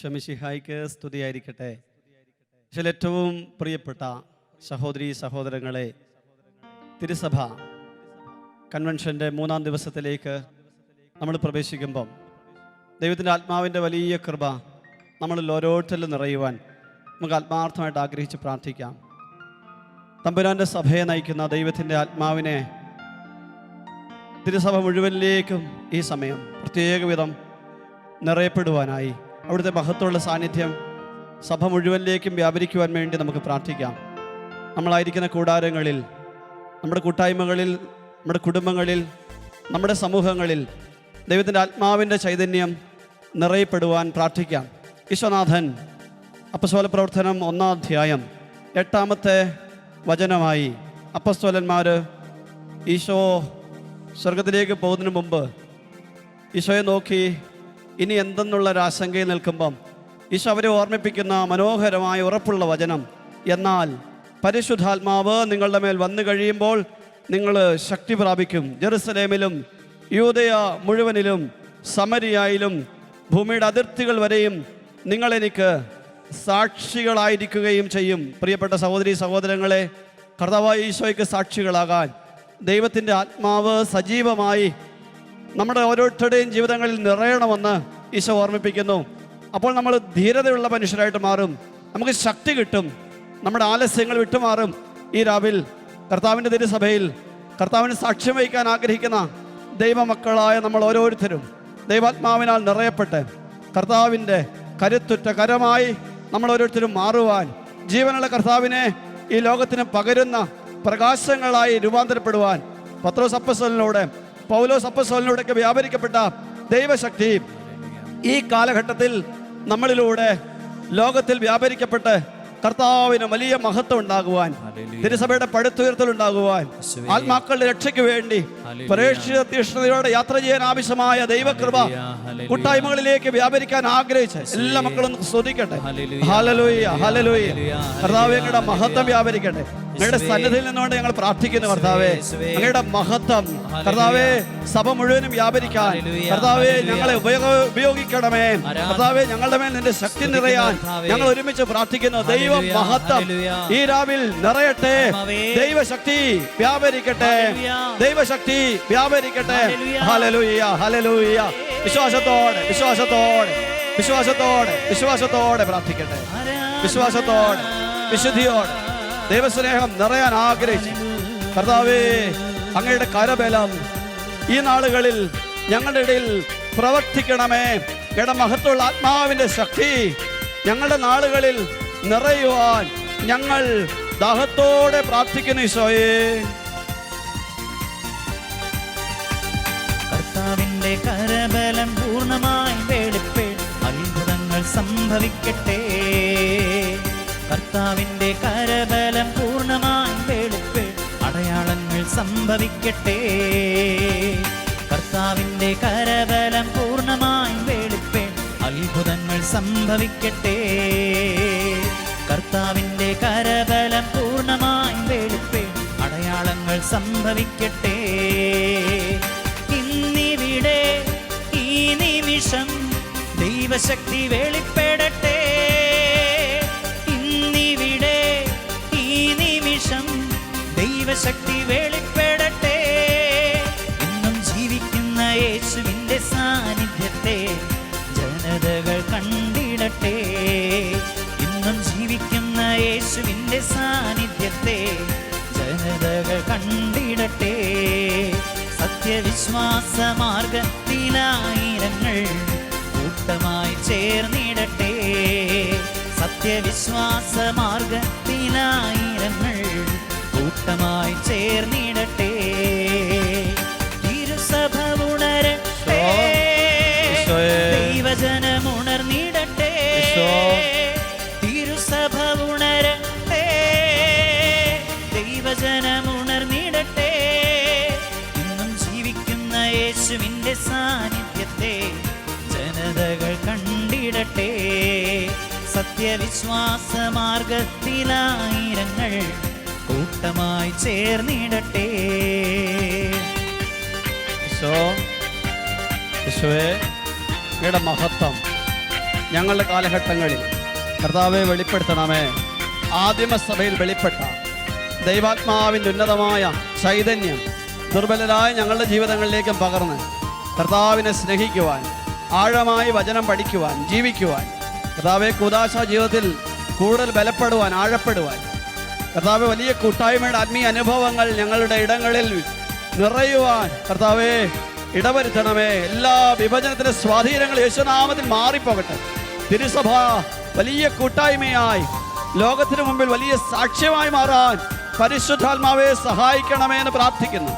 ഈശോമിശിഹായ്ക്ക് സ്തുതിയായിരിക്കട്ടെ. പക്ഷേ ഏറ്റവും പ്രിയപ്പെട്ട സഹോദരീ സഹോദരങ്ങളെ, തിരുസഭ കൺവെൻഷൻ്റെ 3-ാം ദിവസത്തിലേക്ക് നമ്മൾ പ്രവേശിക്കുമ്പം ദൈവത്തിൻ്റെ ആത്മാവിൻ്റെ വലിയ കൃപ നമ്മളിൽ ഓരോരുത്തരിലും നിറയുവാൻ നമുക്ക് ആത്മാർത്ഥമായിട്ട് ആഗ്രഹിച്ച് പ്രാർത്ഥിക്കാം. തമ്പുരാൻ്റെ സഭയെ നയിക്കുന്ന ദൈവത്തിൻ്റെ ആത്മാവിനെ തിരുസഭ മുഴുവനിലേക്കും ഈ സമയം പ്രത്യേക വിധം നിറയപ്പെടുവാനായി അവിടുത്തെ മഹത്വമുള്ള സാന്നിധ്യം സഭ മുഴുവനിലേക്കും വ്യാപരിക്കുവാൻ വേണ്ടി നമുക്ക് പ്രാർത്ഥിക്കാം. നമ്മളായിരിക്കുന്ന കൂടാരങ്ങളിൽ, നമ്മുടെ കൂട്ടായ്മകളിൽ, നമ്മുടെ കുടുംബങ്ങളിൽ, നമ്മുടെ സമൂഹങ്ങളിൽ ദൈവത്തിൻ്റെ ആത്മാവിൻ്റെ ചൈതന്യം നിറയപ്പെടുവാൻ പ്രാർത്ഥിക്കാം. ഈശോനാഥൻ അപ്പസ്തോല പ്രവർത്തനം 1-ാം അധ്യായം 8-ാമത്തെ വചനമായി അപ്പസ്തോലന്മാർ ഈശോ സ്വർഗത്തിലേക്ക് പോകുന്നതിന് മുമ്പ് ഈശോയെ നോക്കി ഇനി എന്തെന്നുള്ള ഒരാശങ്കയിൽ നിൽക്കുമ്പം ഈശോ അവരെ ഓർമ്മിപ്പിക്കുന്ന മനോഹരമായ ഉറപ്പുള്ള വചനം, എന്നാൽ പരിശുദ്ധാത്മാവ് നിങ്ങളുടെ മേൽ വന്നു കഴിയുമ്പോൾ നിങ്ങൾ ശക്തി പ്രാപിക്കും. ജെറുസലേമിലും യൂദയ മുഴുവനിലും സമരിയായിലും ഭൂമിയുടെ അതിർത്തികൾ വരെയും നിങ്ങളെനിക്ക് സാക്ഷികളായിരിക്കുകയും ചെയ്യും. പ്രിയപ്പെട്ട സഹോദരീ സഹോദരങ്ങളെ, കർത്താവായ ഈശോയ്ക്ക് സാക്ഷികളാകാൻ ദൈവത്തിൻ്റെ ആത്മാവ് സജീവമായി നമ്മുടെ ഓരോരുത്തരുടെയും ജീവിതങ്ങളിൽ നിറയണമെന്ന് ഈശോ ഓർമ്മിപ്പിക്കുന്നു. അപ്പോൾ നമ്മൾ ധീരതയുള്ള മനുഷ്യരായിട്ട് മാറും, നമുക്ക് ശക്തി കിട്ടും, നമ്മുടെ ആലസ്യങ്ങൾ വിട്ടുമാറും. ഈ രാവിൽ കർത്താവിൻ്റെ തിരുസഭയിൽ കർത്താവിന് സാക്ഷ്യം വഹിക്കാൻ ആഗ്രഹിക്കുന്ന ദൈവമക്കളായ നമ്മൾ ഓരോരുത്തരും ദൈവാത്മാവിനാൽ നിറയപ്പെട്ട് കർത്താവിൻ്റെ കരുത്തുറ്റ കരമായി നമ്മൾ ഓരോരുത്തരും മാറുവാൻ, ജീവനുള്ള കർത്താവിനെ ഈ ലോകത്തിന് പകരുന്ന പ്രകാശങ്ങളായി രൂപാന്തരപ്പെടുവാൻ പത്രോസ് അപ്പസ്തോലനിലൂടെ, പൗലോസ് അപ്പസ്തോലനിലൂടെയൊക്കെ വ്യാപരിക്കപ്പെട്ട ദൈവശക്തി ഈ കാലഘട്ടത്തിൽ നമ്മളിലൂടെ ലോകത്തിൽ വ്യാപരിക്കപ്പെട്ട് കർത്താവിന് വലിയ മഹത്വം ഉണ്ടാകുവാൻ, തിരുസഭയുടെ പടുത്തുയർത്തൽ ഉണ്ടാകുവാൻ, ആത്മാക്കളുടെ രക്ഷയ്ക്ക് വേണ്ടി പ്രേക്ഷിത തീഷ്ണതയോടെ യാത്ര ചെയ്യാൻ ആവശ്യമായ ദൈവകൃപ കൂട്ടായ്മകളിലേക്ക് വ്യാപരിക്കാൻ ആഗ്രഹിച്ച എല്ലാ മക്കളും സ്തുതിക്കട്ടെ. ഹല്ലേലൂയ, ഹല്ലേലൂയ. കർത്താവേ, അങ്ങയുടെ മഹത്വം വ്യാപരിക്കട്ടെ. അങ്ങയുടെ സന്നിധിയിൽ നിന്നുകൊണ്ട് ഞങ്ങൾ പ്രാർത്ഥിക്കുന്നു കർത്താവേ, അങ്ങയുടെ മഹത്വം കർത്താവേ സഭ മുഴുവനും വ്യാപരിക്കാൻ കർത്താവേ ഞങ്ങളെ ഉപയോഗിക്കണമേ. കർത്താവേ, ഞങ്ങളുടെ മേൽ നിന്റെ ശക്തി നിറയാൻ ഞങ്ങൾ ഒരുമിച്ച് പ്രാർത്ഥിക്കുന്നു. ദൈവ മഹത്വം ഈ രാവിൽ നിറയട്ടെ, ദൈവശക്തി വ്യാപരിക്കട്ടെ, ദൈവശക്തി വ്യാപരിക്കട്ടെ. Hallelujah, hallelujah. വിശ്വാസത്തോടെ വിശ്വാസത്തോടെ വിശ്വാസത്തോടെ വിശ്വാസത്തോടെ പ്രാർത്ഥിക്കട്ടെ. വിശ്വാസത്തോടെ വിശുദ്ധിയോടെ ദൈവസ്നേഹം നിറയാൻ ആഗ്രഹിച്ചു കർത്താവേ, അങ്ങയുടെ കരബലം ഈ നാളുകളിൽ ഞങ്ങളുടെ ഇടയിൽ പ്രവർത്തിക്കണമേ. അങ്ങയുടെ മഹത്വമുള്ള ആത്മാവിന്റെ ശക്തി ഞങ്ങളുടെ നാളുകളിൽ നിറയുവാൻ ഞങ്ങൾ ദാഹത്തോടെ പ്രാർത്ഥിക്കുന്നു ഈശോയേ. കർത്താവിന്റെ കരബലം പൂർണ്ണമായി വെളിപ്പെട്ട് അത്ഭുതങ്ങൾ സംഭവിക്കട്ടെ. കർത്താവിന്റെ കരബലം പൂർണ്ണമായി വെളിപ്പെട്ട് അടയാളങ്ങൾ സംഭവിക്കട്ടെ. കർത്താവിന്റെ കരബലം പൂർണ്ണമായി വെളിപ്പെട്ട് അത്ഭുതങ്ങൾ സംഭവിക്കട്ടെ. കർത്താവിന്റെ കരബലം പൂർണ്ണമായി വെളിപ്പെട്ട് അടയാളങ്ങൾ സംഭവിക്കട്ടെ. ഇന്നിവിടെ ഈ നിമിഷം ദൈവശക്തി വെളിപ്പെടട്ടെ. ഇന്നിവിടെ ഈ നിമിഷം ദൈവശക്തി വെളിപ്പെടട്ടെ. ഇന്നും ജീവിക്കുന്ന യേശുവിന്റെ സാന്നിധ്യത്തെ ജനതകൾ കണ്ടിടട്ടെ. ഇന്നും ജീവിക്കുന്ന യേശുവിന്റെ സാന്നിധ്യത്തെ ജനതകൾ കണ്ടിടട്ടെ. സത്യവിശ്വാസ മാർഗത്തിലായിരങ്ങൾ കൂട്ടമായി ചേർന്നിടട്ടെ. സത്യവിശ്വാസ മാർഗത്തിലായിരങ്ങൾ കൂട്ടമായി ചേർന്നിടട്ടെ. തിരുസഭ ഉണരട്ടെ, ദൈവജനമുണർന്നിടട്ടെ. തിരുസഭ ഉണരട്ടെ, ദൈവജനമുണർന്നിടട്ടെ. ഇന്നും ജീവിക്കുന്ന യേശുവിന്റെ സാന്നിധ്യത്തെ ജനതകൾ കണ്ടിടട്ടെ. സത്യവിശ്വാസ മാർഗത്തിലായിരങ്ങൾ കൂട്ടമായി ചേർന്നിടട്ടെ. ഈശോയെ, അങ്ങയുടെ മഹത്വം ഞങ്ങളുടെ കാലഘട്ടങ്ങളിൽ കർത്താവെ വെളിപ്പെടുത്തണമേ. ആദിമസഭയിൽ വെളിപ്പെട്ട ദൈവാത്മാവിൻ്റെ ഉന്നതമായ ചൈതന്യം ദുർബലരായ ഞങ്ങളുടെ ജീവിതങ്ങളിലേക്കും പകർന്ന് കർത്താവിനെ സ്നേഹിക്കുവാൻ, ആഴമായി വചനം പഠിക്കുവാൻ, ജീവിക്കുവാൻ, കർത്താവെ കൂദാശ ജീവിതത്തിൽ കൂടുതൽ ബലപ്പെടുവാൻ, ആഴപ്പെടുവാൻ, കർത്താവെ വലിയ കൂട്ടായ്മയുടെ ആത്മീയ അനുഭവങ്ങൾ ഞങ്ങളുടെ ഇടങ്ങളിൽ നിറയുവാൻ കർത്താവെ ഇടവരുത്തണമേ. എല്ലാ വിഭജനത്തിൻ്റെ സ്വാധീനങ്ങൾ യേശുനാമത്തിൽ മാറിപ്പോകട്ടെ. തിരുസഭ വലിയ കൂട്ടായ്മയായി ലോകത്തിന് മുമ്പിൽ വലിയ സാക്ഷ്യമായി മാറാൻ പരിശുദ്ധാത്മാവെ സഹായിക്കണമേ എന്ന് പ്രാർത്ഥിക്കുന്നു.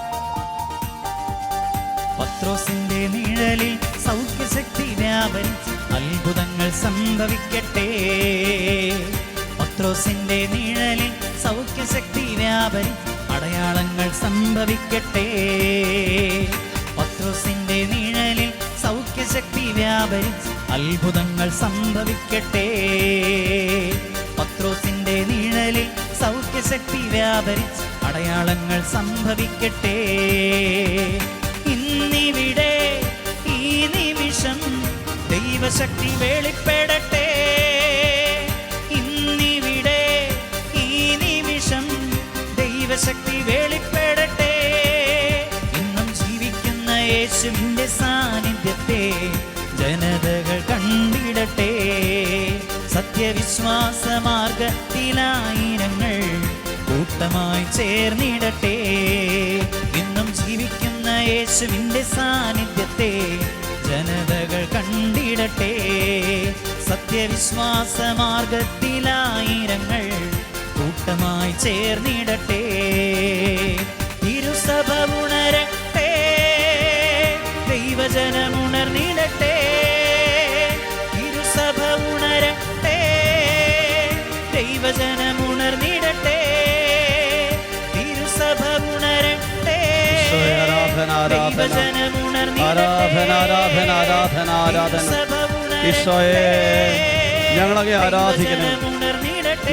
പത്രോസിന്റെ നിഴലിൽ സൗഖ്യശക്തി വ്യാപരിച്ച് അത്ഭുതങ്ങൾ സംഭവിക്കട്ടെ. പത്രോസിന്റെ നിഴലിൽ സൗഖ്യശക്തി വ്യാപരിച്ച് അടയാളങ്ങൾ സംഭവിക്കട്ടെ. പത്രോസിന്റെ നിഴലിൽ സൗഖ്യശക്തി വ്യാപരിച്ച് അത്ഭുതങ്ങൾ സംഭവിക്കട്ടെ. പത്രോസിന്റെ നിഴലിൽ സൗഖ്യശക്തി വ്യാപരിച്ച് അടയാളങ്ങൾ സംഭവിക്കട്ടെ. ഇന്നിവിടെ ഈ നിമിഷം ദൈവശക്തി വെളിപ്പെടട്ടെ. ഇന്നിവിടെ ഈ നിമിഷം ദൈവശക്തി വെളിപ്പെടട്ടെ. ഇന്നും ജീവിക്കുന്ന യേശുവിന്റെ സാന്നിധ്യത്തെ ജനതകൾ കണ്ടിടട്ടെ. സത്യവിശ്വാസ മാർഗത്തിലായിരങ്ങൾ കൂട്ടമായി ചേർന്നിടട്ടെ. ഇന്നും ജീവിക്കുന്ന യേശുവിന്റെ സാന്നിധ്യത്തെ ജനതകൾ കണ്ടിടട്ടെ. സത്യവിശ്വാസ മാർഗത്തിലായിരങ്ങൾ കൂട്ടമായി ചേർന്നിടട്ടെ. തിരുസഭ ഉണരട്ടെ, ദൈവജനമുണർന്നിടട്ടെ. തിരുസഭ ഉണരട്ടെ, ദൈവജനമുണർന്നിടട്ടെ. തിരുസഭ ഉണരട്ടെ, ഈശോയെ ഞങ്ങളങ്ങേ ആരാധിക്കുന്നു,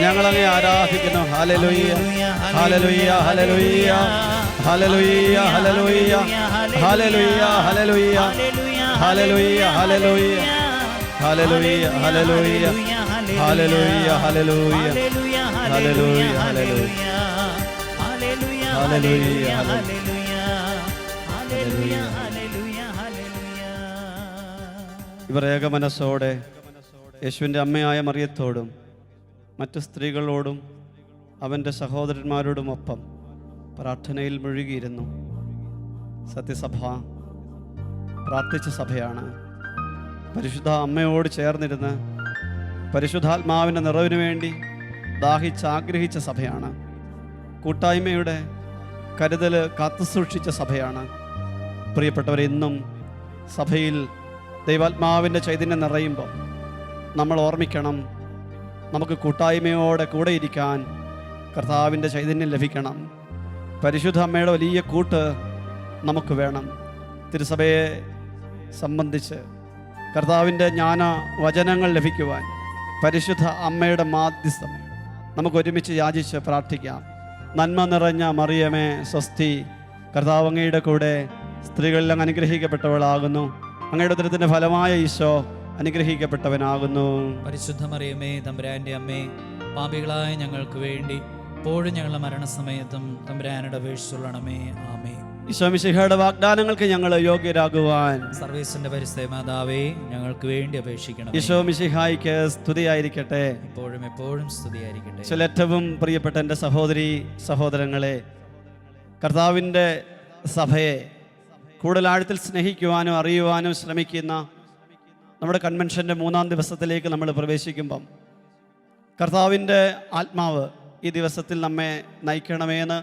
ഞങ്ങളങ്ങേ ആരാധിക്കുന്നു. ഹല്ലേലൂയ, ഹല്ലേലൂയ, ഹല്ലേലൂയ, ഹല്ലേലൂയ, ഹല്ലേലൂയ, ഹല്ലേലൂയ, ഹല്ലേലൂയ, ഹല്ലേലൂയ, ഹല്ലേലൂയ, ഹല്ലേലൂയ, ഹല്ലേലൂയ, ഹല്ലേലൂയ, ഹല്ലേലൂയ, ഹല്ലേലൂയ, ഹല്ലേലൂയ, ഹല്ലേലൂയ. ഇവർ ഏകമനസ്സോടെ യേശുവിൻ്റെ അമ്മയായ മറിയത്തോടും മറ്റു സ്ത്രീകളോടും അവൻ്റെ സഹോദരന്മാരോടുമൊപ്പം പ്രാർത്ഥനയിൽ മുഴുകിയിരുന്നു. സത്യസഭ പ്രാർത്ഥിച്ച സഭയാണ്. പരിശുദ്ധ അമ്മയോട് ചേർന്നിരുന്ന് പരിശുദ്ധാത്മാവിൻ്റെ നിറവിനു വേണ്ടി ദാഹിച്ചാഗ്രഹിച്ച സഭയാണ്. കൂട്ടായ്മയുടെ കരുതൽ കാത്തുസൂക്ഷിച്ച സഭയാണ്. പ്രിയപ്പെട്ടവരെ, ഇന്നും സഭയിൽ ദൈവാത്മാവിൻ്റെ ചൈതന്യം നിറയുമ്പോൾ നമ്മൾ ഓർമ്മിക്കണം, നമുക്ക് കൂട്ടായ്മയോടെ കൂടെ ഇരിക്കാൻ കർത്താവിൻ്റെ ചൈതന്യം ലഭിക്കണം. പരിശുദ്ധ അമ്മയുടെ വലിയ കൂട്ട് നമുക്ക് വേണം. തിരുസഭയെ സംബന്ധിച്ച് കർത്താവിൻ്റെ ജ്ഞാന വചനങ്ങൾ ലഭിക്കുവാൻ പരിശുദ്ധ അമ്മയുടെ മാധ്യസ്ഥം നമുക്ക് ഒരുമിച്ച് യാചിച്ച് പ്രാർത്ഥിക്കാം. നന്മ നിറഞ്ഞ മറിയമേ സ്വസ്തി, കർത്താവ് അങ്ങയുടെ കൂടെ സ്ത്രീകളിൽ അങ്ങ് അനുഗ്രഹിക്കപ്പെട്ടവളാകുന്നു. അങ്ങയുടെ ഉദരത്തിൻ്റെ ഫലമായ ഈശോ അനുഗ്രഹിക്കപ്പെട്ടവനാകുന്നു. പരിശുദ്ധ മറിയമേ തമ്പുരാന്റെ അമ്മേ, പാപികളായ ഞങ്ങൾക്ക് വേണ്ടി ഇപ്പോഴും ഞങ്ങളുടെ മരണസമയത്തും തമ്പുരാനോട് അപേക്ഷിച്ചുകൊള്ളണമേ. ആമേൻ. ഈശോ മിശിഹായുടെ വാഗ്ദാനങ്ങൾക്ക് ഞങ്ങൾ യോഗ്യരാകുവാൻ സർവീസിന്റെ പരിസ്ഥിതി മാതാവേ ഞങ്ങൾക്ക് വേണ്ടി അപേക്ഷിക്കണം. ഈശോ മിശിഹായ്ക്ക് സ്തുതിയായിരിക്കട്ടെ, ഇപ്പോഴും എപ്പോഴും സ്തുതിയായിരിക്കട്ടെ. ഏറ്റവും പ്രിയപ്പെട്ട എൻ്റെ സഹോദരി സഹോദരങ്ങളെ, കർത്താവിൻ്റെ സഭയെ കൂടുതൽ ആഴത്തിൽ സ്നേഹിക്കുവാനും അറിയുവാനും ശ്രമിക്കുന്ന നമ്മുടെ കൺവെൻഷൻ്റെ 3-ാം ദിവസത്തിലേക്ക് നമ്മൾ പ്രവേശിക്കുമ്പം കർത്താവിൻ്റെ ആത്മാവ് ഈ ദിവസത്തിൽ നമ്മെ നയിക്കണമെന്ന്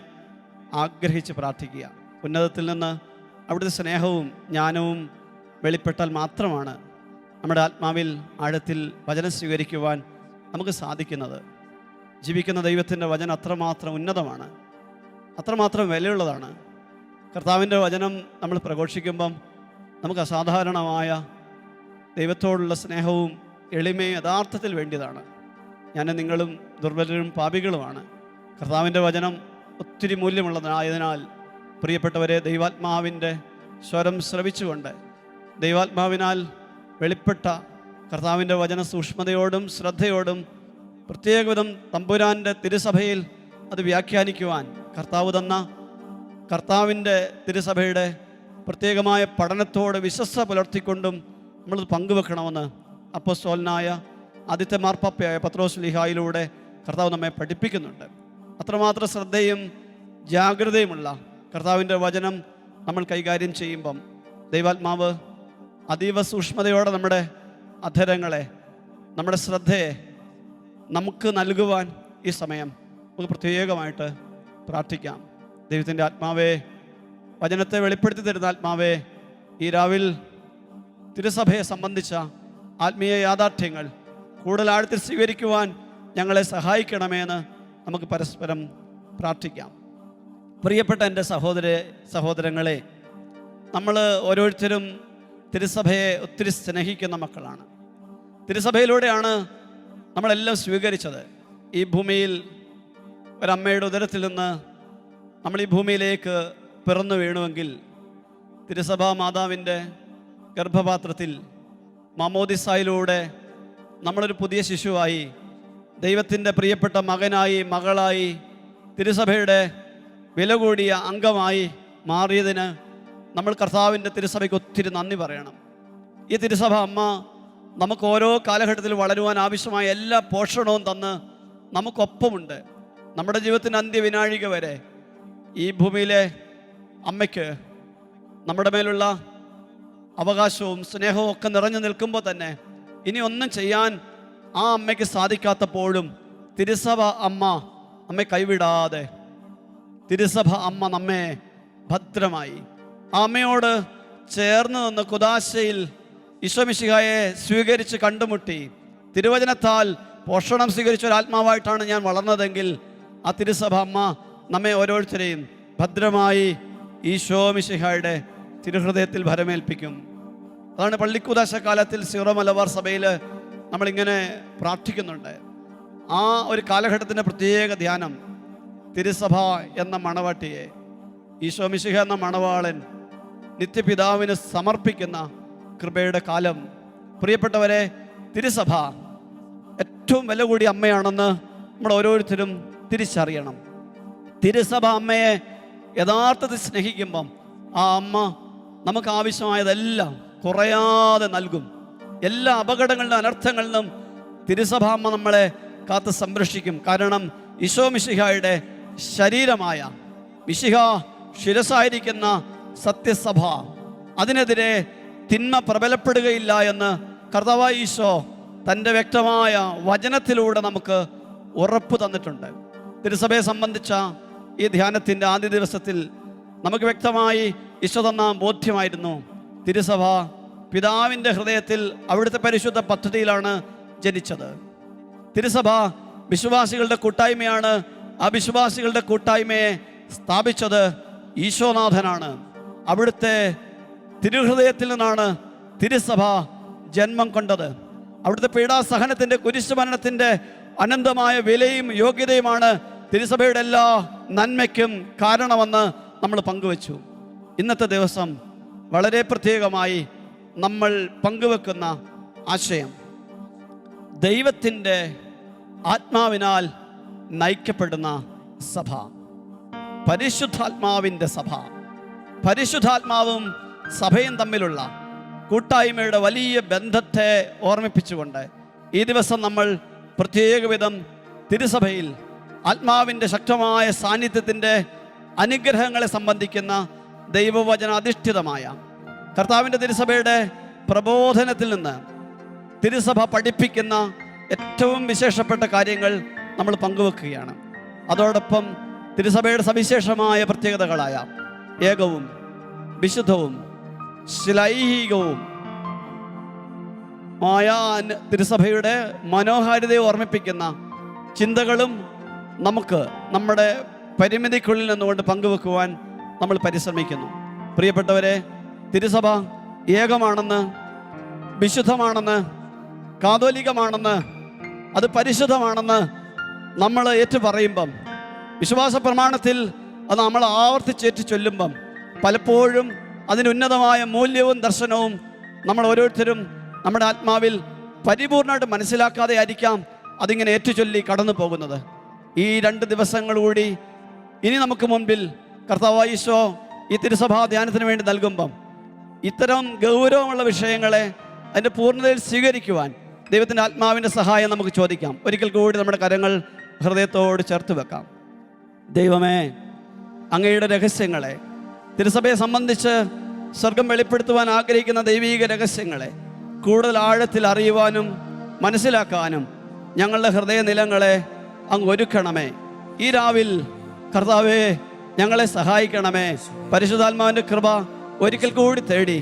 ആഗ്രഹിച്ച് പ്രാർത്ഥിക്കുക. ഉന്നതത്തിൽ നിന്ന് അവിടുത്തെ സ്നേഹവും ജ്ഞാനവും വെളിപ്പെട്ടാൽ മാത്രമാണ് നമ്മുടെ ആത്മാവിൽ ആഴത്തിൽ വചനം സ്വീകരിക്കുവാൻ നമുക്ക് സാധിക്കുന്നത്. ജീവിക്കുന്ന ദൈവത്തിൻ്റെ വചനം അത്രമാത്രം ഉന്നതമാണ്, അത്രമാത്രം വിലയുള്ളതാണ്. കർത്താവിൻ്റെ വചനം നമ്മൾ പ്രഘോഷിക്കുമ്പം നമുക്ക് അസാധാരണമായ ദൈവത്തോടുള്ള സ്നേഹവും എളിമയും യഥാർത്ഥത്തിൽ വേണ്ടിയതാണ്. ഞാൻ നിങ്ങളും ദുർബലരും പാപികളുമാണ്. കർത്താവിൻ്റെ വചനം ഒത്തിരി മൂല്യമുള്ളതായതിനാൽ പ്രിയപ്പെട്ടവരെ, ദൈവാത്മാവിൻ്റെ സ്വരം ശ്രവിച്ചുകൊണ്ട് ദൈവാത്മാവിനാൽ വെളിപ്പെട്ട കർത്താവിൻ്റെ വചന സൂക്ഷ്മതയോടും ശ്രദ്ധയോടും പ്രത്യേകവിധം തമ്പുരാൻ്റെ തിരുസഭയിൽ അത് വ്യാഖ്യാനിക്കുവാൻ കർത്താവ് തന്ന കർത്താവിൻ്റെ തിരുസഭയുടെ പ്രത്യേകമായ പഠനത്തോട് വിശ്വസ്ത പുലർത്തിക്കൊണ്ടും നമ്മളത് പങ്കുവെക്കണമെന്ന് അപ്പോസ്തലനായ ആദ്യത്തെ മാർപ്പാപ്പയായ പത്രോസ് ലീഹായിലൂടെ കർത്താവ് നമ്മെ പഠിപ്പിക്കുന്നുണ്ട്. അത്രമാത്രം ശ്രദ്ധയും ജാഗ്രതയുമുള്ള കർത്താവിൻ്റെ വചനം നമ്മൾ കൈകാര്യം ചെയ്യുമ്പം ദൈവാത്മാവ് അതീവ സൂക്ഷ്മതയോടെ നമ്മുടെ അധരങ്ങളെ, നമ്മുടെ ശ്രദ്ധയെ നമുക്ക് നൽകുവാൻ ഈ സമയം നമുക്ക് പ്രത്യേകമായിട്ട് പ്രാർത്ഥിക്കാം. ദൈവത്തിൻ്റെ ആത്മാവേ, വചനത്തെ വെളിപ്പെടുത്തി തരുന്ന ആത്മാവേ, ഈ രാവിൽ തിരുസഭയെ സംബന്ധിച്ച ആത്മീയ യാഥാർത്ഥ്യങ്ങൾ കൂടുതൽ ആഴത്തിൽ സ്വീകരിക്കുവാൻ ഞങ്ങളെ സഹായിക്കണമേ എന്ന് നമുക്ക് പരസ്പരം പ്രാർത്ഥിക്കാം. പ്രിയപ്പെട്ട എൻ്റെ സഹോദരങ്ങളെ, നമ്മൾ ഓരോരുത്തരും തിരുസഭയെ ഒത്തിരി സ്നേഹിക്കുന്ന മക്കളാണ്. തിരുസഭയിലൂടെയാണ് നമ്മളെല്ലാം സ്വീകരിച്ചത്. ഈ ഭൂമിയിൽ ഒരമ്മയുടെ ഉദരത്തിൽ നിന്ന് നമ്മൾ ഈ ഭൂമിയിലേക്ക് പിറന്നു വീണുവെങ്കിൽ തിരുസഭാ മാതാവിൻ്റെ ഗർഭപാത്രത്തിൽ മാമോദിസായിലൂടെ നമ്മളൊരു പുതിയ ശിശുവായി, ദൈവത്തിൻ്റെ പ്രിയപ്പെട്ട മകനായി, മകളായി, തിരുസഭയുടെ വില കൂടിയ അംഗമായി മാറിയതിന് നമ്മൾ കർത്താവിൻ്റെ തിരുസഭയ്ക്ക് ഒത്തിരി നന്ദി പറയണം. ഈ തിരുസഭ അമ്മ നമുക്ക് ഓരോ കാലഘട്ടത്തിൽ വളരുവാൻ ആവശ്യമായ എല്ലാ പോഷണവും തന്ന് നമുക്കൊപ്പമുണ്ട്. നമ്മുടെ ജീവിതത്തിൻ്റെ അന്ത്യവിനാഴിക വരെ ഈ ഭൂമിയിലെ അമ്മയ്ക്ക് നമ്മുടെ മേലുള്ള അവകാശവും സ്നേഹവും ഒക്കെ നിറഞ്ഞു നിൽക്കുമ്പോൾ തന്നെ ഇനി ഒന്നും ചെയ്യാൻ ആ അമ്മയ്ക്ക് സാധിക്കാത്തപ്പോഴും തിരുസഭ അമ്മയെ കൈവിടാതെ, തിരുസഭ അമ്മ നമ്മെ ഭദ്രമായി ആ അമ്മയോട് ചേർന്ന് നിന്ന് കുദാശയിൽ ഈശോ മിശിഹായെ സ്വീകരിച്ച് കണ്ടുമുട്ടി തിരുവചനത്താൽ പോഷണം സ്വീകരിച്ച ഒരാത്മാവായിട്ടാണ് ഞാൻ വളർന്നതെങ്കിൽ ആ തിരുസഭ അമ്മ നമ്മെ ഓരോരുത്തരെയും ഭദ്രമായി ഈശോ മിശിഹായുടെ തിരുഹൃദയത്തിൽ ഭരമേൽപ്പിക്കും. അതാണ് പള്ളിക്കൂദാശ കാലത്തിൽ സീറോ മലബാർ സഭയിൽ നമ്മളിങ്ങനെ പ്രാർത്ഥിക്കുന്നുണ്ട്. ആ ഒരു കാലഘട്ടത്തിൻ്റെ പ്രത്യേക ധ്യാനം തിരുസഭ എന്ന മണവാട്ടിയെ, ഈശോ മിശിഹ എന്ന മണവാളൻ നിത്യപിതാവിന് സമർപ്പിക്കുന്ന കൃപയുടെ കാലം. പ്രിയപ്പെട്ടവരെ, തിരുസഭ ഏറ്റവും വില കൂടിയ അമ്മയാണെന്ന് നമ്മൾ ഓരോരുത്തരും തിരിച്ചറിയണം. തിരുസഭ അമ്മയെ യഥാർത്ഥത്തിൽ സ്നേഹിക്കുമ്പം ആ അമ്മ നമുക്ക് ആവശ്യമായതെല്ലാം കുറയാതെ നൽകും. എല്ലാ അപകടങ്ങളിലും അനർത്ഥങ്ങളിലും തിരുസഭ അമ്മ നമ്മളെ കാത്ത് സംരക്ഷിക്കും. കാരണം ഈശോ മിശിഹായുടെ ശരീരമായ മിശിഹ ശിരസായിരിക്കുന്ന സത്യസഭ, അതിനെതിരെ തിന്മ പ്രബലപ്പെടുകയില്ല എന്ന് കർത്താവായ ഈശോ തൻ്റെ വ്യക്തമായ വചനത്തിലൂടെ നമുക്ക് ഉറപ്പ് തന്നിട്ടുണ്ട്. തിരുസഭയെ സംബന്ധിച്ച ഈ ധ്യാനത്തിൻ്റെ ആദ്യ ദിവസത്തിൽ നമുക്ക് വ്യക്തമായി ഈശോ തന്ന ബോധ്യമായിരുന്നു. തിരുസഭ പിതാവിൻ്റെ ഹൃദയത്തിൽ അവിടുത്തെ പരിശുദ്ധ പദ്ധതിയിലാണ് ജനിച്ചത്. തിരുസഭ വിശ്വാസികളുടെ കൂട്ടായ്മയാണ്. ആ വിശ്വാസികളുടെ കൂട്ടായ്മയെ സ്ഥാപിച്ചത് ഈശോനാഥനാണ്. അവിടുത്തെ തിരുഹൃദയത്തിൽ നിന്നാണ് തിരുസഭ ജന്മം കൊണ്ടത്. അവിടുത്തെ പീഡാസഹനത്തിൻ്റെ, കുരിശുമരണത്തിൻ്റെ അനന്തമായ വിലയും യോഗ്യതയുമാണ് തിരുസഭയുടെ എല്ലാ നന്മയ്ക്കും കാരണമെന്ന് നമ്മൾ പങ്കുവച്ചു. ഇന്നത്തെ ദിവസം വളരെ പ്രത്യേകമായി നമ്മൾ പങ്കുവെക്കുന്ന ആശയം ദൈവത്തിൻ്റെ ആത്മാവിനാൽ നയിക്കപ്പെടുന്ന സഭ, പരിശുദ്ധാത്മാവിൻ്റെ സഭ. പരിശുദ്ധാത്മാവും സഭയും തമ്മിലുള്ള കൂട്ടായ്മയുടെ വലിയ ബന്ധത്തെ ഓർമ്മിപ്പിച്ചുകൊണ്ട് ഈ ദിവസം നമ്മൾ പ്രത്യേകവിധം തിരുസഭയിൽ ആത്മാവിൻ്റെ ശക്തമായ സാന്നിധ്യത്തിൻ്റെ അനുഗ്രഹങ്ങളെ സംബന്ധിക്കുന്ന ദൈവവചന അധിഷ്ഠിതമായ കർത്താവിൻ്റെ തിരുസഭയുടെ പ്രബോധനത്തിൽ നിന്ന് തിരുസഭ പഠിപ്പിക്കുന്ന ഏറ്റവും വിശേഷപ്പെട്ട കാര്യങ്ങൾ നമ്മൾ പങ്കുവെക്കുകയാണ്. അതോടൊപ്പം തിരുസഭയുടെ സവിശേഷമായ പ്രത്യേകതകളായ ഏകവും വിശുദ്ധവും ശ്ലൈഹികവും തിരുസഭയുടെ മനോഹാരിതയെ ഓർമ്മിപ്പിക്കുന്ന ചിന്തകളും നമുക്ക് നമ്മുടെ പരിമിതിക്കുള്ളിൽ നിന്നുകൊണ്ട് പങ്കുവെക്കുവാൻ നമ്മൾ പരിശ്രമിക്കുന്നു. പ്രിയപ്പെട്ടവരെ, തിരുസഭ ഏകമാണെന്ന്, വിശുദ്ധമാണെന്ന്, കാതോലികമാണെന്ന്, അത് പരിശുദ്ധമാണെന്ന് നമ്മൾ ഏറ്റു പറയുമ്പം, വിശ്വാസ പ്രമാണത്തിൽ അത് നമ്മൾ ആവർത്തിച്ചേറ്റ് ചൊല്ലുമ്പം പലപ്പോഴും അതിനുന്നതമായ മൂല്യവും ദർശനവും നമ്മൾ ഓരോരുത്തരും നമ്മുടെ ആത്മാവിൽ പരിപൂർണമായിട്ട് മനസ്സിലാക്കാതെ ആയിരിക്കാം അതിങ്ങനെ ഏറ്റുചൊല്ലി കടന്നു പോകുന്നത്. ഈ 2 ദിവസങ്ങൾ കൂടി ഇനി നമുക്ക് മുൻപിൽ കർത്താവായ ഈശോ ഈ തിരുസഭാ ധ്യാനത്തിന് വേണ്ടി നൽകുമ്പം ഇത്തരം ഗൗരവമുള്ള വിഷയങ്ങളെ അതിൻ്റെ പൂർണ്ണതയിൽ സ്വീകരിക്കുവാൻ ദൈവത്തിൻ്റെ ആത്മാവിൻ്റെ സഹായം നമുക്ക് ചോദിക്കാം. ഒരിക്കൽ കൂടി നമ്മുടെ കരങ്ങൾ ഹൃദയത്തോട് ചേർത്ത് വെക്കാം. ദൈവമേ, അങ്ങയുടെ രഹസ്യങ്ങളെ, തിരുസഭയെ സംബന്ധിച്ച് സ്വർഗം വെളിപ്പെടുത്തുവാൻ ആഗ്രഹിക്കുന്ന ദൈവീക രഹസ്യങ്ങളെ കൂടുതൽ ആഴത്തിൽ അറിയുവാനും മനസ്സിലാക്കാനും ഞങ്ങളുടെ ഹൃദയനിലങ്ങളെ അങ്ങ് ഒരുക്കണമേ. ഈ രാവിൽ കർത്താവേ ഞങ്ങളെ സഹായിക്കണമേ. പരിശുദ്ധാത്മാവിൻ്റെ കൃപ ഒരിക്കൽ കൂടി തേടി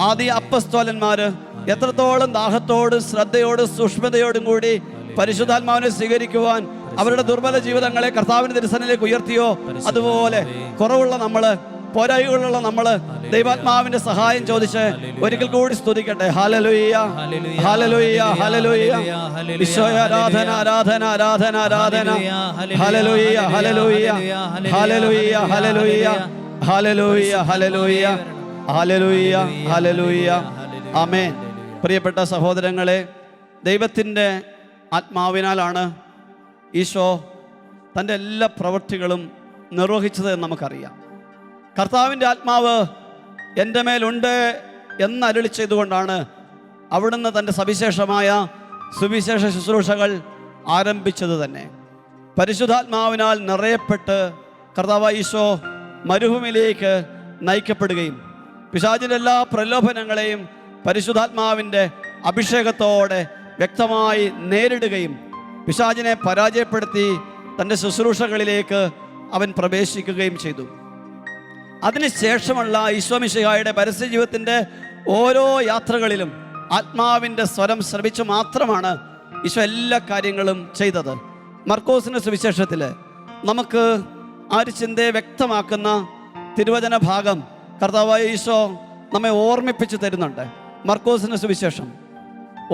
ആദ്യ അപ്പസ്തോലന്മാര് എത്രത്തോളം ദാഹത്തോടും ശ്രദ്ധയോടും സൂക്ഷ്മതയോടും കൂടി പരിശുദ്ധാത്മാവിനെ സ്വീകരിക്കുവാൻ അവരുടെ ദുർബല ജീവിതങ്ങളെ കർത്താവിന്റെ തിരുസന്നിധിയിലേക്ക് ഉയർത്തിയോ, അതുപോലെ കുറവുള്ള നമ്മള്, പോരായ്മകളുള്ള നമ്മള് ദൈവാത്മാവിന്റെ സഹായം ചോദിച്ച് ഒരിക്കൽ കൂടി സ്തുതിക്കട്ടെ. ഹല്ലേലൂയ, ഹല്ലേലൂയ, ഹല്ലേലൂയ. ഈശോയെ ആരാധന, ആരാധന, ആരാധന, ആരാധന. ഹല്ലേലൂയ, ഹല്ലേലൂയ, ഹല്ലേലൂയ, ഹല്ലേലൂയ, ഹല്ലേലൂയ, ഹല്ലേലൂയ, ഹല്ലേലൂയ, ഹല്ലേലൂയ. ആമേൻ. പ്രിയപ്പെട്ട സഹോദരങ്ങളെ, ദൈവത്തിൻ്റെ ആത്മാവിനാലാണ് ഈശോ തൻ്റെ എല്ലാ പ്രവൃത്തികളും നിർവഹിച്ചത് എന്ന് നമുക്കറിയാം. കർത്താവിൻ്റെ ആത്മാവ് എൻ്റെ മേലുണ്ട് എന്നരുളി ചെയ്തുകൊണ്ടാണ് അവിടുന്ന് തൻ്റെ സവിശേഷമായ സുവിശേഷ ശുശ്രൂഷകൾ ആരംഭിച്ചത് തന്നെ. പരിശുദ്ധാത്മാവിനാൽ നിറയപ്പെട്ട് കർത്താവായ ഈശോ മരുഭൂമിയിലേക്ക് നയിക്കപ്പെടുകയും പിശാചിൻ്റെ എല്ലാ പ്രലോഭനങ്ങളെയും പരിശുദ്ധാത്മാവിൻ്റെ അഭിഷേകത്തോടെ വ്യക്തമായി നേരിടുകയും പിശാചിനെ പരാജയപ്പെടുത്തി തൻ്റെ ശുശ്രൂഷകളിലേക്ക് അവൻ പ്രവേശിക്കുകയും ചെയ്തു. അതിനുശേഷമുള്ള ഈശോ മിശിഹായുടെ പരസ്യ ജീവിതത്തിൻ്റെ ഓരോ യാത്രകളിലും ആത്മാവിൻ്റെ സ്വരം ശ്രവിച്ചു മാത്രമാണ് ഈശോ എല്ലാ കാര്യങ്ങളും ചെയ്തത്. മർക്കോസിൻ്റെ സുവിശേഷത്തിൽ നമുക്ക് ആ ഒരു ചിന്തയെ വ്യക്തമാക്കുന്ന തിരുവചന ഭാഗം കർത്താവായ ഈശോ നമ്മെ ഓർമ്മിപ്പിച്ചു തരുന്നുണ്ട്. മർക്കോസിൻ്റെ സുവിശേഷം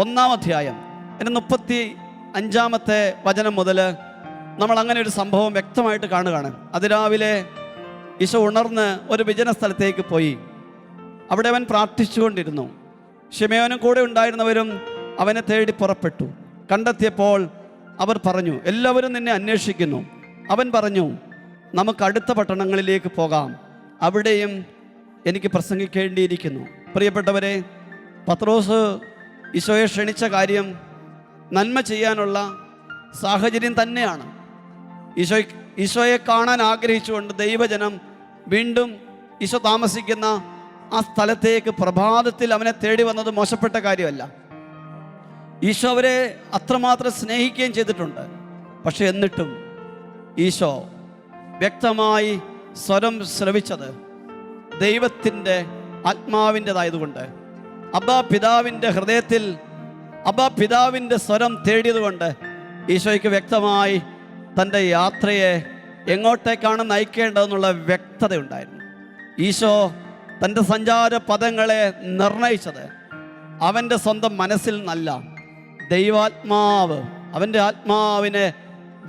1-ാം അധ്യായം 35-ാമത്തെ വചനം മുതൽ നമ്മൾ അങ്ങനെ ഒരു സംഭവം വ്യക്തമായിട്ട് കാണുകയാണ്. അതിരാവിലെ ഈശോ ഉണർന്ന് ഒരു വിജന സ്ഥലത്തേക്ക് പോയി. അവിടെ അവൻ പ്രാർത്ഥിച്ചുകൊണ്ടിരുന്നു. ശിമയോനും കൂടെ ഉണ്ടായിരുന്നവരും അവനെ തേടി പുറപ്പെട്ടു. കണ്ടെത്തിയപ്പോൾ അവർ പറഞ്ഞു, എല്ലാവരും നിന്നെ അന്വേഷിക്കുന്നു. അവൻ പറഞ്ഞു, നമുക്ക് അടുത്ത പട്ടണങ്ങളിലേക്ക് പോകാം, അവിടെയും എനിക്ക് പ്രസംഗിക്കേണ്ടിയിരിക്കുന്നു. പ്രിയപ്പെട്ടവരെ, പത്രോസ് ഈശോയെ ക്ഷണിച്ച കാര്യം നന്മ ചെയ്യാനുള്ള സാഹചര്യം തന്നെയാണ്. ഈശോയെ കാണാൻ ആഗ്രഹിച്ചുകൊണ്ട് ദൈവജനം വീണ്ടും ഈശോ താമസിക്കുന്ന ആ സ്ഥലത്തേക്ക് പ്രഭാതത്തിൽ അവനെ തേടി വന്നത് മോശപ്പെട്ട കാര്യമല്ല. ഈശോ അവരെ അത്രമാത്രം സ്നേഹിക്കുകയും ചെയ്തിട്ടുണ്ട്. പക്ഷെ എന്നിട്ടും ഈശോ വ്യക്തമായി സ്വരം ശ്രവിച്ചത് ദൈവത്തിൻ്റെ ആത്മാവിൻ്റെതായതുകൊണ്ട്, അബ്ബാ പിതാവിൻ്റെ ഹൃദയത്തിൽ അബ്ബാ പിതാവിൻ്റെ സ്വരം തേടിയതുകൊണ്ട് ഈശോയ്ക്ക് വ്യക്തമായി തൻ്റെ യാത്രയെ എങ്ങോട്ടേക്കാണ് നയിക്കേണ്ടതെന്നുള്ള വ്യക്തതയുണ്ടായിരുന്നു. ഈശോ തൻ്റെ സഞ്ചാര പദങ്ങളെ നിർണയിച്ചത് അവൻ്റെ സ്വന്തം മനസ്സിൽ നിന്നല്ല, ദൈവാത്മാവ് അവൻ്റെ ആത്മാവിനെ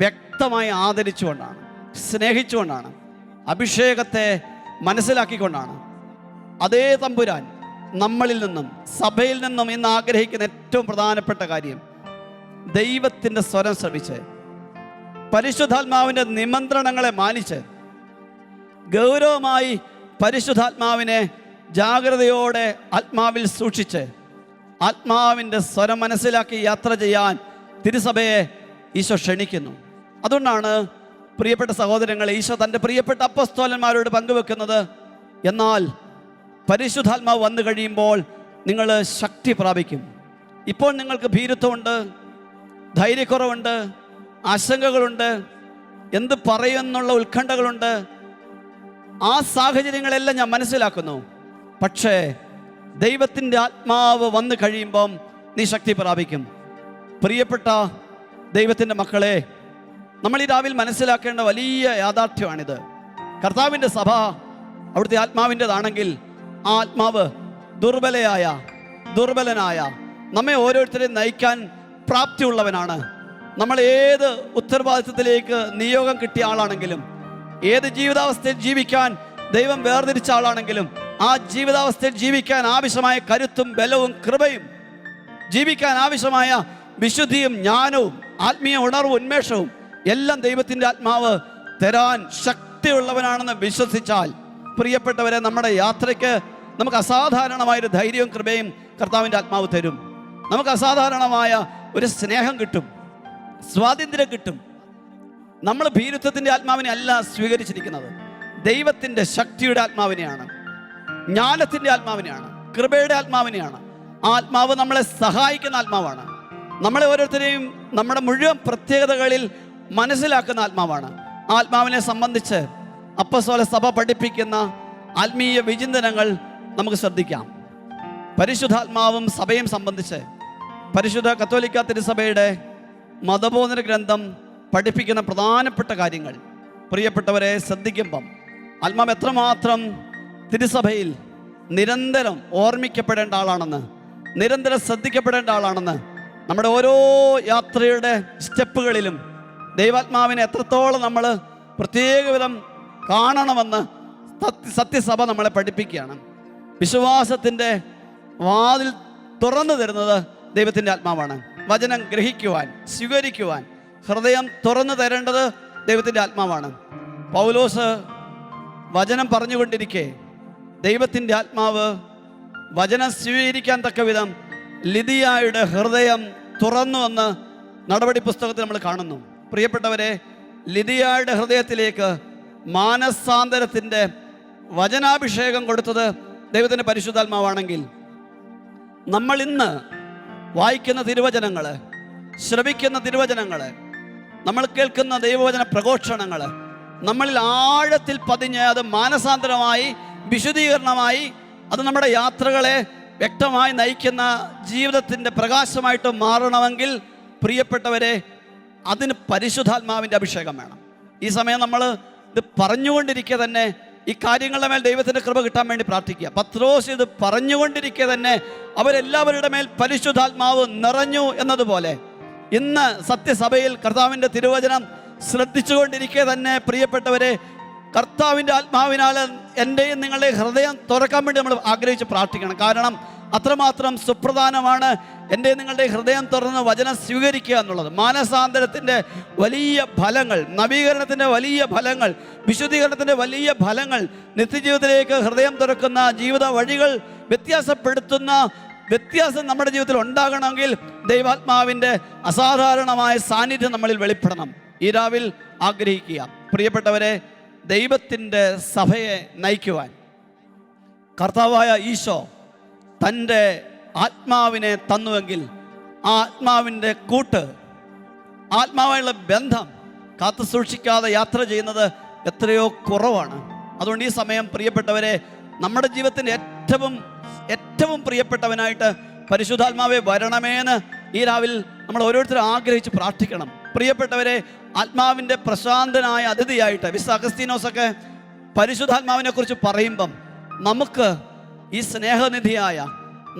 വ്യക്തമായി ആദരിച്ചുകൊണ്ടാണ്, സ്നേഹിച്ചുകൊണ്ടാണ്, അഭിഷേകത്തെ മനസ്സിലാക്കിക്കൊണ്ടാണ്. അതേ തമ്പുരാൻ നമ്മളിൽ നിന്നും സഭയിൽ നിന്നും ഇന്ന് ആഗ്രഹിക്കുന്ന ഏറ്റവും പ്രധാനപ്പെട്ട കാര്യം ദൈവത്തിൻ്റെ സ്വരം ശ്രവിച്ച് പരിശുദ്ധാത്മാവിൻ്റെ നിമന്ത്രണങ്ങളെ മാനിച്ച് ഗൗരവമായി പരിശുദ്ധാത്മാവിനെ ജാഗ്രതയോടെ ആത്മാവിൽ സൂക്ഷിച്ച് ആത്മാവിൻ്റെ സ്വരം മനസ്സിലാക്കി യാത്ര ചെയ്യാൻ തിരുസഭയെ ഈശോ ക്ഷണിക്കുന്നു. അതുകൊണ്ടാണ് പ്രിയപ്പെട്ട സഹോദരങ്ങളെ ഈശോ തൻ്റെ പ്രിയപ്പെട്ട അപ്പോസ്തലന്മാരോട് പങ്കുവെക്കുന്നത്, എന്നാൽ പരിശുദ്ധാത്മാവ് വന്നു കഴിയുമ്പോൾ നിങ്ങൾ ശക്തി പ്രാപിക്കും. ഇപ്പോൾ നിങ്ങൾക്ക് ഭീരുത്വമുണ്ട്, ധൈര്യക്കുറവുണ്ട്, ആശങ്കകളുണ്ട്, എന്ത് പറയുമെന്നുള്ള ഉത്കണ്ഠകളുണ്ട്. ആ സാഹചര്യങ്ങളെല്ലാം ഞാൻ മനസ്സിലാക്കുന്നു. പക്ഷേ ദൈവത്തിൻ്റെ ആത്മാവ് വന്നു കഴിയുമ്പം നീ ശക്തി പ്രാപിക്കും. പ്രിയപ്പെട്ട ദൈവത്തിൻ്റെ മക്കളെ, നമ്മൾ ഈ രാവിലെ മനസ്സിലാക്കേണ്ട വലിയ യാഥാർത്ഥ്യമാണിത്. കർത്താവിൻ്റെ സഭ അവിടുത്തെ ആത്മാവിൻ്റെതാണെങ്കിൽ ആ ആത്മാവ് ദുർബലനായ നമ്മെ ഓരോരുത്തരെയും നയിക്കാൻ പ്രാപ്തിയുള്ളവനാണ്. നമ്മൾ ഏത് ഉത്തരവാദിത്വത്തിലേക്ക് നിയോഗം കിട്ടിയ ആളാണെങ്കിലും, ഏത് ജീവിതാവസ്ഥയിൽ ജീവിക്കാൻ ദൈവം വേർതിരിച്ച ആളാണെങ്കിലും, ആ ജീവിതാവസ്ഥയിൽ ജീവിക്കാൻ ആവശ്യമായ കരുത്തും ബലവും കൃപയും ജീവിക്കാൻ ആവശ്യമായ വിശുദ്ധിയും ജ്ഞാനവും ആത്മീയ ഉണർവും ഉന്മേഷവും എല്ലാം ദൈവത്തിൻ്റെ ആത്മാവ് തരാൻ ശക്തിയുള്ളവനാണെന്ന് വിശ്വസിച്ചാൽ പ്രിയപ്പെട്ടവരെ, നമ്മുടെ യാത്രയ്ക്ക് നമുക്ക് അസാധാരണമായൊരു ധൈര്യവും കൃപയും കർത്താവിൻ്റെ ആത്മാവ് തരും. നമുക്ക് അസാധാരണമായ ഒരു സ്നേഹം കിട്ടും, സ്വാതന്ത്ര്യം കിട്ടും. നമ്മൾ ഭീരുത്വത്തിൻ്റെ ആത്മാവിനെ അല്ല സ്വീകരിച്ചിരിക്കുന്നത്, ദൈവത്തിൻ്റെ ശക്തിയുടെ ആത്മാവിനെയാണ്, ജ്ഞാനത്തിൻ്റെ ആത്മാവിനെയാണ്, കൃപയുടെ ആത്മാവിനെയാണ്. ആ ആത്മാവ് നമ്മളെ സഹായിക്കുന്ന ആത്മാവാണ്. നമ്മളെ ഓരോരുത്തരെയും നമ്മുടെ മുഴുവൻ പ്രത്യേകതകളിൽ മനസ്സിലാക്കുന്ന ആത്മാവാണ്. ആ ആത്മാവിനെ സംബന്ധിച്ച് അപ്പസ്തോല സഭ പഠിപ്പിക്കുന്ന ആത്മീയ വിചിന്തനങ്ങൾ നമുക്ക് ശ്രദ്ധിക്കാം. പരിശുദ്ധാത്മാവും സഭയും സംബന്ധിച്ച് പരിശുദ്ധ കത്തോലിക്ക തിരുസഭയുടെ മതബോധന ഗ്രന്ഥം പഠിപ്പിക്കുന്ന പ്രധാനപ്പെട്ട കാര്യങ്ങൾ പ്രിയപ്പെട്ടവരെ ശ്രദ്ധിക്കുമ്പം ആത്മാവ് എത്രമാത്രം തിരുസഭയിൽ നിരന്തരം ഓർമ്മിക്കപ്പെടേണ്ട ആളാണെന്ന്, നിരന്തരം ശ്രദ്ധിക്കപ്പെടേണ്ട ആളാണെന്ന്, നമ്മുടെ ഓരോ യാത്രയുടെ സ്റ്റെപ്പുകളിലും ദൈവാത്മാവിനെ എത്രത്തോളം നമ്മൾ പ്രത്യേകവിധം കാണണമെന്ന് സത്യസഭ നമ്മളെ പഠിപ്പിക്കുകയാണ്. വിശ്വാസത്തിൻ്റെ വാതിൽ തുറന്നു തരുന്നത് ദൈവത്തിൻ്റെ ആത്മാവാണ്. വചനം ഗ്രഹിക്കുവാൻ, സ്വീകരിക്കുവാൻ ഹൃദയം തുറന്നു തരേണ്ടത് ദൈവത്തിൻ്റെ ആത്മാവാണ്. പൗലോസ് വചനം പറഞ്ഞുകൊണ്ടിരിക്കെ ദൈവത്തിൻ്റെ ആത്മാവ് വചനം സ്വീകരിക്കാൻ തക്ക വിധം ലിദിയായുടെ ഹൃദയം തുറന്നു എന്ന് നടപടി പുസ്തകത്തിൽ നമ്മൾ കാണുന്നു. പ്രിയപ്പെട്ടവരെ, ലിദിയായുടെ ഹൃദയത്തിലേക്ക് മാനസാന്തരത്തിൻ്റെ വചനാഭിഷേകം കൊടുത്തത് ദൈവത്തിൻ്റെ പരിശുദ്ധാത്മാവാണെങ്കിൽ, നമ്മൾ ഇന്ന് വായിക്കുന്ന തിരുവചനങ്ങൾ, ശ്രവിക്കുന്ന തിരുവചനങ്ങൾ, നമ്മൾ കേൾക്കുന്ന ദൈവവചന പ്രഘോഷണങ്ങൾ നമ്മളിൽ ആഴത്തിൽ പതിഞ്ഞ് അത് മാനസാന്തരമായി, വിശുദ്ധീകരണമായി, അത് നമ്മുടെ യാത്രകളെ വ്യക്തമായി നയിക്കുന്ന ജീവിതത്തിൻ്റെ പ്രകാശമായിട്ട് മാറണമെങ്കിൽ പ്രിയപ്പെട്ടവരെ, അതിന് പരിശുദ്ധാത്മാവിൻ്റെ അഭിഷേകം വേണം. ഈ സമയം നമ്മൾ ഇത് പറഞ്ഞുകൊണ്ടിരിക്കുക തന്നെ ഈ കാര്യങ്ങളുടെ മേൽ ദൈവത്തിൻ്റെ കൃപ കിട്ടാൻ വേണ്ടി പ്രാർത്ഥിക്കുക. പത്രോസ് ഇത് പറഞ്ഞുകൊണ്ടിരിക്കുക തന്നെ അവരെല്ലാവരുടെ മേൽ പരിശുദ്ധാത്മാവ് നിറഞ്ഞു എന്നതുപോലെ ഇന്ന് സത്യസഭയിൽ കർത്താവിൻ്റെ തിരുവചനം ശ്രദ്ധിച്ചുകൊണ്ടിരിക്കുക തന്നെ പ്രിയപ്പെട്ടവരെ, കർത്താവിൻ്റെ ആത്മാവിനാൽ എൻ്റെയും നിങ്ങളുടെയും ഹൃദയം തുറക്കാൻ വേണ്ടി നമ്മൾ ആഗ്രഹിച്ച് പ്രാർത്ഥിക്കണം. കാരണം അത്രമാത്രം സുപ്രധാനമാണ് എൻ്റെ നിങ്ങളുടെ ഹൃദയം തുറന്ന് വചനം സ്വീകരിക്കുക എന്നുള്ളത്. മാനസാന്തരത്തിൻ്റെ വലിയ ഫലങ്ങൾ, നവീകരണത്തിൻ്റെ വലിയ ഫലങ്ങൾ, വിശുദ്ധീകരണത്തിൻ്റെ വലിയ ഫലങ്ങൾ, നിത്യജീവിതത്തിലേക്ക് ഹൃദയം തുറക്കുന്ന ജീവിത വഴികൾ വ്യത്യാസപ്പെടുത്തുന്ന വ്യത്യാസം നമ്മുടെ ജീവിതത്തിൽ ഉണ്ടാകണമെങ്കിൽ ദൈവാത്മാവിൻ്റെ അസാധാരണമായ സാന്നിധ്യം നമ്മളിൽ വെളിപ്പെടണം. ഈ രാവിൽ ആഗ്രഹിക്കുക പ്രിയപ്പെട്ടവരെ, ദൈവത്തിൻ്റെ സഭയെ നയിക്കുവാൻ കർത്താവായ ഈശോ തൻ്റെ ആത്മാവിനെ തന്നുവെങ്കിൽ ആ ആത്മാവിൻ്റെ കൂട്ട്, ആത്മാവായുള്ള ബന്ധം കാത്തു സൂക്ഷിക്കാതെ യാത്ര ചെയ്യുന്നത് എത്രയോ കുറവാണ്. അതുകൊണ്ട് ഈ സമയം പ്രിയപ്പെട്ടവരെ, നമ്മുടെ ജീവിതത്തിൻ്റെ ഏറ്റവും പ്രിയപ്പെട്ടവനായിട്ട് പരിശുദ്ധാത്മാവെ വരണമേന്ന് ഈ രാവിൽ നമ്മൾ ഓരോരുത്തരും ആഗ്രഹിച്ച് പ്രാർത്ഥിക്കണം. പ്രിയപ്പെട്ടവരെ, ആത്മാവിൻ്റെ പ്രശാന്തനായ അതിഥിയായിട്ട് വിശുദ്ധ അഗസ്തീനോസൊക്കെ പരിശുദ്ധാത്മാവിനെ കുറിച്ച് പറയുമ്പം നമുക്ക് ഈ സ്നേഹനിധിയായ,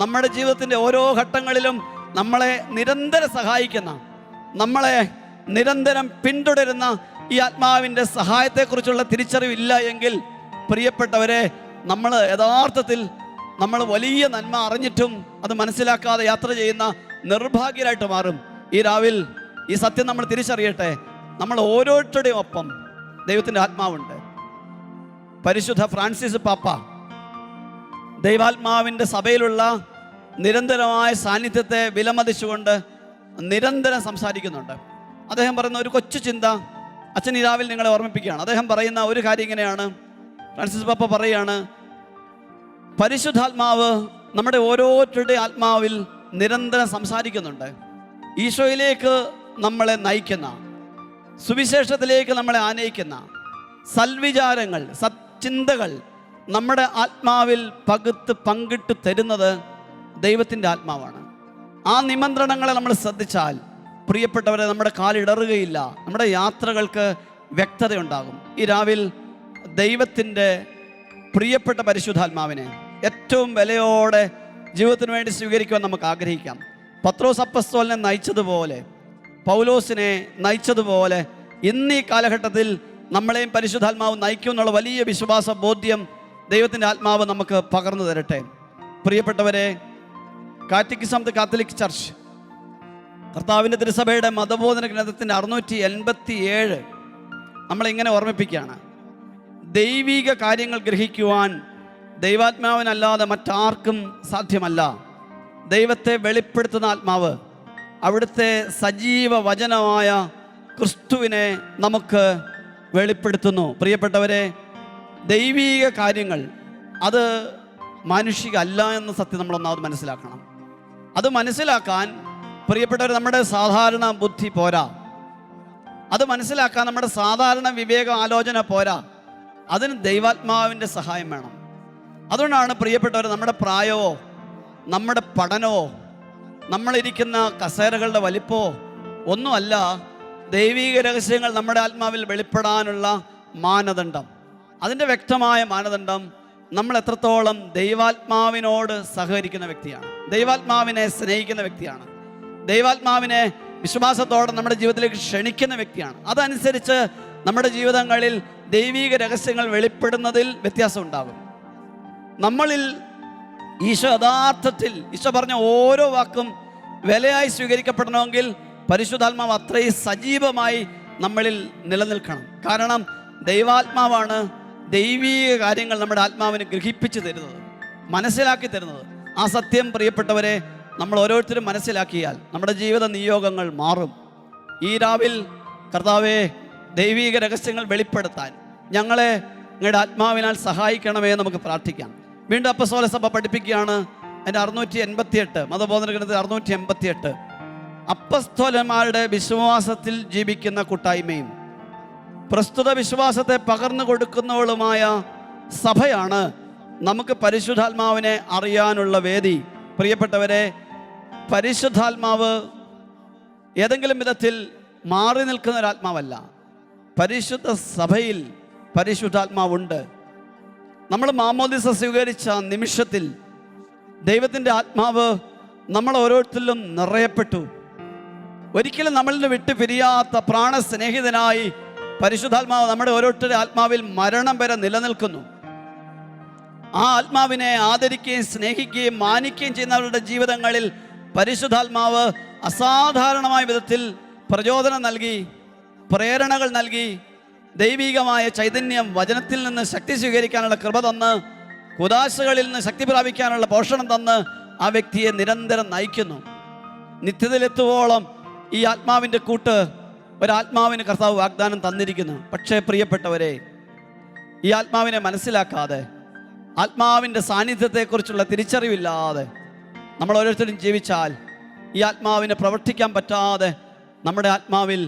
നമ്മുടെ ജീവിതത്തിൻ്റെ ഓരോ ഘട്ടങ്ങളിലും നമ്മളെ നിരന്തരം സഹായിക്കുന്ന, നമ്മളെ നിരന്തരം പിന്തുടരുന്ന ഈ ആത്മാവിൻ്റെ സഹായത്തെക്കുറിച്ചുള്ള തിരിച്ചറിവില്ല എങ്കിൽ പ്രിയപ്പെട്ടവരെ, നമ്മൾ യഥാർത്ഥത്തിൽ നമ്മൾ വലിയ നന്മ അറിഞ്ഞിട്ടും അത് മനസ്സിലാക്കാതെ യാത്ര ചെയ്യുന്ന നിർഭാഗ്യരായിട്ട് മാറും. ഈ രാവിൽ ഈ സത്യം നമ്മൾ തിരിച്ചറിയട്ടെ. നമ്മൾ ഓരോരുത്തരുടെയും ഒപ്പം ദൈവത്തിൻ്റെ ആത്മാവുണ്ട്. പരിശുദ്ധ ഫ്രാൻസിസ് പാപ്പ ദൈവാത്മാവിൻ്റെ സഭയിലുള്ള നിരന്തരമായ സാന്നിധ്യത്തെ വിലമതിച്ചുകൊണ്ട് നിരന്തരം സംസാരിക്കുന്നുണ്ട്. അദ്ദേഹം പറയുന്ന ഒരു കൊച്ചു ചിന്ത അച്ഛൻ ഈ രാവിലെ നിങ്ങളെ ഓർമ്മിപ്പിക്കുകയാണ്. അദ്ദേഹം പറയുന്ന ഒരു കാര്യം ഇങ്ങനെയാണ്. ഫ്രാൻസിസ് പാപ്പ പറയുകയാണ്, പരിശുദ്ധാത്മാവ് നമ്മുടെ ഓരോരുത്തരുടെ ആത്മാവിൽ നിരന്തരം സംസാരിക്കുന്നുണ്ട്. ഈശോയിലേക്ക് നമ്മളെ നയിക്കുന്ന, സുവിശേഷത്തിലേക്ക് നമ്മളെ ആനയിക്കുന്ന സൽവിചാരങ്ങൾ, സച്ചിന്തകൾ നമ്മുടെ ആത്മാവിൽ പങ്കിട്ട് തരുന്നത് ദൈവത്തിൻ്റെ ആത്മാവാണ്. ആ നിമന്ത്രണങ്ങളെ നമ്മൾ ശ്രദ്ധിച്ചാൽ പ്രിയപ്പെട്ടവരെ, നമ്മുടെ കാലിടറുകയില്ല, നമ്മുടെ യാത്രകൾക്ക് വ്യക്തതയുണ്ടാകും. ഈ രാവിൽ ദൈവത്തിൻ്റെ പ്രിയപ്പെട്ട പരിശുദ്ധാത്മാവിനെ ഏറ്റവും വിലയോടെ ജീവിതത്തിന് വേണ്ടി സ്വീകരിക്കുവാൻ നമുക്ക് ആഗ്രഹിക്കാം. പത്രോസ് അപ്പസ്തോലനെ നയിച്ചതുപോലെ, പൗലോസിനെ നയിച്ചതുപോലെ ഇന്ന് ഈ കാലഘട്ടത്തിൽ നമ്മളെയും പരിശുദ്ധാത്മാവ് നയിക്കും എന്നുള്ള വലിയ വിശ്വാസ ബോധ്യം ദൈവത്തിൻ്റെ ആത്മാവ് നമുക്ക് പകർന്നു തരട്ടെ. പ്രിയപ്പെട്ടവരെ, catechism of the Catholic church, കർത്താവിൻ്റെ തിരുസഭയുടെ മതബോധന ഗ്രന്ഥത്തിൻ്റെ 687 നമ്മളിങ്ങനെ ഓർമ്മിപ്പിക്കുകയാണ്: ദൈവിക കാര്യങ്ങൾ ഗ്രഹിക്കുവാൻ ദൈവാത്മാവിനല്ലാതെ മറ്റാർക്കും സാധ്യമല്ല. ദൈവത്തെ വെളിപ്പെടുത്തുന്ന ആത്മാവ്, അവിടുത്തെ സജീവ വചനമായ ക്രിസ്തുവിനെ നമുക്ക് വെളിപ്പെടുത്തുന്നു. പ്രിയപ്പെട്ടവരെ, ദൈവിക കാര്യങ്ങൾ അത് മാനുഷിക അല്ല എന്ന സത്യം നമ്മളൊന്നാമത് മനസ്സിലാക്കണം. അത് മനസ്സിലാക്കാൻ പ്രിയപ്പെട്ടവർ നമ്മുടെ സാധാരണ ബുദ്ധി പോരാ, അത് മനസ്സിലാക്കാൻ നമ്മുടെ സാധാരണ വിവേക ആലോചന പോരാ, അതിന് ദൈവാത്മാവിൻ്റെ സഹായം വേണം. അതുകൊണ്ടാണ് പ്രിയപ്പെട്ടവർ നമ്മുടെ പ്രായമോ നമ്മുടെ പഠനമോ നമ്മളിരിക്കുന്ന കസേരകളുടെ വലിപ്പമോ ഒന്നുമല്ല ദൈവിക രഹസ്യങ്ങൾ നമ്മുടെ ആത്മാവിൽ വെളിപ്പെടാനുള്ള മാനദണ്ഡം. അതിൻ്റെ വ്യക്തമായ മാനദണ്ഡം നമ്മൾ എത്രത്തോളം ദൈവാത്മാവിനോട് സഹകരിക്കുന്ന വ്യക്തിയാണ്, ദൈവാത്മാവിനെ സ്നേഹിക്കുന്ന വ്യക്തിയാണ്, ദൈവാത്മാവിനെ വിശ്വാസത്തോടെ നമ്മുടെ ജീവിതത്തിലേക്ക് ക്ഷണിക്കുന്ന വ്യക്തിയാണ്. അതനുസരിച്ച് നമ്മുടെ ജീവിതങ്ങളിൽ ദൈവിക രഹസ്യങ്ങൾ വെളിപ്പെടുന്നതിൽ വ്യത്യാസം ഉണ്ടാകും. നമ്മളിൽ ഈശോ യഥാർത്ഥത്തിൽ ഈശോ പറഞ്ഞ ഓരോ വാക്കും വിലയായി സ്വീകരിക്കപ്പെടണമെങ്കിൽ പരിശുദ്ധാത്മാവ് അത്രയും സജീവമായി നമ്മളിൽ നിലനിൽക്കണം. കാരണം ദൈവാത്മാവാണ് ദൈവീക കാര്യങ്ങൾ നമ്മുടെ ആത്മാവിന് ഗ്രഹിപ്പിച്ചു തരുന്നത്, മനസ്സിലാക്കി തരുന്നത്. ആ സത്യം പ്രിയപ്പെട്ടവരെ നമ്മൾ ഓരോരുത്തരും മനസ്സിലാക്കിയാൽ നമ്മുടെ ജീവിത നിയോഗങ്ങൾ മാറും. ഈ രാവിൽ കർത്താവേ, ദൈവീക രഹസ്യങ്ങൾ വെളിപ്പെടുത്താൻ ഞങ്ങളെ നിങ്ങളുടെ ആത്മാവിനാൽ സഹായിക്കണമേ നമുക്ക് പ്രാർത്ഥിക്കാം. വീണ്ടും അപ്പസ്തോല സഭ പഠിപ്പിക്കുകയാണ് അതിൻ്റെ 688 മതബോധന ഗ്രന്ഥത്തിൽ 688 അപ്പസ്തോലന്മാരുടെ വിശ്വാസത്തിൽ ജീവിക്കുന്ന കൂട്ടായ്മയും പ്രസ്തുത വിശ്വാസത്തെ പകർന്നു കൊടുക്കുന്നവളുമായ സഭയാണ് നമുക്ക് പരിശുദ്ധാത്മാവിനെ അറിയാനുള്ള വേദി. പ്രിയപ്പെട്ടവരെ, പരിശുദ്ധാത്മാവ് ഏതെങ്കിലും വിധത്തിൽ മാറി നിൽക്കുന്ന ഒരാത്മാവല്ല. പരിശുദ്ധ സഭയിൽ പരിശുദ്ധാത്മാവുണ്ട്. നമ്മൾ മാമോദിസ സ്വീകരിച്ച നിമിഷത്തിൽ ദൈവത്തിൻ്റെ ആത്മാവ് നമ്മൾ ഓരോരുത്തരിലും നിറയപ്പെട്ടു. ഒരിക്കലും നമ്മളിൽ നിന്ന് വിട്ടു പിരിയാത്ത പ്രാണസ്നേഹിതനായി പരിശുദ്ധാത്മാവ് നമ്മുടെ ഓരോരുത്തരുടെ ആത്മാവിൽ മരണം വരെ നിലനിൽക്കുന്നു. ആ ആത്മാവിനെ ആദരിക്കുകയും സ്നേഹിക്കുകയും മാനിക്കുകയും ചെയ്യുന്നവരുടെ ജീവിതങ്ങളിൽ പരിശുദ്ധാത്മാവ് അസാധാരണമായ വിധത്തിൽ പ്രചോദനം നൽകി, പ്രേരണകൾ നൽകി, ദൈവികമായ ചൈതന്യം, വചനത്തിൽ നിന്ന് ശക്തി സ്വീകരിക്കാനുള്ള കൃപ തന്ന്, കുദാശകളിൽ നിന്ന് ശക്തി പ്രാപിക്കാനുള്ള പോഷണം തന്ന് ആ വ്യക്തിയെ നിരന്തരം നയിക്കുന്നു. നിത്യതയിലെത്തുവോളം ഈ ആത്മാവിൻ്റെ കൂട്ട് ഒരാത്മാവിന് കർത്താവ് വാഗ്ദാനം തന്നിരിക്കുന്നു. പക്ഷേ പ്രിയപ്പെട്ടവരെ, ഈ ആത്മാവിനെ മനസ്സിലാക്കാതെ, ആത്മാവിൻ്റെ സാന്നിധ്യത്തെക്കുറിച്ചുള്ള തിരിച്ചറിവില്ലാതെ നമ്മൾ ഓരോരുത്തരും ജീവിച്ചാൽ ഈ ആത്മാവിനെ പ്രവർത്തിക്കാൻ പറ്റാതെ നമ്മുടെ ആത്മാവിൽ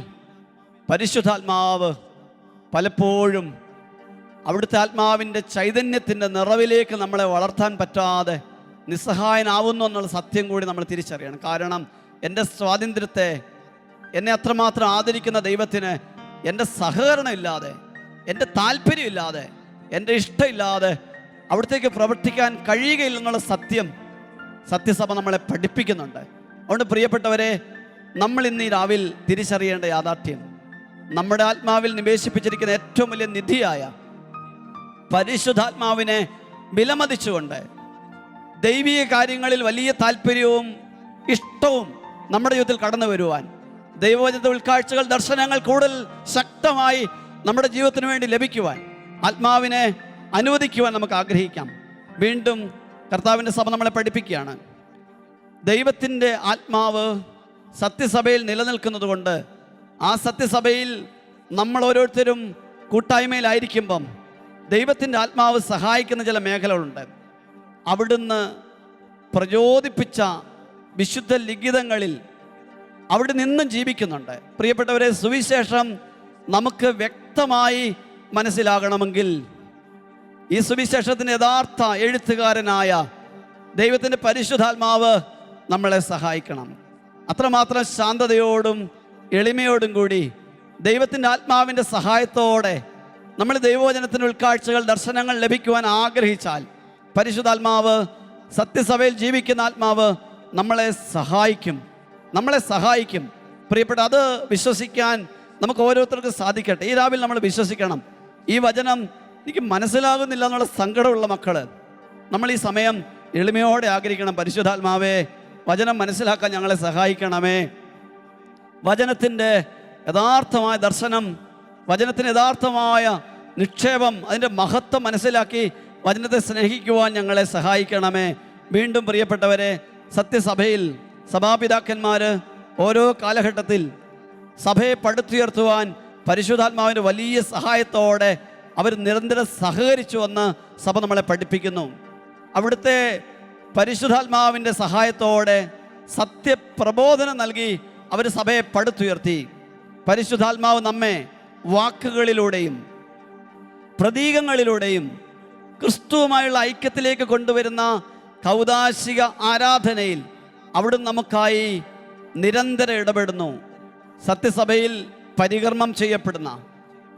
പരിശുദ്ധാത്മാവ് പലപ്പോഴും അവിടുത്തെ ആത്മാവിൻ്റെ ചൈതന്യത്തിൻ്റെ നിറവിലേക്ക് നമ്മളെ വളർത്താൻ പറ്റാതെ നിസ്സഹായനാവുന്നു എന്നുള്ള സത്യം കൂടി നമ്മൾ തിരിച്ചറിയണം. കാരണം എൻ്റെ സ്വാതന്ത്ര്യത്തെ, എന്നെ അത്രമാത്രം ആദരിക്കുന്ന ദൈവത്തിന് എൻ്റെ സഹകരണം ഇല്ലാതെ, എൻ്റെ താല്പര്യമില്ലാതെ, എൻ്റെ ഇഷ്ടമില്ലാതെ അവിടത്തേക്ക് പ്രവർത്തിക്കാൻ കഴിയുകയില്ലെന്നുള്ള സത്യസഭ നമ്മളെ പഠിപ്പിക്കുന്നുണ്ട്. അതുകൊണ്ട് പ്രിയപ്പെട്ടവരെ, നമ്മൾ ഇന്ന് ഈ രാവിൽ തിരിച്ചറിയേണ്ട യാഥാർത്ഥ്യം, നമ്മുടെ ആത്മാവിൽ നിവേശിപ്പിച്ചിരിക്കുന്ന ഏറ്റവും വലിയ നിധിയായ പരിശുദ്ധാത്മാവിനെ വിലമതിച്ചുകൊണ്ട് ദൈവിക കാര്യങ്ങളിൽ വലിയ താല്പര്യവും ഇഷ്ടവും നമ്മുടെ ജീവിതത്തിൽ കടന്നു വരുവാൻ, ദൈവവചനത്തെ ഉൾക്കാഴ്ചകൾ, ദർശനങ്ങൾ കൂടുതൽ ശക്തമായി നമ്മുടെ ജീവിതത്തിന് വേണ്ടി ലഭിക്കുവാൻ ആത്മാവിനെ അനുവദിക്കുവാൻ നമുക്ക് ആഗ്രഹിക്കാം. വീണ്ടും കർത്താവിൻ്റെ സഭ നമ്മളെ പഠിപ്പിക്കുകയാണ്, ദൈവത്തിൻ്റെ ആത്മാവ് സത്യസഭയിൽ നിലനിൽക്കുന്നത് കൊണ്ട് ആ സത്യസഭയിൽ നമ്മൾ ഓരോരുത്തരും കൂട്ടായ്മയിലായിരിക്കുമ്പം ദൈവത്തിൻ്റെ ആത്മാവ് സഹായിക്കുന്ന ചില മേഖലകളുണ്ട്. അവിടുന്ന് പ്രചോദിപ്പിച്ച വിശുദ്ധ ലിഖിതങ്ങളിൽ അവിടെ നിന്നും ജീവിക്കുന്നുണ്ട്. പ്രിയപ്പെട്ടവരെ, സുവിശേഷം നമുക്ക് വ്യക്തമായി മനസ്സിലാകണമെങ്കിൽ ഈ സുവിശേഷത്തിൻ്റെ യഥാർത്ഥ എഴുത്തുകാരനായ ദൈവത്തിൻ്റെ പരിശുദ്ധാത്മാവ് നമ്മളെ സഹായിക്കണം. അത്രമാത്രം ശാന്തതയോടും എളിമയോടും കൂടി ദൈവത്തിൻ്റെ ആത്മാവിൻ്റെ സഹായത്തോടെ നമ്മൾ ദൈവവചനത്തിൻ്റെ ഉൾക്കാഴ്ചകൾ, ദർശനങ്ങൾ ലഭിക്കുവാൻ ആഗ്രഹിച്ചാൽ പരിശുദ്ധാത്മാവ്, സത്യസഭയിൽ ജീവിക്കുന്ന ആത്മാവ് നമ്മളെ സഹായിക്കും. പ്രിയപ്പെട്ട, അത് വിശ്വസിക്കാൻ നമുക്ക് ഓരോരുത്തർക്കും സാധിക്കട്ടെ. ഈ രാവിലെ നമ്മൾ വിശ്വസിക്കണം. ഈ വചനം എനിക്ക് മനസ്സിലാകുന്നില്ല എന്നുള്ള സങ്കടമുള്ള മക്കൾ, നമ്മൾ ഈ സമയം എളിമയോടെ ആഗ്രഹിക്കണം, പരിശുദ്ധാത്മാവേ വചനം മനസ്സിലാക്കാൻ ഞങ്ങളെ സഹായിക്കണമേ. വചനത്തിൻ്റെ യഥാർത്ഥമായ ദർശനം, വചനത്തിന് യഥാർത്ഥമായ നിക്ഷേപം, അതിൻ്റെ മഹത്വം മനസ്സിലാക്കി വചനത്തെ സ്നേഹിക്കുവാൻ ഞങ്ങളെ സഹായിക്കണമേ. വീണ്ടും പ്രിയപ്പെട്ടവരെ, സത്യസഭയിൽ സഭാപിതാക്കന്മാർ ഓരോ കാലഘട്ടത്തിൽ സഭയെ പടുത്തുയർത്തുവാൻ പരിശുദ്ധാത്മാവിൻ്റെ വലിയ സഹായത്തോടെ അവർ നിരന്തരം സഹകരിച്ചുവെന്ന് സഭ നമ്മളെ പഠിപ്പിക്കുന്നു. അവിടുത്തെ പരിശുദ്ധാത്മാവിൻ്റെ സഹായത്തോടെ സത്യപ്രബോധനം നൽകി അവർ സഭയെ പടുത്തുയർത്തി. പരിശുദ്ധാത്മാവ് നമ്മെ വാക്കുകളിലൂടെയും പ്രതീകങ്ങളിലൂടെയും ക്രിസ്തുവുമായുള്ള ഐക്യത്തിലേക്ക് കൊണ്ടുവരുന്ന കൗദാശിക ആരാധനയിൽ അവിടുന്ന് നമുക്കായി നിരന്തരം ഇടപെടുന്നു. സത്യസഭയിൽ പരികർമ്മം ചെയ്യപ്പെടുന്ന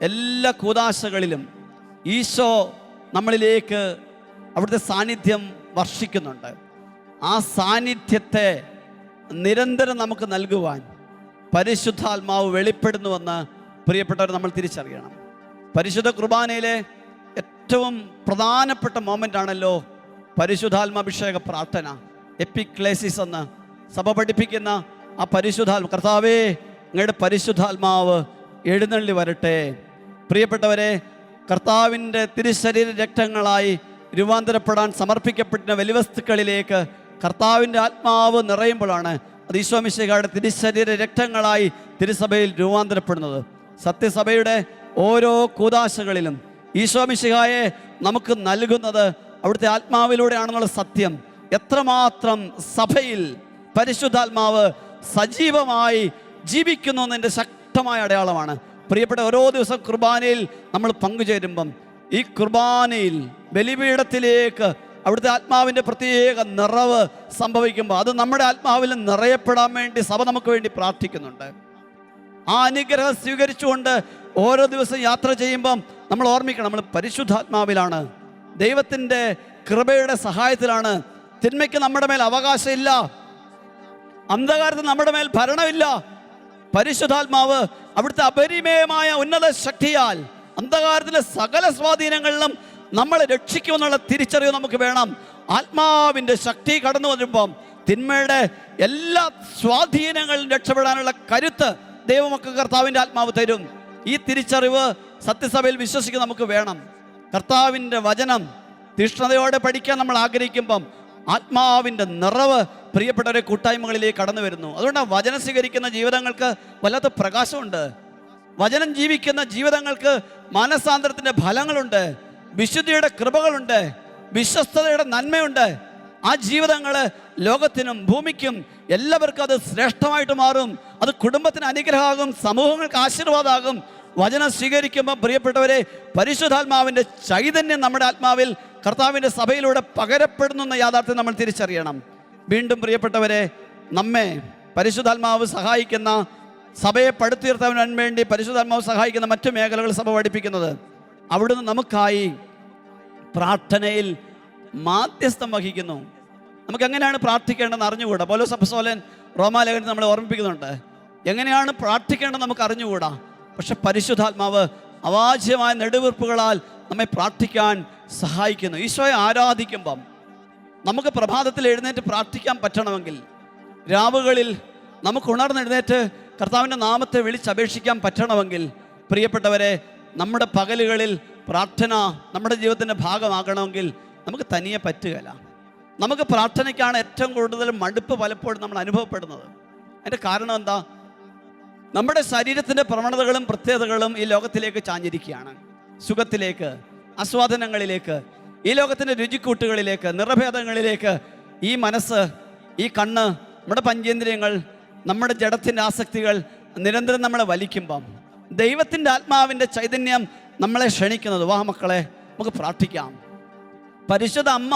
എല്ലാ കൂദാശകളിലും ഈശോ നമ്മളിലേക്ക് അവിടുത്തെ സാന്നിധ്യം വർഷിക്കുന്നുണ്ട്. ആ സാന്നിധ്യത്തെ നിരന്തരം നമുക്ക് നൽകുവാൻ പരിശുദ്ധാത്മാവ് വെളിപ്പെടുന്നുവെന്ന് പ്രിയപ്പെട്ടവർ നമ്മൾ തിരിച്ചറിയണം. പരിശുദ്ധ കുർബാനയിലെ ഏറ്റവും പ്രധാനപ്പെട്ട മൊമെൻ്റ് ആണല്ലോ പരിശുദ്ധാത്മാഭിഷേക പ്രാർത്ഥന, എപ്പിക്ലേസിസ് എന്ന് സഭ പഠിപ്പിക്കുന്ന ആ പരിശുദ്ധാത്മ. കർത്താവേ, അങ്ങയുടെ പരിശുദ്ധാത്മാവ് എഴുന്നള്ളി വരട്ടെ. പ്രിയപ്പെട്ടവരെ, കർത്താവിൻ്റെ തിരുശരീര രക്തങ്ങളായി രൂപാന്തരപ്പെടാൻ സമർപ്പിക്കപ്പെടുന്ന വലിവസ്തുക്കളിലേക്ക് കർത്താവിൻ്റെ ആത്മാവ് നിറയുമ്പോഴാണ് അത് ഈശോ മിശിഹായുടെ തിരുശരീര രക്തങ്ങളായി തിരുസഭയിൽ രൂപാന്തരപ്പെടുന്നത്. സത്യസഭയുടെ ഓരോ കൂദാശകളിലും ഈശോ മിശിഹായെ നമുക്ക് നൽകുന്നത് അവിടുത്തെ ആത്മാവിലൂടെയാണെന്നുള്ള സത്യം എത്രമാത്രം സഭയിൽ പരിശുദ്ധാത്മാവ് സജീവമായി ജീവിക്കുന്നു എന്നതിൻ്റെ ശക്തമായ അടയാളമാണ്. പ്രിയപ്പെട്ട, ഓരോ ദിവസം കുർബാനയിൽ നമ്മൾ പങ്കുചേരുമ്പം ഈ കുർബാനയിൽ ബലിപീഠത്തിലേക്ക് അവിടുത്തെ ആത്മാവിൻ്റെ പ്രത്യേക നിറവ് സംഭവിക്കുമ്പോൾ അത് നമ്മുടെ ആത്മാവിൽ നിറയപ്പെടാൻ വേണ്ടി സഭ നമുക്ക് വേണ്ടി പ്രാർത്ഥിക്കുന്നുണ്ട്. ആ അനുഗ്രഹം സ്വീകരിച്ചുകൊണ്ട് ഓരോ ദിവസം യാത്ര ചെയ്യുമ്പം നമ്മൾ ഓർമ്മിക്കണം, നമ്മൾ പരിശുദ്ധാത്മാവിലാണ്, ദൈവത്തിൻ്റെ കൃപയുടെ സഹായത്തിലാണ്. തിന്മയ്ക്ക് നമ്മുടെ മേൽ അവകാശമില്ല, അന്ധകാരത്തിന് നമ്മുടെ മേൽ ഭരണമില്ല. പരിശുദ്ധാത്മാവ് അവിടുത്തെ അപരിമേയമായ ഉന്നത ശക്തിയാൽ അന്ധകാരത്തിലെ സകല സ്വാധീനങ്ങളിലും നമ്മളെ രക്ഷിക്കുമെന്നുള്ള തിരിച്ചറിവ് നമുക്ക് വേണം. ആത്മാവിൻ്റെ ശക്തി കടന്നു വരുമ്പം തിന്മയുടെ എല്ലാ സ്വാധീനങ്ങളിലും രക്ഷപ്പെടാനുള്ള കരുത്ത് ദൈവമൊക്കെ കർത്താവിൻ്റെ ആത്മാവ് തരും. ഈ തിരിച്ചറിവ് സത്യസഭയിൽ വിശ്വസിക്കാൻ നമുക്ക് വേണം. കർത്താവിൻ്റെ വചനം തീഷ്ണതയോടെ പഠിക്കാൻ നമ്മൾ ആഗ്രഹിക്കുമ്പം ആത്മാവിൻ്റെ നിറവ് പ്രിയപ്പെട്ടവരെ കൂട്ടായ്മകളിലേക്ക് കടന്നു വരുന്നു. അതുകൊണ്ടാണ് വചനം സ്വീകരിക്കുന്ന ജീവിതങ്ങൾക്ക് വല്ലാത്ത പ്രകാശമുണ്ട്. വചനം ജീവിക്കുന്ന ജീവിതങ്ങൾക്ക് മാനസാന്തരത്തിൻ്റെ ഫലങ്ങളുണ്ട്, വിശുദ്ധിയുടെ കൃപകളുണ്ട്, വിശ്വസ്തതയുടെ നന്മയുണ്ട്. ആ ജീവിതങ്ങൾ ലോകത്തിനും ഭൂമിക്കും എല്ലാവർക്കും അത് ശ്രേഷ്ഠമായിട്ട് മാറും. അത് കുടുംബത്തിന് അനുഗ്രഹമാകും, സമൂഹങ്ങൾക്ക് ആശീർവാദമാകും. വചനം സ്വീകരിക്കുമ്പോൾ പ്രിയപ്പെട്ടവരെ, പരിശുദ്ധാത്മാവിൻ്റെ ചൈതന്യം നമ്മുടെ ആത്മാവിൽ കർത്താവിൻ്റെ സഭയിലൂടെ പകരപ്പെടുന്നു എന്ന യാഥാർത്ഥ്യം നമ്മൾ തിരിച്ചറിയണം. വീണ്ടും പ്രിയപ്പെട്ടവരെ, നമ്മെ പരിശുദ്ധാത്മാവ് സഹായിക്കുന്ന, സഭയെ പടുത്തുയർത്താൻ വേണ്ടി പരിശുദ്ധാത്മാവ് സഹായിക്കുന്ന മറ്റു മേഖലകൾ സഭ പഠിപ്പിക്കുന്നത്, അവിടുന്ന് നമുക്കായി പ്രാർത്ഥനയിൽ മാധ്യസ്ഥം വഹിക്കുന്നു. നമുക്ക് എങ്ങനെയാണ് പ്രാർത്ഥിക്കേണ്ടതെന്ന് അറിഞ്ഞുകൂടാ. പൗലോസ് അപ്പോസ്തലൻ റോമാലേഖനത്തിൽ നമ്മളെ ഓർമ്മിപ്പിക്കുന്നുണ്ട്, എങ്ങനെയാണ് പ്രാർത്ഥിക്കേണ്ടത് നമുക്ക് അറിഞ്ഞുകൂടാ. പക്ഷെ പരിശുദ്ധാത്മാവ് അവാച്യമായ നെടുവീർപ്പുകളാൽ നമ്മെ പ്രാർത്ഥിക്കാൻ സഹായിക്കുന്നു. ഈശോയെ ആരാധിക്കുമ്പം നമുക്ക് പ്രഭാതത്തിൽ എഴുന്നേറ്റ് പ്രാർത്ഥിക്കാൻ പറ്റണമെങ്കിൽ, രാവുകളിൽ നമുക്ക് ഉണർന്നെഴുന്നേറ്റ് കർത്താവിൻ്റെ നാമത്തെ വിളിച്ചപേക്ഷിക്കാൻ പറ്റണമെങ്കിൽ, പ്രിയപ്പെട്ടവരെ, നമ്മുടെ പകലുകളിൽ പ്രാർത്ഥന നമ്മുടെ ജീവിതത്തിൻ്റെ ഭാഗമാകണമെങ്കിൽ നമുക്ക് തനിയെ പറ്റുകയില്ല. നമുക്ക് പ്രാർത്ഥനയ്ക്കാണ് ഏറ്റവും കൂടുതൽ മടുപ്പ് പലപ്പോഴും നമ്മൾ അനുഭവപ്പെടുന്നത്. അതിൻ്റെ കാരണം എന്താ? നമ്മുടെ ശരീരത്തിൻ്റെ പ്രവണതകളും പ്രത്യേകതകളും ഈ ലോകത്തിലേക്ക് ചാഞ്ഞിരിക്കുകയാണ്. സുഖത്തിലേക്ക്, ആസ്വാദനങ്ങളിലേക്ക്, ഈ ലോകത്തിൻ്റെ രുചിക്കൂട്ടുകളിലേക്ക്, നിറഭേദങ്ങളിലേക്ക് ഈ മനസ്സ്, ഈ കണ്ണ്, നമ്മുടെ പഞ്ചേന്ദ്രിയങ്ങൾ, നമ്മുടെ ജഡത്തിൻ്റെ ആസക്തികൾ നിരന്തരം നമ്മളെ വലിക്കുമ്പം ദൈവത്തിൻ്റെ ആത്മാവിൻ്റെ ചൈതന്യം നമ്മളെ ക്ഷണിക്കുന്നത്, വാ മക്കളെ നമുക്ക് പ്രാർത്ഥിക്കാം. പരിശുദ്ധ അമ്മ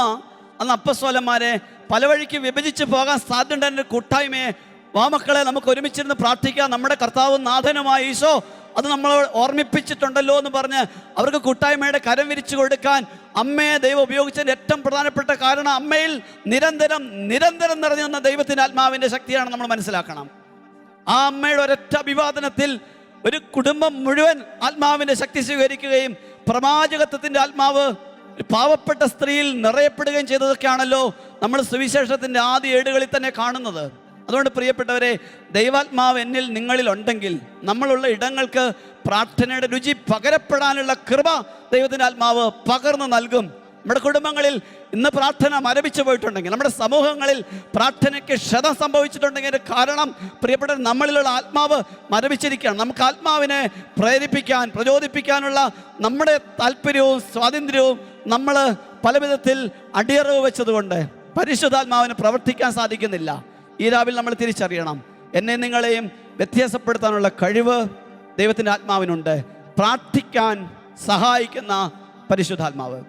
അന്ന് അപ്പസ്തോലന്മാരെ പല വഴിക്ക് വിഭജിച്ച് പോകാൻ സാധ്യതയുണ്ടായിരുന്ന കൂട്ടായ്മയെ, വാ മക്കളെ നമുക്ക് ഒരുമിച്ചിരുന്ന് പ്രാർത്ഥിക്കാം, നമ്മുടെ കർത്താവും നാഥനുമായ ഈശോ അത് നമ്മൾ ഓർമ്മിപ്പിച്ചിട്ടുണ്ടല്ലോ എന്ന് പറഞ്ഞ് അവർക്ക് കൂട്ടായ്മയുടെ കരം വിരിച്ചു കൊടുക്കാൻ അമ്മയെ ദൈവം ഉപയോഗിച്ചതിൻ്റെ ഏറ്റവും പ്രധാനപ്പെട്ട കാരണം അമ്മയിൽ നിരന്തരം നിറഞ്ഞു നിന്ന ദൈവത്തിൻ്റെ ആത്മാവിൻ്റെ ശക്തിയാണ് നമ്മൾ മനസ്സിലാക്കണം. ആ അമ്മയുടെ ഒരൊറ്റ അഭിവാദനത്തിൽ ഒരു കുടുംബം മുഴുവൻ ആത്മാവിൻ്റെ ശക്തി സ്വീകരിക്കുകയും പ്രവാചകത്വത്തിൻ്റെ ആത്മാവ് പാവപ്പെട്ട സ്ത്രീയിൽ നിറയപ്പെടുകയും ചെയ്തതൊക്കെയാണല്ലോ നമ്മൾ സുവിശേഷത്തിൻ്റെ ആദ്യ ഏടുകളിൽ തന്നെ കാണുന്നത്. അതുകൊണ്ട് പ്രിയപ്പെട്ടവരെ, ദൈവാത്മാവ് എന്നിൽ നിങ്ങളിൽ ഉണ്ടെങ്കിൽ നമ്മളുള്ള ഇടങ്ങൾക്ക് പ്രാർത്ഥനയുടെ രുചി പകരപ്പെടാനുള്ള കൃപ ദൈവത്തിൻ്റെ ആത്മാവ് പകർന്നു നൽകും. നമ്മുടെ കുടുംബങ്ങളിൽ ഇന്ന് പ്രാർത്ഥന മരവിച്ചു പോയിട്ടുണ്ടെങ്കിൽ, നമ്മുടെ സമൂഹങ്ങളിൽ പ്രാർത്ഥനയ്ക്ക് ക്ഷതം സംഭവിച്ചിട്ടുണ്ടെങ്കിൽ കാരണം പ്രിയപ്പെട്ട നമ്മളിലുള്ള ആത്മാവ് മരവിച്ചിരിക്കുകയാണ്. നമുക്ക് ആത്മാവിനെ പ്രേരിപ്പിക്കാൻ, പ്രചോദിപ്പിക്കാനുള്ള നമ്മുടെ താല്പര്യവും സ്വാതന്ത്ര്യവും നമ്മൾ പല വിധത്തിൽ അടിയറവ് വെച്ചതുകൊണ്ട് പരിശുദ്ധാത്മാവിന് പ്രവർത്തിക്കാൻ സാധിക്കുന്നില്ല. ഈ രാവിലെ നമ്മൾ തിരിച്ചറിയണം, എന്നെ നിങ്ങളെയും വ്യത്യാസപ്പെടുത്താനുള്ള കഴിവ് ദൈവത്തിൻ്റെ ആത്മാവിനുണ്ട്. പ്രാർത്ഥിക്കാൻ സഹായിക്കുന്ന പരിശുദ്ധാത്മാവ്.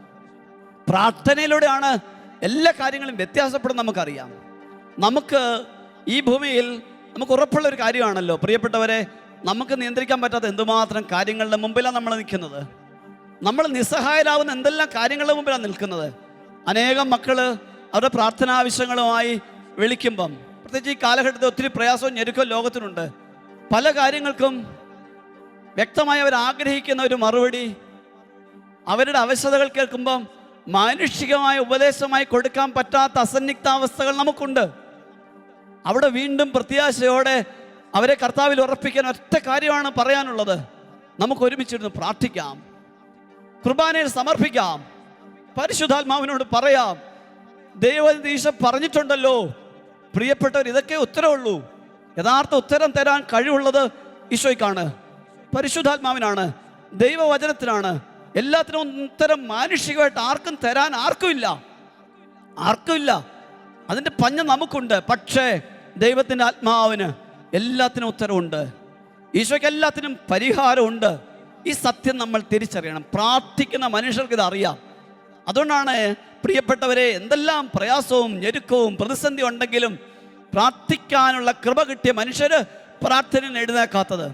പ്രാർത്ഥനയിലൂടെയാണ് എല്ലാ കാര്യങ്ങളും വ്യത്യാസപ്പെടുന്നത് നമുക്കറിയാം. നമുക്ക് ഈ ഭൂമിയിൽ നമുക്ക് ഉറപ്പുള്ളൊരു കാര്യമാണല്ലോ പ്രിയപ്പെട്ടവരെ, നമുക്ക് നിയന്ത്രിക്കാൻ പറ്റാത്ത എന്തുമാത്രം കാര്യങ്ങളുടെ മുമ്പിലാണ് നമ്മൾ നിൽക്കുന്നത്. നമ്മൾ നിസ്സഹായരാകുന്ന എന്തെല്ലാം കാര്യങ്ങളുടെ മുമ്പിലാണ് നിൽക്കുന്നത്. അനേകം മക്കൾ അവരുടെ പ്രാർത്ഥനാ ആവശ്യങ്ങളുമായി വിളിക്കുമ്പം, പ്രത്യേകിച്ച് ഈ കാലഘട്ടത്തിൽ ഒത്തിരി പ്രയാസവും ഞെരുക്കവും ലോകത്തിനുണ്ട്. പല കാര്യങ്ങൾക്കും വ്യക്തമായി അവർ ആഗ്രഹിക്കുന്ന ഒരു മറുപടി അവരുടെ അവശതകൾ കേൾക്കുമ്പം മാനുഷികമായ ഉപദേശമായി കൊടുക്കാൻ പറ്റാത്ത അസന്നിഗ്ധാവസ്ഥകൾ നമുക്കുണ്ട്. അവിടെ വീണ്ടും പ്രത്യാശയോടെ അവരെ കർത്താവിൽ ഉറപ്പിക്കാൻ ഒറ്റ കാര്യമാണ് പറയാനുള്ളത്, നമുക്ക് ഒരുമിച്ചിരുന്ന് പ്രാർത്ഥിക്കാം, കുർബാനയിൽ സമർപ്പിക്കാം, പരിശുദ്ധാത്മാവിനോട് പറയാം. ദൈവം പറഞ്ഞിട്ടുണ്ടല്ലോ പ്രിയപ്പെട്ടവർ, ഇതൊക്കെ ഉത്തരവുള്ളൂ. യഥാർത്ഥ ഉത്തരം തരാൻ കഴിവുള്ളത് ഈശോയ്ക്കാണ്, പരിശുദ്ധാത്മാവിനാണ്, ദൈവവചനത്തിനാണ്. എല്ലാത്തിനും ഉത്തരം മാനുഷികമായിട്ട് ആർക്കും തരാൻ ആർക്കുമില്ല. അതിൻ്റെ പഞ്ഞ നമുക്കുണ്ട്. പക്ഷേ ദൈവത്തിൻ്റെ ആത്മാവിന് എല്ലാത്തിനും ഉത്തരവുണ്ട്. ഈശോയ്ക്ക് എല്ലാത്തിനും പരിഹാരമുണ്ട്. ഈ സത്യം നമ്മൾ തിരിച്ചറിയണം. പ്രാർത്ഥിക്കുന്ന മനുഷ്യർക്ക് ഇത് അറിയാം. അതുകൊണ്ടാണ് പ്രിയപ്പെട്ടവരെ, എന്തെല്ലാം പ്രയാസവും ഞെരുക്കവും പ്രതിസന്ധി ഉണ്ടെങ്കിലും പ്രാർത്ഥിക്കാനുള്ള കൃപ കിട്ടിയ മനുഷ്യർ പ്രാർത്ഥനയിൽ എഴുന്നേക്കാത്തത്.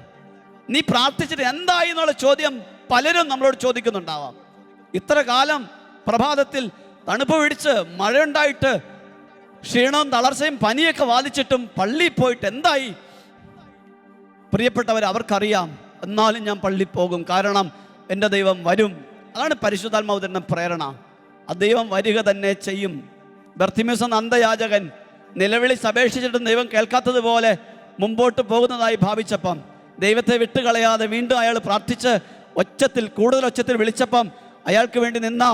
നീ പ്രാർത്ഥിച്ചിട്ട് എന്തായി എന്നുള്ള ചോദ്യം പലരും നമ്മളോട് ചോദിക്കുന്നുണ്ടാവാം. ഇത്ര കാലം പ്രഭാതത്തിൽ തണുപ്പ് പിടിച്ച് മഴയുണ്ടായിട്ട് ക്ഷീണവും തളർച്ചയും പനിയൊക്കെ ബാധിച്ചിട്ടും പള്ളിയിൽ പോയിട്ട് എന്തായി? പ്രിയപ്പെട്ടവർ, അവർക്കറിയാം, എന്നാലും ഞാൻ പള്ളിയിൽ പോകും, കാരണം എൻ്റെ ദൈവം വരും. അതാണ് പരിശുദ്ധാത്മാവ് തരുന്ന പ്രേരണ. ആ ദൈവം വരിക തന്നെ ചെയ്യും. ബർത്തിമേസ് എന്ന അന്ധയാചകൻ നിലവിളിച്ച് അപേക്ഷിച്ചിട്ടും ദൈവം കേൾക്കാത്തതുപോലെ മുമ്പോട്ട് പോകുന്നതായി ഭാവിച്ചപ്പം ദൈവത്തെ വിട്ടുകളയാതെ വീണ്ടും അയാൾ പ്രാർത്ഥിച്ച് കൂടുതൽ ഒച്ചത്തിൽ വിളിച്ചപ്പം അയാൾക്ക് വേണ്ടി നിന്ന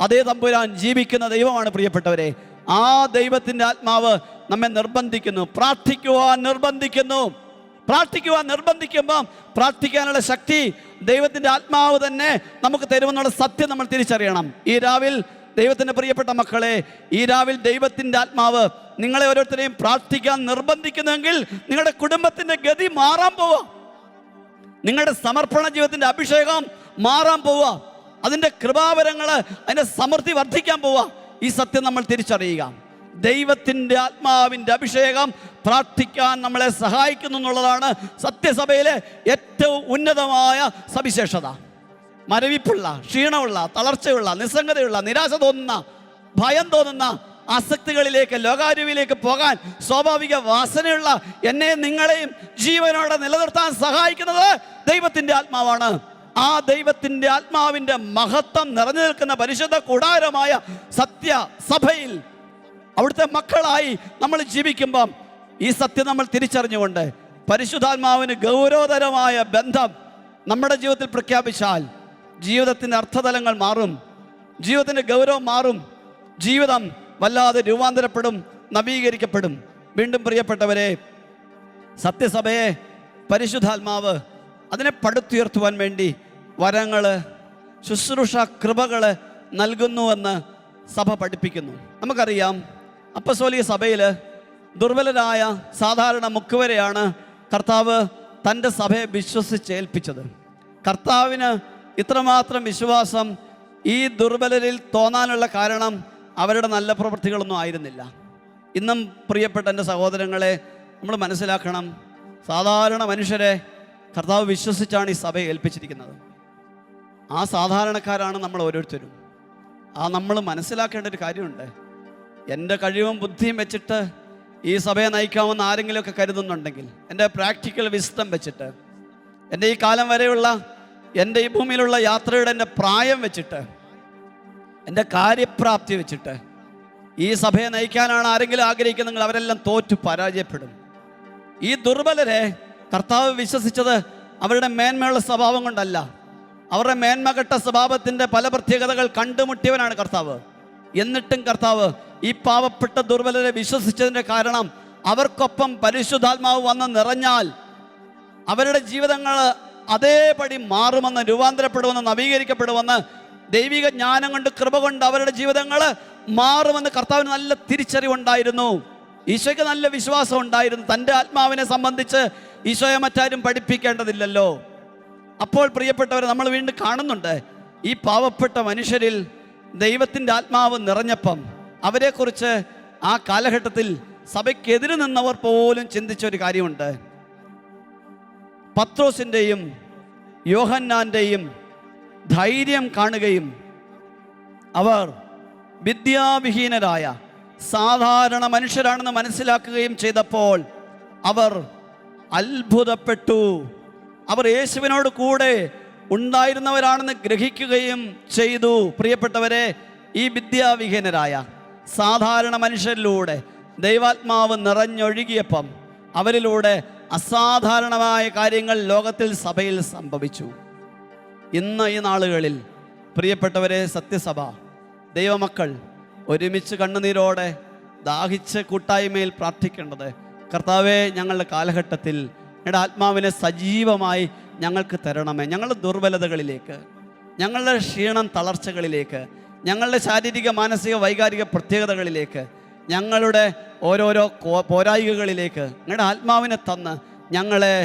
അതേ തമ്പുരാൻ ജീവിക്കുന്ന ദൈവമാണ്. പ്രിയപ്പെട്ടവരെ, ആ ദൈവത്തിൻ്റെ ആത്മാവ് നമ്മെ നിർബന്ധിക്കുന്നു, പ്രാർത്ഥിക്കുവാൻ നിർബന്ധിക്കുമ്പം പ്രാർത്ഥിക്കാനുള്ള ശക്തി ദൈവത്തിൻ്റെ ആത്മാവ് തന്നെ നമുക്ക് തരുമെന്നുള്ള സത്യം നമ്മൾ തിരിച്ചറിയണം. ഈ രാവിൽ ദൈവത്തിൻ്റെ പ്രിയപ്പെട്ട മക്കളെ, ഈ രാവിൽ ദൈവത്തിൻ്റെ ആത്മാവ് നിങ്ങളെ ഓരോരുത്തരെയും പ്രാർത്ഥിക്കാൻ നിർബന്ധിക്കുന്നെങ്കിൽ നിങ്ങളുടെ കുടുംബത്തിൻ്റെ ഗതി മാറാൻ പോവുക, നിങ്ങളുടെ സമർപ്പണ ജീവിതത്തിൻ്റെ അഭിഷേകം മാറാൻ പോവുക, അതിൻ്റെ കൃപാവരങ്ങൾ, അതിൻ്റെ സമൃദ്ധി വർദ്ധിക്കാൻ പോവുക. ഈ സത്യം നമ്മൾ തിരിച്ചറിയുക. ദൈവത്തിൻ്റെ ആത്മാവിൻ്റെ അഭിഷേകം പ്രാർത്ഥിക്കാൻ നമ്മളെ സഹായിക്കുന്നു എന്നുള്ളതാണ് സത്യസഭയിലെ ഏറ്റവും ഉന്നതമായ സവിശേഷത. മരവിപ്പുള്ള, ക്ഷീണമുള്ള, തളർച്ചയുള്ള, നിസ്സംഗതയുള്ള, നിരാശ തോന്നുന്ന, ഭയം തോന്നുന്ന ആസക്തികളിലേക്ക്, ലോകാരുവിലേക്ക് പോകാൻ സ്വാഭാവിക വാസനയുള്ള എന്നെ നിങ്ങളെയും ജീവനോടെ നിലനിർത്താൻ സഹായിക്കുന്നത് ദൈവത്തിൻ്റെ ആത്മാവാണ്. ആ ദൈവത്തിൻ്റെ ആത്മാവിൻ്റെ മഹത്വം നിറഞ്ഞു നിൽക്കുന്ന പരിശുദ്ധ കൂടാരമായ സത്യസഭയിൽ അവിടുത്തെ മക്കളായി നമ്മൾ ജീവിക്കുമ്പം ഈ സത്യം നമ്മൾ തിരിച്ചറിഞ്ഞുകൊണ്ട് പരിശുദ്ധാത്മാവിന് ഗൗരവതരമായ ബന്ധം നമ്മുടെ ജീവിതത്തിൽ പ്രഖ്യാപിച്ചാൽ ജീവിതത്തിൻ്റെ അർത്ഥതലങ്ങൾ മാറും, ജീവിതത്തിൻ്റെ ഗൗരവം മാറും, ജീവിതം വല്ലാതെ രൂപാന്തരപ്പെടും, നവീകരിക്കപ്പെടും. വീണ്ടും പ്രിയപ്പെട്ടവരെ, സത്യസഭയെ പരിശുദ്ധാത്മാവ് അതിനെ പടുത്തുയർത്തുവാൻ വേണ്ടി വരങ്ങൾ, ശുശ്രൂഷ കൃപകൾ നൽകുന്നുവെന്ന് സഭ പഠിപ്പിക്കുന്നു. നമുക്കറിയാം, അപ്പസ്തോലിക സഭയിൽ ദുർബലരായ സാധാരണ മുക്കുവരെയാണ് കർത്താവ് തൻ്റെ സഭയെ വിശ്വസിച്ചേൽപ്പിച്ചത്. കർത്താവിന് ഇത്രമാത്രം വിശ്വാസം ഈ ദുർബലരിൽ തോന്നാനുള്ള കാരണം അവരുടെ നല്ല പ്രവൃത്തികളൊന്നും ആയിരുന്നില്ല. ഇന്നും പ്രിയപ്പെട്ട എൻ്റെ സഹോദരങ്ങളെ, നമ്മൾ മനസ്സിലാക്കണം, സാധാരണ മനുഷ്യരെ കർത്താവ് വിശ്വസിച്ചാണ് ഈ സഭയെ ഏൽപ്പിച്ചിരിക്കുന്നത്. ആ സാധാരണക്കാരാണ് നമ്മൾ ഓരോരുത്തരും. നമ്മൾ മനസ്സിലാക്കേണ്ട ഒരു കാര്യമുണ്ട്. എൻ്റെ കഴിവും ബുദ്ധിയും വെച്ചിട്ട് ഈ സഭയെ നയിക്കാമെന്ന് ആരെങ്കിലുമൊക്കെ കരുതുന്നുണ്ടെങ്കിൽ, എൻ്റെ പ്രാക്ടിക്കൽ വിസ്ഡം വെച്ചിട്ട്, എൻ്റെ ഈ കാലം വരെയുള്ള എൻ്റെ ഈ ഭൂമിയിലുള്ള യാത്രയുടെ എൻ്റെ പ്രായം വെച്ചിട്ട്, എൻ്റെ കാര്യപ്രാപ്തി വെച്ചിട്ട് ഈ സഭയെ നയിക്കാനാണ് ആരെങ്കിലും ആഗ്രഹിക്കുന്നെങ്കിൽ അവരെല്ലാം തോറ്റു പരാജയപ്പെടും. ഈ ദുർബലരെ കർത്താവ് വിശ്വസിച്ചത് അവരുടെ മേന്മയുള്ള സ്വഭാവം കൊണ്ടല്ല. അവരുടെ മേന്മകെട്ട സ്വഭാവത്തിൻ്റെ പല പ്രത്യേകതകൾ കണ്ടുമുട്ടിയവനാണ് കർത്താവ്. എന്നിട്ടും കർത്താവ് ഈ പാവപ്പെട്ട ദുർബലരെ വിശ്വസിച്ചതിൻ്റെ കാരണം അവർക്കൊപ്പം പരിശുദ്ധാത്മാവ് വന്ന് നിറഞ്ഞാൽ അവരുടെ ജീവിതങ്ങൾ അതേപടി മാറുമെന്ന്, രൂപാന്തരപ്പെടുമെന്ന്, നവീകരിക്കപ്പെടുമെന്ന്, ദൈവിക ജ്ഞാനം കൊണ്ട്, കൃപ കൊണ്ട് അവരുടെ ജീവിതങ്ങൾ മാറുമെന്ന് കർത്താവിന് നല്ല തിരിച്ചറിവുണ്ടായിരുന്നു. ഈശോയ്ക്ക് നല്ല വിശ്വാസം ഉണ്ടായിരുന്നു. തൻ്റെ ആത്മാവിനെ സംബന്ധിച്ച് ഈശോയെ മറ്റാരും പഠിപ്പിക്കേണ്ടതില്ലല്ലോ. അപ്പോൾ പ്രിയപ്പെട്ടവരെ, നമ്മൾ വീണ്ടും കാണുന്നുണ്ട് ഈ പാവപ്പെട്ട മനുഷ്യരിൽ ദൈവത്തിൻ്റെ ആത്മാവ് നിറഞ്ഞപ്പം അവരെക്കുറിച്ച് ആ കാലഘട്ടത്തിൽ സഭയ്ക്കെതിരെ നിന്നവർ പോലും ചിന്തിച്ചൊരു കാര്യമുണ്ട്. പത്രോസിൻ്റെയും യോഹന്നാൻ്റെയും ധൈര്യം കാണുകയും അവർ വിദ്യാവിഹീനരായ സാധാരണ മനുഷ്യരാണെന്ന് മനസ്സിലാക്കുകയും ചെയ്തപ്പോൾ അവർ അത്ഭുതപ്പെട്ടു. അവർ യേശുവിനോട് കൂടെ ഉണ്ടായിരുന്നവരാണെന്ന് ഗ്രഹിക്കുകയും ചെയ്തു. പ്രിയപ്പെട്ടവരെ, ഈ വിദ്യാവിഹീനരായ സാധാരണ മനുഷ്യരിലൂടെ ദൈവാത്മാവ് നിറഞ്ഞൊഴുകിയപ്പം അവരിലൂടെ അസാധാരണമായ കാര്യങ്ങൾ ലോകത്തിൽ, സഭയിൽ സംഭവിച്ചു. ഇന്ന് ഈ നാളുകളിൽ പ്രിയപ്പെട്ടവരെ, സത്യസഭ ദൈവമക്കൾ ഒരുമിച്ച് കണ്ണുനീരോടെ ദാഹിച്ച് കൂട്ടായ്മയിൽ പ്രാർത്ഥിക്കേണ്ടത്, കർത്താവേ, ഞങ്ങളുടെ കാലഘട്ടത്തിൽ ഞങ്ങളുടെ ആത്മാവിനെ സജീവമായി ഞങ്ങൾക്ക് തരണമേ. ഞങ്ങളുടെ ദുർബലതകളിലേക്ക്, ഞങ്ങളുടെ ക്ഷീണം തളർച്ചകളിലേക്ക്, ഞങ്ങളുടെ ശാരീരിക മാനസിക വൈകാരിക പ്രത്യേകതകളിലേക്ക്, ഞങ്ങളുടെ ഓരോരോ പോരായികകളിലേക്ക് ഞങ്ങളുടെ ആത്മാവിനെ തന്ന് ഞങ്ങളെ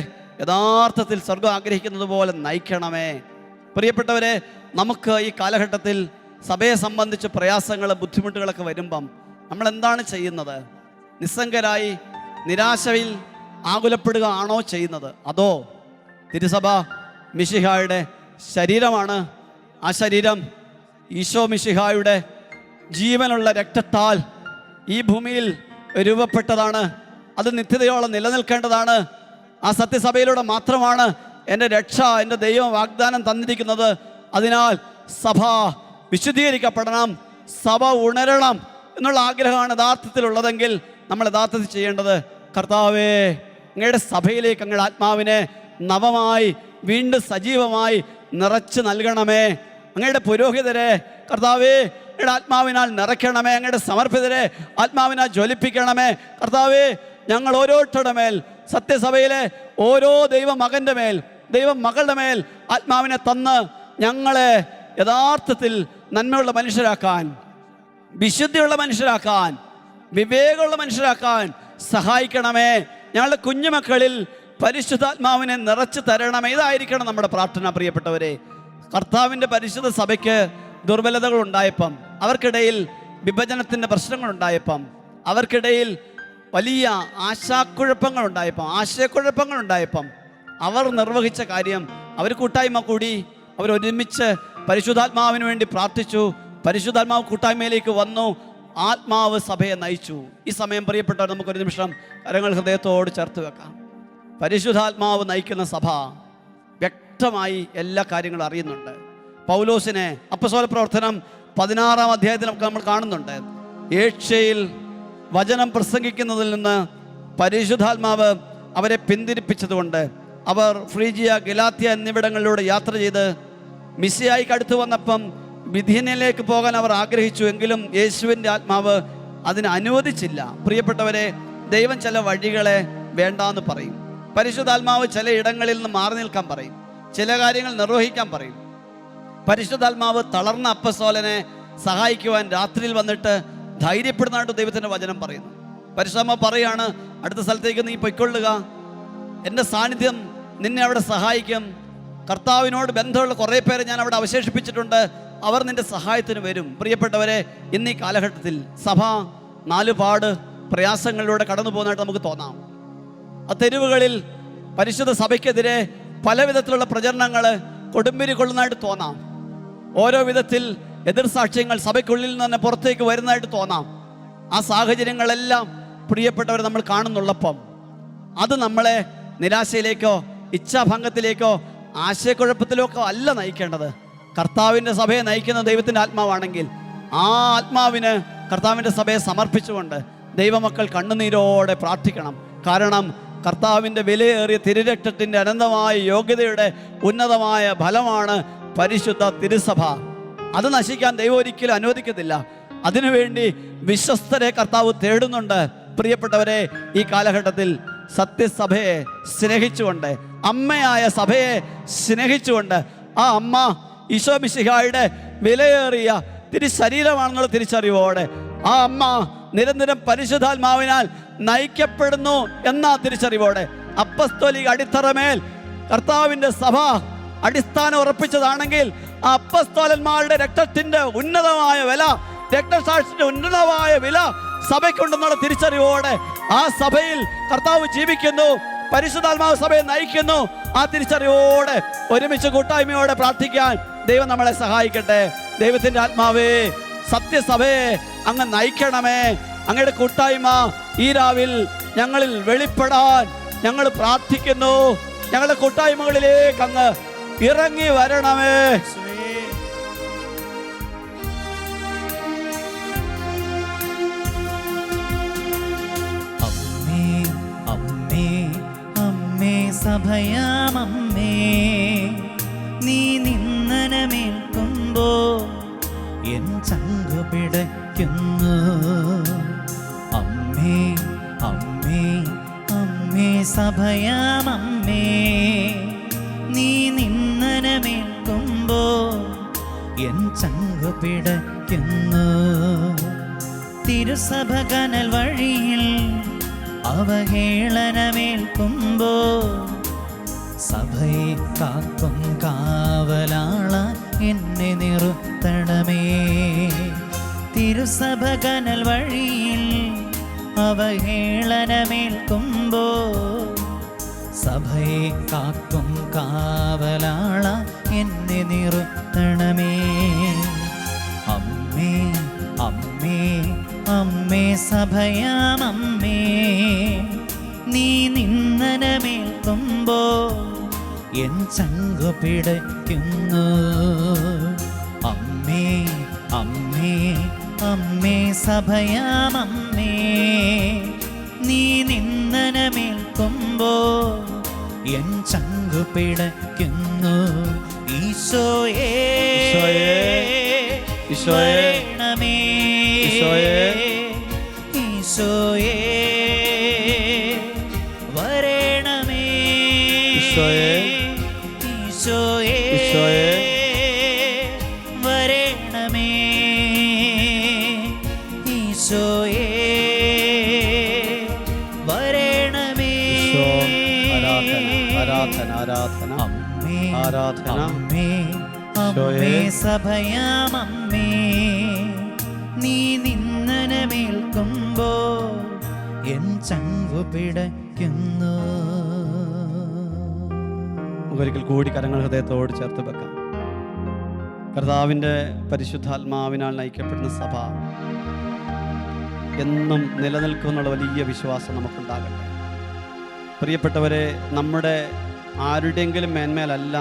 യഥാർത്ഥത്തിൽ സ്വർഗം ആഗ്രഹിക്കുന്നത് പോലെ നയിക്കണമേ. പ്രിയപ്പെട്ടവരെ, നമുക്ക് ഈ കാലഘട്ടത്തിൽ സഭയെ സംബന്ധിച്ച് പ്രയാസങ്ങൾ, ബുദ്ധിമുട്ടുകളൊക്കെ വരുമ്പം നമ്മൾ എന്താണ് ചെയ്യുന്നത്? നിസ്സംഗരായി നിരാശയിൽ ആകുലപ്പെടുക ആണോ ചെയ്യുന്നത്? അതോ തിരുസഭ മിശിഹായുടെ ശരീരമാണ്. ആ ശരീരം ഈശോ മിശിഹായുടെ ജീവനുള്ള രക്തത്താൽ ഈ ഭൂമിയിൽ രൂപപ്പെട്ടതാണ്. അത് നിത്യതയോളം നിലനിൽക്കേണ്ടതാണ്. ആ സത്യസഭയിലൂടെ മാത്രമാണ് എൻ്റെ രക്ഷ, എൻ്റെ ദൈവം വാഗ്ദാനം തന്നിരിക്കുന്നത്. അതിനാൽ സഭ വിശുദ്ധീകരിക്കപ്പെടണം, സഭ ഉണരണം എന്നുള്ള ആഗ്രഹമാണ് യഥാർത്ഥത്തിലുള്ളതെങ്കിൽ നമ്മൾ യഥാർത്ഥത്തിൽ ചെയ്യേണ്ടത്, കർത്താവേ, അങ്ങയുടെ സഭയിലേക്ക് അങ്ങയുടെ ആത്മാവിനെ നവമായി വീണ്ടും സജീവമായി നിറച്ച് നൽകണമേ. അങ്ങയുടെ പുരോഹിതരെ കർത്താവേ അങ്ങയുടെ ആത്മാവിനാൽ നിറയ്ക്കണമേ. അങ്ങയുടെ സമർപ്പിതരെ ആത്മാവിനാൽ ജ്വലിപ്പിക്കണമേ. കർത്താവേ, ഞങ്ങൾ ഓരോരുത്തരുടെ മേൽ, സത്യസഭയിലെ ഓരോ ദൈവമകൻ്റെ മേൽ, ദൈവമകളുടെ മേൽ ആത്മാവിനെ തന്ന് ഞങ്ങളെ യഥാർത്ഥത്തിൽ നന്മയുള്ള മനുഷ്യരാക്കാൻ, വിശുദ്ധിയുള്ള മനുഷ്യരാക്കാൻ, വിവേകമുള്ള മനുഷ്യരാക്കാൻ സഹായിക്കണമേ. ഞങ്ങളുടെ കുഞ്ഞുമക്കളിൽ പരിശുദ്ധാത്മാവിനെ നിറച്ച് തരണമേ. ഇതായിരിക്കണം നമ്മുടെ പ്രാർത്ഥന. പ്രിയപ്പെട്ടവരെ, കർത്താവിൻ്റെ പരിശുദ്ധ സഭയ്ക്ക് ദുർബലതകൾ ഉണ്ടായപ്പം, അവർക്കിടയിൽ വിഭജനത്തിൻ്റെ പ്രശ്നങ്ങളുണ്ടായപ്പം, അവർക്കിടയിൽ വലിയ ആശയക്കുഴപ്പങ്ങളുണ്ടായപ്പം അവർ നിർവഹിച്ച കാര്യം, അവർ കൂട്ടായ്മ കൂടി, അവരൊരുമിച്ച് പരിശുദ്ധാത്മാവിന് വേണ്ടി പ്രാർത്ഥിച്ചു. പരിശുദ്ധാത്മാവ് കൂട്ടായ്മയിലേക്ക് വന്നു. ആത്മാവ് സഭയെ നയിച്ചു. ഈ സമയം പ്രിയപ്പെട്ടവർ, നമുക്കൊരു നിമിഷം കരങ്ങൾ ഹൃദയത്തോട് ചേർത്ത് വെക്കാം. പരിശുദ്ധാത്മാവ് നയിക്കുന്ന സഭ വ്യക്തമായി എല്ലാ കാര്യങ്ങളും അറിയുന്നുണ്ട്. പൗലോസിനെ അപ്പസ്തോല പ്രവർത്തനം 16-ാം അധ്യായത്തിൽ നമ്മൾ കാണുന്നുണ്ട്. ഏഷ്യയിൽ വചനം പ്രസംഗിക്കുന്നതിൽ നിന്ന് പരിശുദ്ധാത്മാവ് അവരെ പിന്തിരിപ്പിച്ചതുകൊണ്ട് അവർ ഫ്രീജിയ, ഗലാത്യ എന്നിവിടങ്ങളിലൂടെ യാത്ര ചെയ്ത് മിശിഹായിക്ക് അടുത്ത് വന്നപ്പം ബിഥിനിയയിലേക്ക് പോകാൻ അവർ ആഗ്രഹിച്ചു. എങ്കിലും യേശുവിൻ്റെ ആത്മാവ് അതിന് അനുവദിച്ചില്ല. പ്രിയപ്പെട്ടവരെ, ദൈവം ചില വഴികളെ വേണ്ടാന്ന് പറയും. പരിശുദ്ധാത്മാവ് ചില ഇടങ്ങളിൽ നിന്ന് മാറി നിൽക്കാൻ പറയും, ചില കാര്യങ്ങൾ നിർവഹിക്കാൻ പറയും. പരിശുദ്ധാത്മാവ് തളർന്ന അപ്പസ്തോലനെ സഹായിക്കുവാൻ രാത്രിയിൽ വന്നിട്ട് ധൈര്യപ്പെടുന്നതായിട്ട് ദൈവത്തിൻ്റെ വചനം പറയുന്നു. പരിശുദ്ധാത്മാവ് പറയാണ്, അടുത്ത സ്ഥലത്തേക്ക് നീ പൊയ്ക്കൊള്ളുക, എൻ്റെ സാന്നിധ്യം നിന്നെ അവിടെ സഹായിക്കും. കർത്താവിനോട് ബന്ധമുള്ള കുറേ പേരെ ഞാൻ അവിടെ അവശേഷിപ്പിച്ചിട്ടുണ്ട്, അവർ നിന്റെ സഹായത്തിന് വരും. പ്രിയപ്പെട്ടവരെ, ഇന്ന് ഈ കാലഘട്ടത്തിൽ സഭ നാലുപാട് പ്രയാസങ്ങളിലൂടെ കടന്നു പോകുന്നതായിട്ട് നമുക്ക് തോന്നാം. ആ തെരുവുകളിൽ പരിശുദ്ധ സഭയ്ക്കെതിരെ പല വിധത്തിലുള്ള പ്രചരണങ്ങൾ കൊടുമ്പിരി കൊള്ളുന്നതായിട്ട് തോന്നാം. ഓരോ വിധത്തിൽ എതിർ സാക്ഷ്യങ്ങൾ സഭയ്ക്കുള്ളിൽ നിന്ന് തന്നെ പുറത്തേക്ക് വരുന്നതായിട്ട് തോന്നാം. ആ സാഹചര്യങ്ങളെല്ലാം പ്രിയപ്പെട്ടവർ നമ്മൾ കാണുന്നുള്ളപ്പം അത് നമ്മളെ നിരാശയിലേക്കോ ഇച്ഛാഭംഗത്തിലേക്കോ ആശയക്കുഴപ്പത്തിലേക്കോ അല്ല നയിക്കേണ്ടത്. കർത്താവിൻ്റെ സഭയെ നയിക്കുന്ന ദൈവത്തിൻ്റെ ആത്മാവാണെങ്കിൽ ആ ആത്മാവിന് കർത്താവിൻ്റെ സഭയെ സമർപ്പിച്ചുകൊണ്ട് ദൈവമക്കൾ കണ്ണുനീരോടെ പ്രാർത്ഥിക്കണം. കാരണം കർത്താവിൻ്റെ വിലയേറിയ തിരുരക്തത്തിൻ്റെ അനന്തമായ യോഗ്യതയുടെ ഉന്നതമായ ഫലമാണ് പരിശുദ്ധ തിരുസഭ. അത് നശിക്കാൻ ദൈവം ഒരിക്കലും അനുവദിക്കത്തില്ല. അതിനുവേണ്ടി വിശ്വസ്തരെ കർത്താവ് തേടുന്നുണ്ട്. പ്രിയപ്പെട്ടവരെ, ഈ കാലഘട്ടത്തിൽ സത്യസഭയെ സ്നേഹിച്ചുകൊണ്ട്, അമ്മയായ സഭയെ സ്നേഹിച്ചുകൊണ്ട്, ആ അമ്മ ഈശോ മിശിഹായുടെ വിലയേറിയ തിരുശരീരമാണെന്നുള്ള തിരിച്ചറിവോടെ ആ അമ്മ നിരന്തരം പരിശുദ്ധാത്മാവിനാൽ നയിക്കപ്പെടുന്നു എന്ന തിരിച്ചറിവോടെ അപ്പസ്തോലിക അടിത്തറമേൽ കർത്താവിൻ്റെ സഭ അടിസ്ഥാനം ഉറപ്പിച്ചതാണെങ്കിൽ ആ അപ്പസ്തോലന്മാരുടെ രക്തത്തിൻ്റെ ഉന്നതമായ വില, രക്തസാക്ഷിയുടെ ഉന്നതമായ വില സഭയ്ക്കുണ്ടെന്നുള്ള തിരിച്ചറിവോടെ ആ സഭയിൽ കർത്താവ് ജീവിക്കുന്നു, പരിശുദ്ധാത്മാവ് സഭയെ നയിക്കുന്നു. ആ തിരിച്ചറിവോടെ ഒരുമിച്ച് കൂട്ടായ്മയോടെ പ്രാർത്ഥിക്കാൻ ദൈവം നമ്മളെ സഹായിക്കട്ടെ. ദൈവത്തിൻ്റെ ആത്മാവേ, സത്യസഭയെ അങ്ങ് നയിക്കണമേ. അങ്ങയുടെ കൂട്ടായ്മ ഈ രാവിൽ ഞങ്ങളിൽ വെളിപ്പെടാൻ ഞങ്ങൾ പ്രാർത്ഥിക്കുന്നു. ഞങ്ങളുടെ കൂട്ടായ്മകളിലേക്ക് അങ്ങ് ഇറങ്ങി വരണമേ. സഭയാമമ്മേ, നീ നിന്നനമേൽക്കുമ്പോ എൻ ചങ്കു പിടയ്ക്കുന്നു. അമ്മേ അമ്മേ അമ്മേ സഭയാമമ്മേ, നീ നിന്നനമേൽക്കുമ്പോ എൻ ചങ്കു പിടയ്ക്കുന്നു. തിരുസഭ കനൽ വഴിയിൽ അവഹേളനമേൽക്കുമ്പോ സഭയെ കാക്കും കാവലാള എന്നെ നിർത്തണമേ. തിരുസഭ കനൽ വഴിയിൽ അവഹേളനമേൽക്കുമ്പോ സഭയെ കാക്കും കാവലാള എന്നെ നിർത്തണമേ. അമ്മേ അമ്മേ അമ്മേ സഭയാമമ്മേ, നീ നിന്നനമേൽക്കുമ്പോ എൻ ചങ്കു പിടയ്ക്കുന്നു. അമ്മേ അമ്മേ അമ്മേ സഭയാമമ്മേ, നീ നിന്നനമേൽക്കുമ്പോ എൻ ചങ്കു പിടയ്ക്കുന്നു. ഈശോയേ വരണമേ, ഈശോയേ വരണമേ, ഈശോയേ വരണമേ, ഈശോയേ വരണമേ. ആരാധന ആരാധന അമ്മേ ആരാധന. അമ്മേ അമ്മേ സഭയാമമ്മേ, നീ നിന്നനമേൽക്കുമ്പോ എൻ ചങ്കു പിടയ്ക്കുന്നു. ഒരിക്കൽ കൂടി കരങ്ങൾ ഹൃദയത്തോട് ചേർത്ത് വെക്കാം. കർത്താവിൻ്റെ പരിശുദ്ധാത്മാവിനാൽ നയിക്കപ്പെടുന്ന സഭ എന്നും നിലനിൽക്കുമെന്നുള്ള വലിയ വിശ്വാസം നമുക്കുണ്ടാകട്ടെ. പ്രിയപ്പെട്ടവരെ, നമ്മുടെ ആരുടെയെങ്കിലും മേന്മേലല്ല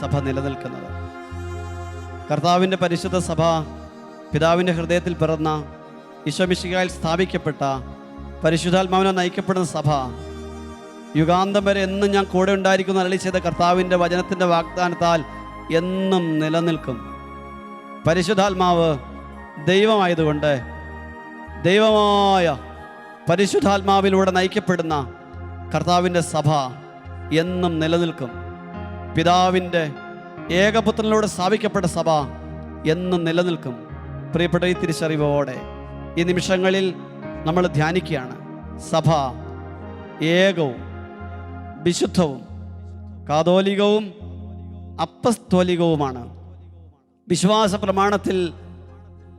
സഭ നിലനിൽക്കുന്നത്. കർത്താവിൻ്റെ പരിശുദ്ധ സഭ, പിതാവിൻ്റെ ഹൃദയത്തിൽ പിറന്ന ഈശോ മിശിഹായിൽ സ്ഥാപിക്കപ്പെട്ട പരിശുദ്ധാത്മാവിനാൽ നയിക്കപ്പെടുന്ന സഭ യുഗാന്തം വരെ എന്നും ഞാൻ കൂടെ ഉണ്ടായിരിക്കുന്ന അരുളി ചെയ്ത കർത്താവിൻ്റെ വചനത്തിൻ്റെ വാഗ്ദാനത്താൽ എന്നും നിലനിൽക്കും. പരിശുദ്ധാത്മാവ് ദൈവമായതുകൊണ്ട് ദൈവമായ പരിശുദ്ധാത്മാവിലൂടെ നയിക്കപ്പെടുന്ന കർത്താവിൻ്റെ സഭ എന്നും നിലനിൽക്കും. പിതാവിൻ്റെ ഏകപുത്രനിലൂടെ സ്ഥാപിക്കപ്പെട്ട സഭ എന്നും നിലനിൽക്കും. പ്രിയപ്പെട്ട ഈ തിരിച്ചറിവോടെ ഈ നിമിഷങ്ങളിൽ നമ്മൾ ധ്യാനിക്കുകയാണ്. സഭ ഏകവും വിശുദ്ധവും കാതോലികവും അപ്പസ്തോലികവുമാണ്. വിശ്വാസ പ്രമാണത്തിൽ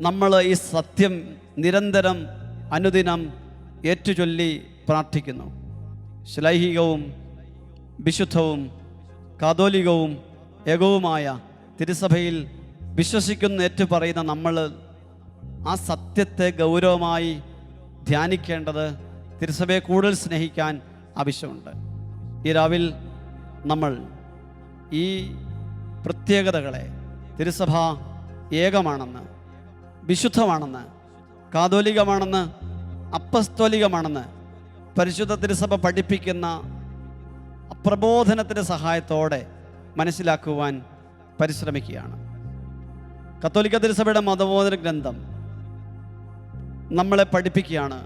നമ്മൾ ഈ സത്യം നിരന്തരം അനുദിനം ഏറ്റുചൊല്ലി പ്രാർത്ഥിക്കുന്നു. ശ്ലൈഹികവും വിശുദ്ധവും കാതോലികവും ഏകവുമായ തിരുസഭയിൽ വിശ്വസിക്കുന്ന ഏറ്റുപറയുന്ന നമ്മൾ ആ സത്യത്തെ ഗൗരവമായി ധ്യാനിക്കേണ്ടത്, തിരുസഭയെ കൂടുതൽ സ്നേഹിക്കാൻ ആവശ്യമുണ്ട്. ഈ രാവിൽ നമ്മൾ ഈ പ്രത്യേകതകളെ, തിരുസഭ ഏകമാണെന്ന്, വിശുദ്ധമാണെന്ന്, കാതോലികമാണെന്ന്, അപ്പസ്തോലികമാണെന്ന് പരിശുദ്ധ തിരുസഭ പഠിപ്പിക്കുന്ന പ്രബോധനത്തിൻ്റെ സഹായത്തോടെ മനസ്സിലാക്കുവാൻ പരിശ്രമിക്കുകയാണ്. കത്തോലിക്ക തിരുസഭയുടെ മതബോധന ഗ്രന്ഥം നമ്മളെ പഠിപ്പിക്കുകയാണ്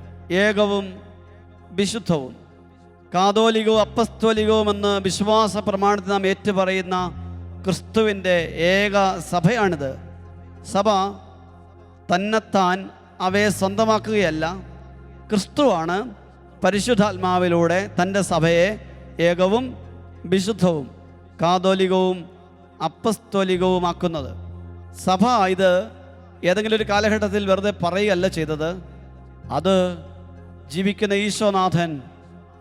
ഏകവും വിശുദ്ധവും കാതോലികവും അപ്പസ്തോലികവും എന്ന് വിശ്വാസ പ്രമാണത്തിൽ നാം ഏറ്റുപറയുന്ന ക്രിസ്തുവിൻ്റെ ഏക സഭയാണിത്. സഭ തന്നെത്താൻ അവയെ സ്വന്തമാക്കുകയല്ല, ക്രിസ്തുവാണ് പരിശുദ്ധാത്മാവിലൂടെ തൻ്റെ സഭയെ ഏകവും വിശുദ്ധവും കാതോലികവും അപ്പസ്തോലികവുമാക്കുന്നത്. സഭ ഇത് ഏതെങ്കിലും ഒരു കാലഘട്ടത്തിൽ വെറുതെ പറയുകയല്ല ചെയ്തത്. അത് ജീവിക്കുന്ന ഈശോനാഥൻ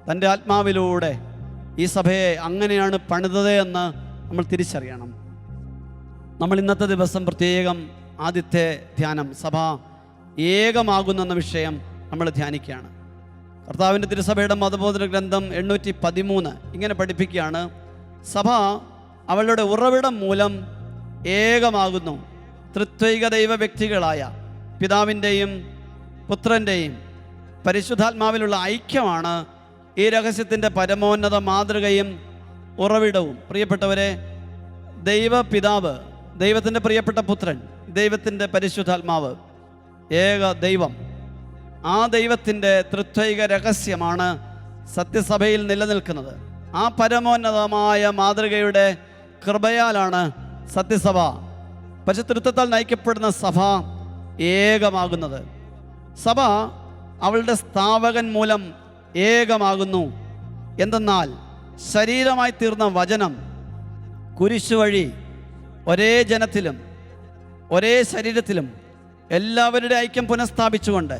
തൻ്റെ ആത്മാവിലൂടെ ഈ സഭയെ അങ്ങനെയാണ് പണിതത് എന്ന് നമ്മൾ തിരിച്ചറിയണം. നമ്മൾ ഇന്നത്തെ ദിവസം പ്രത്യേകം ആദ്യത്തെ ധ്യാനം സഭ ഏകമാകുന്നെന്ന വിഷയം നമ്മൾ ധ്യാനിക്കുകയാണ്. കർത്താവിൻ്റെ തിരുസഭയുടെ മതബോധന ഗ്രന്ഥം 813 ഇങ്ങനെ പഠിപ്പിക്കുകയാണ്: സഭ അവളുടെ ഉറവിടം മൂലം ഏകമാകുന്നു. ത്രിത്വൈക ദൈവ വ്യക്തികളായ പിതാവിൻ്റെയും പുത്രൻ്റെയും പരിശുദ്ധാത്മാവിലുള്ള ഐക്യമാണ് ഈ രഹസ്യത്തിൻ്റെ പരമോന്നത മാതൃകയും ഉറവിടവും. പ്രിയപ്പെട്ടവരെ, ദൈവപിതാവ്, ദൈവത്തിൻ്റെ പ്രിയപ്പെട്ട പുത്രൻ, ദൈവത്തിൻ്റെ പരിശുദ്ധാത്മാവ്, ഏക ദൈവം, ആ ദൈവത്തിൻ്റെ ത്രിത്വൈക രഹസ്യമാണ് സത്യസഭയിൽ നിലനിൽക്കുന്നത്. ആ പരമോന്നതമായ മാതൃകയുടെ കൃപയാലാണ് സത്യസഭ, പരിശുദ്ധത്താൽ നയിക്കപ്പെടുന്ന സഭ ഏകമാകുന്നത്. സഭ അവളുടെ സ്ഥാപകൻ മൂലം ഏകമാകുന്നു. എന്തെന്നാൽ ശരീരമായി തീർന്ന വചനം കുരിശു വഴി ഒരേ ജനത്തിലും ഒരേ ശരീരത്തിലും എല്ലാവരുടെ ഐക്യം പുനഃസ്ഥാപിച്ചുകൊണ്ട്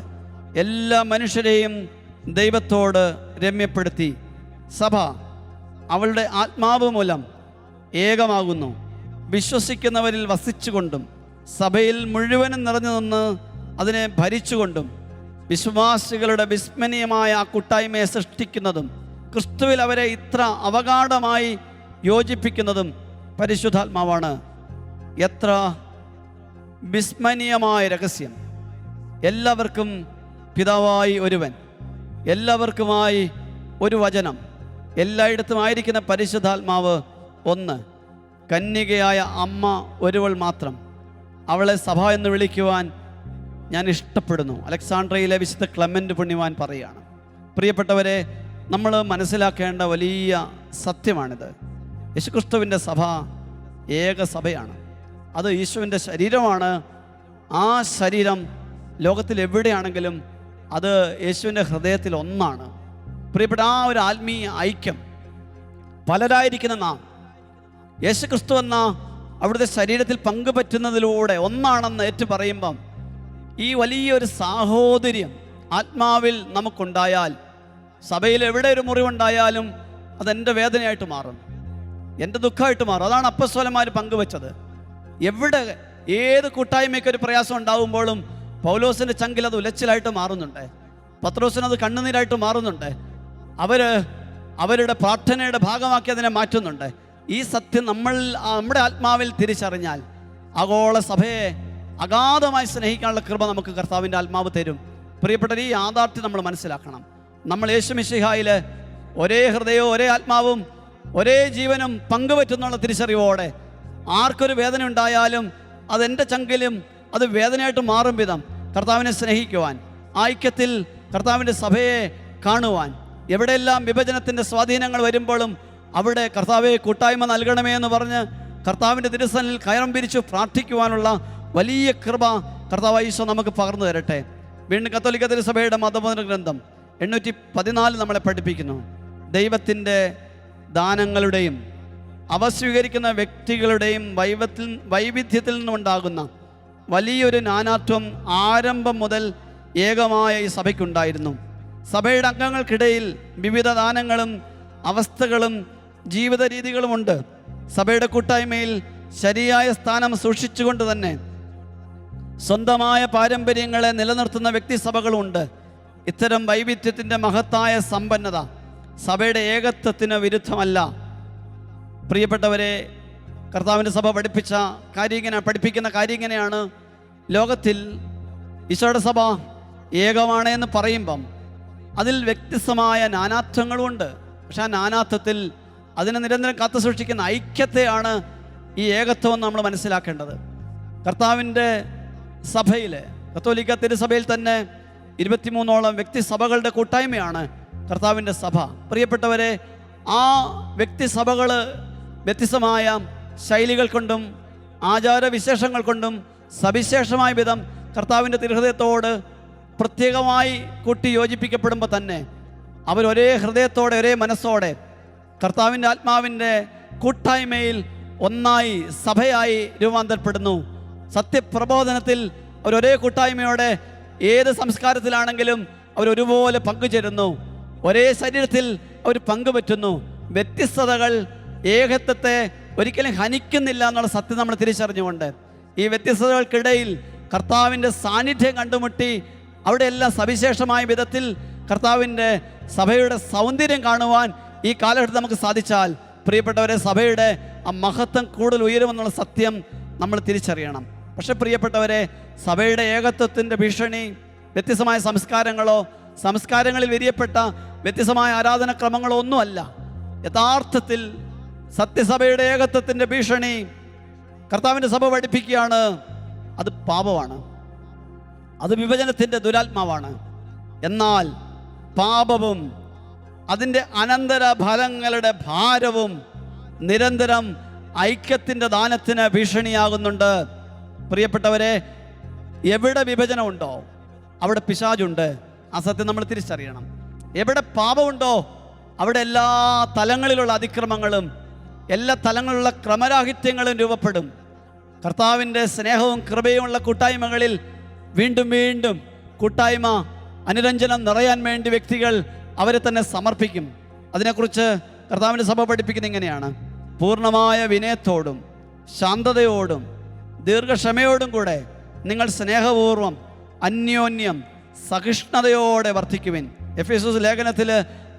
എല്ലാ മനുഷ്യരെയും ദൈവത്തോട് രമ്യപ്പെടുത്തി. സഭ അവളുടെ ആത്മാവ് മൂലം ഏകമാകുന്നു. വിശ്വസിക്കുന്നവരിൽ വസിച്ചുകൊണ്ടും സഭയിൽ മുഴുവനും നിറഞ്ഞു നിന്ന് അതിനെ ഭരിച്ചുകൊണ്ടും വിശ്വാസികളുടെ വിസ്മരണീയമായ ആ കൂട്ടായ്മയെ സൃഷ്ടിക്കുന്നതും ക്രിസ്തുവിൽ അവരെ ഇത്ര അവഗാഢമായി യോജിപ്പിക്കുന്നതും പരിശുദ്ധാത്മാവാണ്. എത്ര വിസ്മരണീയമായ രഹസ്യം! എല്ലാവർക്കും പിതാവായി ഒരുവൻ, എല്ലാവർക്കുമായി ഒരു വചനം, എല്ലായിടത്തും ആയിരിക്കുന്ന പരിശുദ്ധാത്മാവ് ഒന്ന്, കന്യകയായ അമ്മ ഒരുവൾ മാത്രം. അവളെ സഭ എന്ന് വിളിക്കുവാൻ ഞാൻ ഇഷ്ടപ്പെടുന്നു. അലക്സാണ്ട്രിയയിലെ വിശുദ്ധ ക്ലെമന്റ് പുണ്യവാൻ പറയുകയാണ്. പ്രിയപ്പെട്ടവരെ, നമ്മൾ മനസ്സിലാക്കേണ്ട വലിയ സത്യമാണിത്. യേശുക്രിസ്തുവിൻ്റെ സഭ ഏക സഭയാണ്. അത് യേശുവിൻ്റെ ശരീരമാണ്. ആ ശരീരം ലോകത്തിൽ എവിടെയാണെങ്കിലും അത് യേശുവിൻ്റെ ഹൃദയത്തിൽ ഒന്നാണ്. പ്രിയപ്പെട്ട ആ ഒരു ആത്മീയ ഐക്യം പലരായിരിക്കുന്ന നാം യേശുക്രിസ്തു എന്ന അവിടുത്തെ ശരീരത്തിൽ പങ്കുപറ്റുന്നതിലൂടെ ഒന്നാണെന്ന് ഏറ്റു പറയുമ്പം ഈ വലിയൊരു സാഹോദര്യം ആത്മാവിൽ നമുക്കുണ്ടായാൽ സഭയിൽ എവിടെ ഒരു മുറിവുണ്ടായാലും അതെൻ്റെ വേദനയായിട്ട് മാറും, എൻ്റെ ദുഃഖമായിട്ട് മാറും. അതാണ് അപ്പസ്തോലന്മാർ പങ്കുവെച്ചത്. എവിടെ ഏത് കൂട്ടായ്മയ്ക്ക് ഒരു പ്രയാസം ഉണ്ടാകുമ്പോഴും പൗലോസിൻ്റെ ചങ്കിൽ അത് ഉലച്ചിലായിട്ട് മാറുന്നുണ്ട്, പത്രോസിനത് കണ്ണുനീരായിട്ട് മാറുന്നുണ്ട്. അവരുടെ പ്രാർത്ഥനയുടെ ഭാഗമാക്കി അതിനെ മാറ്റുന്നുണ്ട്. ഈ സത്യം നമ്മുടെ ആത്മാവിൽ തിരിച്ചറിഞ്ഞാൽ ആഗോള സഭയെ അഗാധമായി സ്നേഹിക്കാനുള്ള കൃപ നമുക്ക് കർത്താവിൻ്റെ ആത്മാവ് തരും. പ്രിയപ്പെട്ട ഈ യാഥാർത്ഥ്യം നമ്മൾ മനസ്സിലാക്കണം. നമ്മൾ യേശു മിശിഹായിൽ ഒരേ ഹൃദയവും ഒരേ ആത്മാവും ഒരേ ജീവനും പങ്കുപറ്റുന്നുള്ള തിരിച്ചറിവോടെ ആർക്കൊരു വേദന ഉണ്ടായാലും അതെൻ്റെ ചങ്കിലും അത് വേദനയായിട്ട് മാറും വിധം കർത്താവിനെ സ്നേഹിക്കുവാൻ, ഐക്യത്തിൽ കർത്താവിൻ്റെ സഭയെ കാണുവാൻ, എവിടെയെല്ലാം വിഭജനത്തിൻ്റെ സ്വാധീനങ്ങൾ വരുമ്പോഴും അവിടെ കർത്താവെ കൂട്ടായ്മ നൽകണമേ എന്ന് പറഞ്ഞ് കർത്താവിൻ്റെ തിരുസനിൽ കയറം പിരിച്ചു പ്രാർത്ഥിക്കുവാനുള്ള വലിയ കൃപ കർത്താവ് ഈശോ നമുക്ക് പകർന്നു തരട്ടെ. വീണ്ടും കത്തോലിക്ക തിരുസഭയുടെ മതബോധന ഗ്രന്ഥം 814 നമ്മളെ പഠിപ്പിക്കുന്നു. ദൈവത്തിൻ്റെ ദാനങ്ങളുടെയും അവ സ്വീകരിക്കുന്ന വ്യക്തികളുടെയും വൈവിധ്യത്തിൽ നിന്നുണ്ടാകുന്ന വലിയൊരു നാനാത്വം ആരംഭം മുതൽ ഏകമായ ഈ സഭയ്ക്കുണ്ടായിരുന്നു. സഭയുടെ അംഗങ്ങൾക്കിടയിൽ വിവിധ ദാനങ്ങളും അവസ്ഥകളും ജീവിത രീതികളുമുണ്ട്. സഭയുടെ കൂട്ടായ്മയിൽ ശരിയായ സ്ഥാനം സൂക്ഷിച്ചുകൊണ്ട് തന്നെ സ്വന്തമായ പാരമ്പര്യങ്ങളെ നിലനിർത്തുന്ന വ്യക്തിസഭകളുമുണ്ട്. ഇത്തരം വൈവിധ്യത്തിൻ്റെ മഹത്തായ സമ്പന്നത സഭയുടെ ഏകത്വത്തിന് വിരുദ്ധമല്ല. പ്രിയപ്പെട്ടവരെ, കർത്താവിൻ്റെ സഭ പഠിപ്പിക്കുന്ന കാര്യം ഇങ്ങനെയാണ്. ലോകത്തിൽ ഈശോയുടെ സഭ ഏകമാണ് എന്ന് പറയുമ്പം അതിൽ വ്യത്യസ്തമായ നാനാത്വങ്ങളുമുണ്ട്. പക്ഷെ ആ നാനാത്വത്തിൽ അതിനെ നിരന്തരം കാത്തു സൂക്ഷിക്കുന്ന ഐക്യത്തെയാണ് ഈ ഏകത്വം നമ്മൾ മനസ്സിലാക്കേണ്ടത്. കർത്താവിൻ്റെ സഭയിൽ, കത്തോലിക്ക തിരുസഭയിൽ തന്നെ 23ഓളം വ്യക്തിസഭകളുടെ കൂട്ടായ്മയാണ് കർത്താവിൻ്റെ സഭ. പ്രിയപ്പെട്ടവരെ, ആ വ്യക്തിസഭകൾ വ്യത്യസ്തമായ ശൈലികൾ കൊണ്ടും ആചാരവിശേഷങ്ങൾ കൊണ്ടും സവിശേഷമായ വിധം കർത്താവിൻ്റെ തിരുഹൃദയത്തോട് പ്രത്യേകമായി കൂട്ടി യോജിപ്പിക്കപ്പെടുമ്പോൾ തന്നെ അവരൊരേ ഹൃദയത്തോടെ ഒരേ മനസ്സോടെ കർത്താവിൻ്റെ ആത്മാവിൻ്റെ കൂട്ടായ്മയിൽ ഒന്നായി സഭയായി രൂപാന്തരപ്പെടുന്നു. സത്യപ്രബോധനത്തിൽ അവരൊരേ കൂട്ടായ്മയോടെ ഏത് സംസ്കാരത്തിലാണെങ്കിലും അവരൊരുപോലെ പങ്കുചേരുന്നു. ഒരേ ശരീരത്തിൽ അവർ പങ്കുപറ്റുന്നു. വ്യത്യസ്തതകൾ ഏകത്വത്തെ ഒരിക്കലും ഹനിക്കുന്നില്ല എന്നുള്ള സത്യം നമ്മൾ തിരിച്ചറിഞ്ഞുകൊണ്ട് ഈ വ്യത്യസ്തതകൾക്കിടയിൽ കർത്താവിൻ്റെ സാന്നിധ്യം കണ്ടുമുട്ടി അവിടെയെല്ലാം സവിശേഷമായ വിധത്തിൽ കർത്താവിൻ്റെ സഭയുടെ സൗന്ദര്യം കാണുവാൻ ഈ കാലഘട്ടത്തിൽ നമുക്ക് സാധിച്ചാൽ, പ്രിയപ്പെട്ടവരെ, സഭയുടെ ആ മഹത്വം കൂടുതൽ ഉയരുമെന്നുള്ള സത്യം നമ്മൾ തിരിച്ചറിയണം. പക്ഷെ പ്രിയപ്പെട്ടവരെ, സഭയുടെ ഏകത്വത്തിൻ്റെ ഭീഷണി വ്യത്യസ്തമായ സംസ്കാരങ്ങളിൽ വിരിയപ്പെട്ട വ്യത്യസ്തമായ ആരാധനക്രമങ്ങളോ ഒന്നുമല്ല. യഥാർത്ഥത്തിൽ സത്യസഭയുടെ ഏകത്വത്തിൻ്റെ ഭീഷണി കർത്താവിൻ്റെ സഭ പഠിപ്പിക്കുകയാണ്. അത് പാപമാണ്, അത് വിഭജനത്തിൻ്റെ ദുരാത്മാവാണ്. എന്നാൽ പാപവും അതിൻ്റെ അനന്തര ഫലങ്ങളുടെ ഭാരവും നിരന്തരം ഐക്യത്തിൻ്റെ ദാനത്തിന് ഭീഷണിയാകുന്നുണ്ട്. പ്രിയപ്പെട്ടവരെ, എവിടെ വിഭജനമുണ്ടോ അവിടെ പിശാചുണ്ട്. ആ സത്യം നമ്മൾ തിരിച്ചറിയണം. എവിടെ പാപമുണ്ടോ അവിടെ എല്ലാ തലങ്ങളിലുള്ള അതിക്രമങ്ങളും എല്ലാ തലങ്ങളിലുള്ള ക്രമരാഹിത്യങ്ങളും രൂപപ്പെടും. കർത്താവിൻ്റെ സ്നേഹവും കൃപയുമുള്ള കൂട്ടായ്മകളിൽ വീണ്ടും വീണ്ടും കൂട്ടായ്മ അനുരഞ്ജനം നിറയാൻ വേണ്ടി വ്യക്തികൾ അവരെ തന്നെ സമർപ്പിക്കും. അതിനെക്കുറിച്ച് കർത്താവിൻ്റെ സഭ പഠിപ്പിക്കുന്നത് ഇങ്ങനെയാണ്: പൂർണ്ണമായ വിനയത്തോടും ശാന്തതയോടും ദീർഘക്ഷമയോടും കൂടെ നിങ്ങൾ സ്നേഹപൂർവം അന്യോന്യം സഹിഷ്ണുതയോടെ വർദ്ധിക്കുവിൻ. എഫേസ്യോസ് ലേഖനത്തിൽ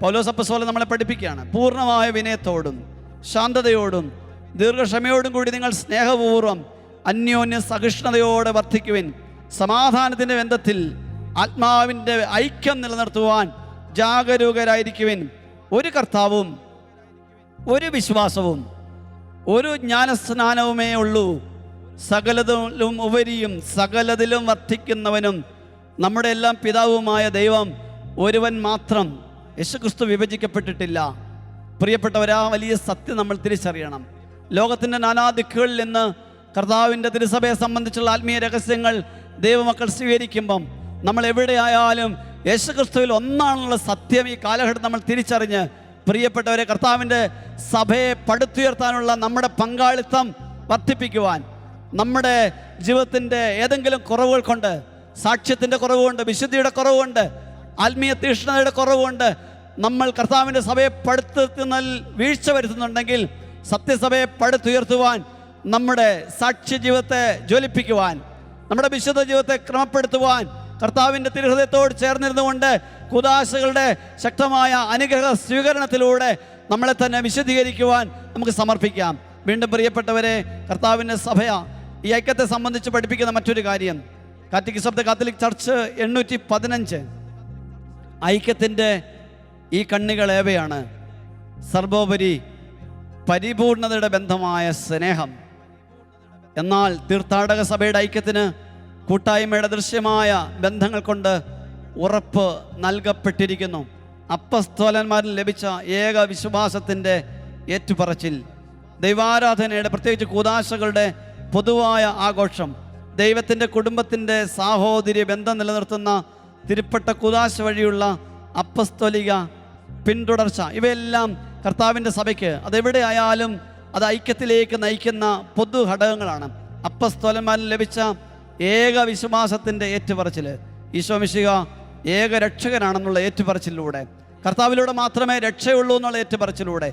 പൗലോസ് അപ്പോസ്തലൻ നമ്മളെ പഠിപ്പിക്കുകയാണ്. പൂർണ്ണമായ വിനയത്തോടും ശാന്തതയോടും ദീർഘക്ഷമയോടും കൂടി നിങ്ങൾ സ്നേഹപൂർവം അന്യോന്യം സഹിഷ്ണുതയോടെ വർദ്ധിക്കുവിൻ. സമാധാനത്തിൻ്റെ ബന്ധത്തിൽ ആത്മാവിൻ്റെ ഐക്യം നിലനിർത്തുവാൻ ജാഗരൂകരായിരിക്കുവിൻ. ഒരു കർത്താവും ഒരു വിശ്വാസവും ഒരു ജ്ഞാനസ്നാനവുമേ ഉള്ളൂ. സകലതിലും ഉപരിയും സകലതിലും വർദ്ധിക്കുന്നവനും നമ്മുടെ എല്ലാം പിതാവുമായ ദൈവം ഒരുവൻ മാത്രം, യേശുക്രിസ്തു വിഭജിക്കപ്പെട്ടിട്ടില്ല. പ്രിയപ്പെട്ടവരാ, വലിയ സത്യം നമ്മൾ തിരിച്ചറിയണം. ലോകത്തിൻ്റെ നാനാദിക്കുകളിൽ നിന്ന് കർത്താവിൻ്റെ തിരുസഭയെ സംബന്ധിച്ചുള്ള ആത്മീയ രഹസ്യങ്ങൾ ദൈവമക്കൾ സ്വീകരിക്കുമ്പം നമ്മൾ എവിടെയായാലും യേശുക്രിസ്തുവിൽ ഒന്നാണെന്നുള്ള സത്യം ഈ കാലഘട്ടം നമ്മൾ തിരിച്ചറിഞ്ഞ്, പ്രിയപ്പെട്ടവരെ, കർത്താവിൻ്റെ സഭയെ പടുത്തുയർത്താനുള്ള നമ്മുടെ പങ്കാളിത്തം വർദ്ധിപ്പിക്കുവാൻ, നമ്മുടെ ജീവിതത്തിൻ്റെ ഏതെങ്കിലും കുറവുകൾ കൊണ്ട്, സാക്ഷ്യത്തിൻ്റെ കുറവുകൊണ്ട്, വിശുദ്ധിയുടെ കുറവുകൊണ്ട്, ആത്മീയ തീഷ്ണതയുടെ കുറവുകൊണ്ട് നമ്മൾ കർത്താവിൻ്റെ സഭയെ പടുത്തുയർത്തുന്നതിൽ വീഴ്ച വരുത്തുന്നുണ്ടെങ്കിൽ, സത്യസഭയെ പടുത്തുയർത്തുവാൻ, നമ്മുടെ സാക്ഷ്യ ജീവിതത്തെ ജ്വലിപ്പിക്കുവാൻ, നമ്മുടെ വിശുദ്ധ ജീവിതത്തെ ക്രമപ്പെടുത്തുവാൻ കർത്താവിൻ്റെ തിരുഹൃദയത്തോട് ചേർന്നിരുന്നുകൊണ്ട് കുദാശകളുടെ ശക്തമായ അനുഗ്രഹ സ്വീകരണത്തിലൂടെ നമ്മളെ തന്നെ വിശുദ്ധീകരിക്കുവാൻ നമുക്ക് സമർപ്പിക്കാം. വീണ്ടും പ്രിയപ്പെട്ടവരെ, കർത്താവിൻ്റെ സഭ ഈ ഐക്യത്തെ സംബന്ധിച്ച് പഠിപ്പിക്കുന്ന മറ്റൊരു കാര്യം, Catholic of the Catholic church 815 ഐക്യത്തിൻ്റെ ഈ കണ്ണികൾ ഏവയാണ്? സർവോപരി പരിപൂർണതയുടെ ബന്ധമായ സ്നേഹം. എന്നാൽ തീർത്ഥാടക സഭയുടെ ഐക്യത്തിന് കൂട്ടായ്മയുടെ ദൃശ്യമായ ബന്ധങ്ങൾ കൊണ്ട് ഉറപ്പ് നൽകപ്പെട്ടിരിക്കുന്നു. അപ്പസ്തോലന്മാരിൽ ലഭിച്ച ഏക വിശ്വാസത്തിൻ്റെ ഏറ്റുപറച്ചിൽ, ദൈവാരാധനയുടെ പ്രത്യേകിച്ച് കൂദാശകളുടെ പൊതുവായ ആഘോഷം, ദൈവത്തിൻ്റെ കുടുംബത്തിൻ്റെ സാഹോദര്യ ബന്ധം നിലനിർത്തുന്ന തിരുപ്പട്ട കൂദാശ വഴിയുള്ള അപ്പസ്തോലിക പിന്തുടർച്ച, ഇവയെല്ലാം കർത്താവിൻ്റെ സഭയ്ക്ക് അതെവിടെയായാലും അത് ഐക്യത്തിലേക്ക് നയിക്കുന്ന പൊതു ഘടകങ്ങളാണ്. അപ്പസ്തോലന്മാരിൽ ലഭിച്ച ഏക വിശ്വാസത്തിൻ്റെ ഏറ്റുപറച്ചിൽ, ഈശോ മിശിഹ ഏക രക്ഷകനാണെന്നുള്ള ഏറ്റുപറച്ചിലൂടെ, കർത്താവിലൂടെ മാത്രമേ രക്ഷയുള്ളൂ എന്നുള്ള ഏറ്റുപറച്ചിലൂടെ,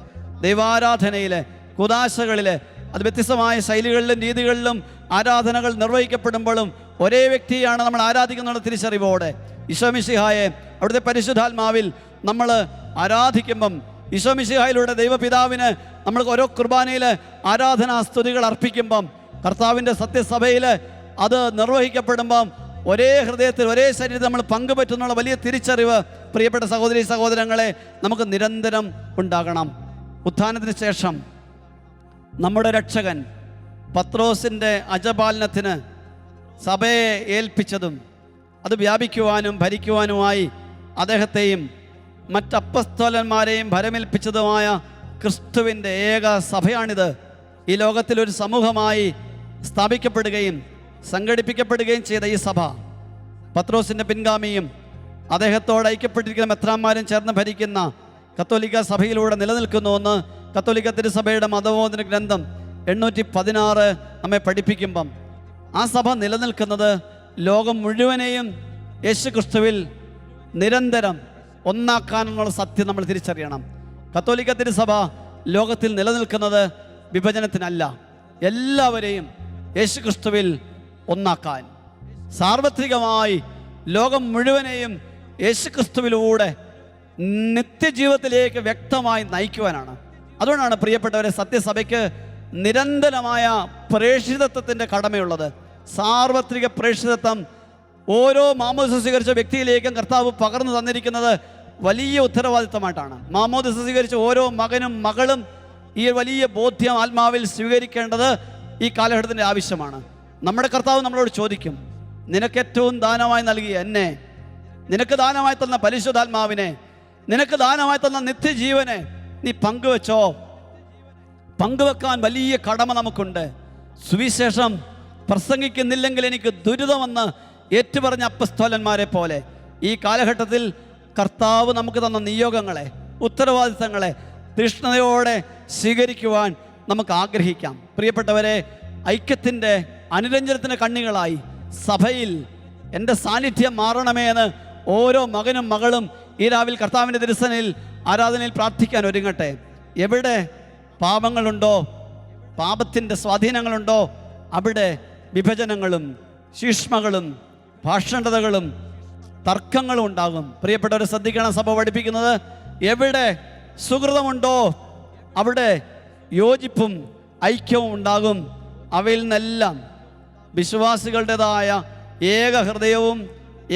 ദൈവാരാധനയിലെ കൂദാശകളിലെ അത് വ്യത്യസ്തമായ ശൈലികളിലും രീതികളിലും ആരാധനകൾ നിർവഹിക്കപ്പെടുമ്പോഴും ഒരേ വ്യക്തിയാണ് നമ്മൾ ആരാധിക്കുന്ന തിരിച്ചറിവോടെ ഈശോ മിശിഹായെ അവിടുത്തെ പരിശുദ്ധാത്മാവിൽ നമ്മൾ ആരാധിക്കുമ്പം, ഈശോ മിശിഹായിലൂടെ ദൈവപിതാവിന് നമ്മൾ ഓരോ കുർബാനയിൽ ആരാധനാ സ്തുതികൾ അർപ്പിക്കുമ്പം, കർത്താവിൻ്റെ സത്യസഭയിൽ അത് നിർവഹിക്കപ്പെടുമ്പം ഒരേ ഹൃദയത്തിൽ ഒരേ ശരീരത്തിൽ നമ്മൾ പങ്കുപറ്റുന്നുള്ള വലിയ തിരിച്ചറിവ് പ്രിയപ്പെട്ട സഹോദരി സഹോദരങ്ങളെ നമുക്ക് നിരന്തരം ഉണ്ടാകണം. ഉത്ഥാനത്തിന് ശേഷം നമ്മുടെ രക്ഷകൻ പത്രോസിൻ്റെ അജപാലനത്തിന് സഭയെ ഏൽപ്പിച്ചതും അത് വ്യാപിക്കുവാനും ഭരിക്കുവാനുമായി അദ്ദേഹത്തെയും മറ്റപ്പസ്തോലന്മാരെയും ഭരമേൽപ്പിച്ചതുമായ ക്രിസ്തുവിൻ്റെ ഏക സഭയാണിത്. ഈ ലോകത്തിലൊരു സമൂഹമായി സ്ഥാപിക്കപ്പെടുകയും സംഘടിപ്പിക്കപ്പെടുകയും ചെയ്ത ഈ സഭ പത്രോസിൻ്റെ പിൻഗാമിയും അദ്ദേഹത്തോട് ഐക്യപ്പെട്ടിരിക്കുന്ന മെത്രാന്മാരും ചേർന്ന് ഭരിക്കുന്ന കത്തോലിക്ക സഭയിലൂടെ നിലനിൽക്കുന്നുവെന്ന് കത്തോലിക്ക തിരുസഭയുടെ മതബോധന ഗ്രന്ഥം 816 നമ്മെ പഠിപ്പിക്കുമ്പം ആ സഭ നിലനിൽക്കുന്നത് ലോകം മുഴുവനെയും യേശു ക്രിസ്തുവിൽ നിരന്തരം ഒന്നാക്കാനുള്ള സത്യം നമ്മൾ തിരിച്ചറിയണം. കത്തോലിക്ക തിരുസഭ ലോകത്തിൽ നിലനിൽക്കുന്നത് വിഭജനത്തിനല്ല, എല്ലാവരെയും യേശു ക്രിസ്തുവിൽ ഒന്നാക്കാൻ, സാർവത്രികമായി ലോകം മുഴുവനെയും യേശു ക്രിസ്തുവിലൂടെ നിത്യജീവിതത്തിലേക്ക് വ്യക്തമായി നയിക്കുവാനാണ്. അതുകൊണ്ടാണ് പ്രിയപ്പെട്ടവരെ സത്യസഭയ്ക്ക് നിരന്തരമായ പ്രേഷിതത്വത്തിൻ്റെ കടമയുള്ളത്. സാർവത്രിക പ്രേഷിതത്വം ഓരോ മാമോദിസ സ്വീകരിച്ച വ്യക്തിയിലേക്കും കർത്താവ് പകർന്നു തന്നിരിക്കുന്നത് വലിയ ഉത്തരവാദിത്തമായിട്ടാണ്. മാമോദിസ സ്വീകരിച്ച ഓരോ മകനും മകളും ഈ വലിയ ബോധ്യം ആത്മാവിൽ സ്വീകരിക്കേണ്ടത് ഈ കാലഘട്ടത്തിൻ്റെ ആവശ്യമാണ്. നമ്മുടെ കർത്താവ് നമ്മളോട് ചോദിക്കും, നിനക്ക് ഏറ്റവും ദാനമായി നൽകിയ എന്നെ, നിനക്ക് ദാനമായി തന്ന പരിശുദ്ധാത്മാവിനെ, നിനക്ക് ദാനമായി തന്ന നിത്യജീവനെ നീ പങ്കുവെച്ചോ? പങ്കുവെക്കാൻ വലിയ കടമ നമുക്കുണ്ട്. സുവിശേഷം പ്രസംഗിക്കുന്നില്ലെങ്കിൽ എനിക്ക് ദുരിതമെന്ന് ഏറ്റുപറഞ്ഞ അപ്പസ്തോലന്മാരെ പോലെ ഈ കാലഘട്ടത്തിൽ കർത്താവ് നമുക്ക് തന്ന നിയോഗങ്ങളെ, ഉത്തരവാദിത്തങ്ങളെ തീഷ്ണതയോടെ സ്വീകരിക്കുവാൻ നമുക്ക് ആഗ്രഹിക്കാം. പ്രിയപ്പെട്ടവരെ, ഐക്യത്തിൻ്റെ അനുരഞ്ജനത്തിൻ്റെ കണ്ണികളായി സഭയിൽ എൻ്റെ സാന്നിധ്യം മാറണമേ എന്ന് ഓരോ മകനും മകളും ഈ രാവിലെ കർത്താവിൻ്റെ തിരുസനയിൽ ആരാധനയിൽ പ്രാർത്ഥിക്കാൻ ഒരുങ്ങട്ടെ. എവിടെ പാപങ്ങളുണ്ടോ, പാപത്തിൻ്റെ സ്വാധീനങ്ങളുണ്ടോ, അവിടെ വിഭജനങ്ങളും ശീഷ്മകളും ഭാഷണ്ഡതകളും തർക്കങ്ങളും ഉണ്ടാകും. പ്രിയപ്പെട്ടവരെ ശ്രദ്ധിക്കണം, സഭ പഠിപ്പിക്കുന്നത് എവിടെ സുഹൃതമുണ്ടോ അവിടെ യോജിപ്പും ഐക്യവും ഉണ്ടാകും. അവയിൽ നിന്നെല്ലാം വിശ്വാസികളുടേതായ ഏക ഹൃദയവും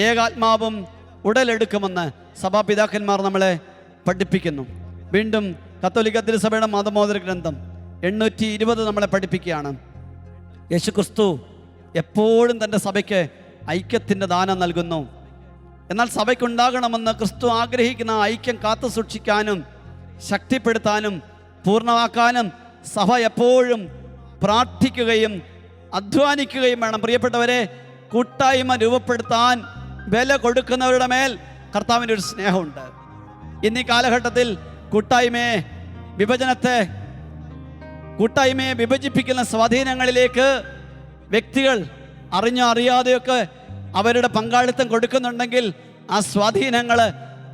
ഏകാത്മാവും ഉടലെടുക്കുമെന്ന് സഭാപിതാക്കന്മാർ നമ്മളെ പഠിപ്പിക്കുന്നു. വീണ്ടും കത്തോലിക്ക തിരുസഭയുടെ മതബോധന ഗ്രന്ഥം 820 നമ്മളെ പഠിപ്പിക്കുകയാണ്. യേശുക്രിസ്തു എപ്പോഴും തൻ്റെ സഭയ്ക്ക് ഐക്യത്തിൻ്റെ ദാനം നൽകുന്നു. എന്നാൽ സഭയ്ക്കുണ്ടാകണമെന്ന് ക്രിസ്തു ആഗ്രഹിക്കുന്ന ഐക്യം കാത്തു സൂക്ഷിക്കാനും ശക്തിപ്പെടുത്താനും പൂർണ്ണമാക്കാനും സഭ എപ്പോഴും പ്രാർത്ഥിക്കുകയും അധ്വാനിക്കുകയും വേണം. പ്രിയപ്പെട്ടവരെ, കൂട്ടായ്മ രൂപപ്പെടുത്താൻ വില കൊടുക്കുന്നവരുടെ മേൽ കർത്താവിൻ്റെ ഒരു സ്നേഹമുണ്ട്. ഇന്നീ കാലഘട്ടത്തിൽ കൂട്ടായ്മയെ വിഭജിപ്പിക്കുന്ന സ്വാധീനങ്ങളിലേക്ക് വ്യക്തികൾ അറിഞ്ഞോ അറിയാതെയൊക്കെ അവരുടെ പങ്കാളിത്തം കൊടുക്കുന്നുണ്ടെങ്കിൽ ആ സ്വാധീനങ്ങൾ,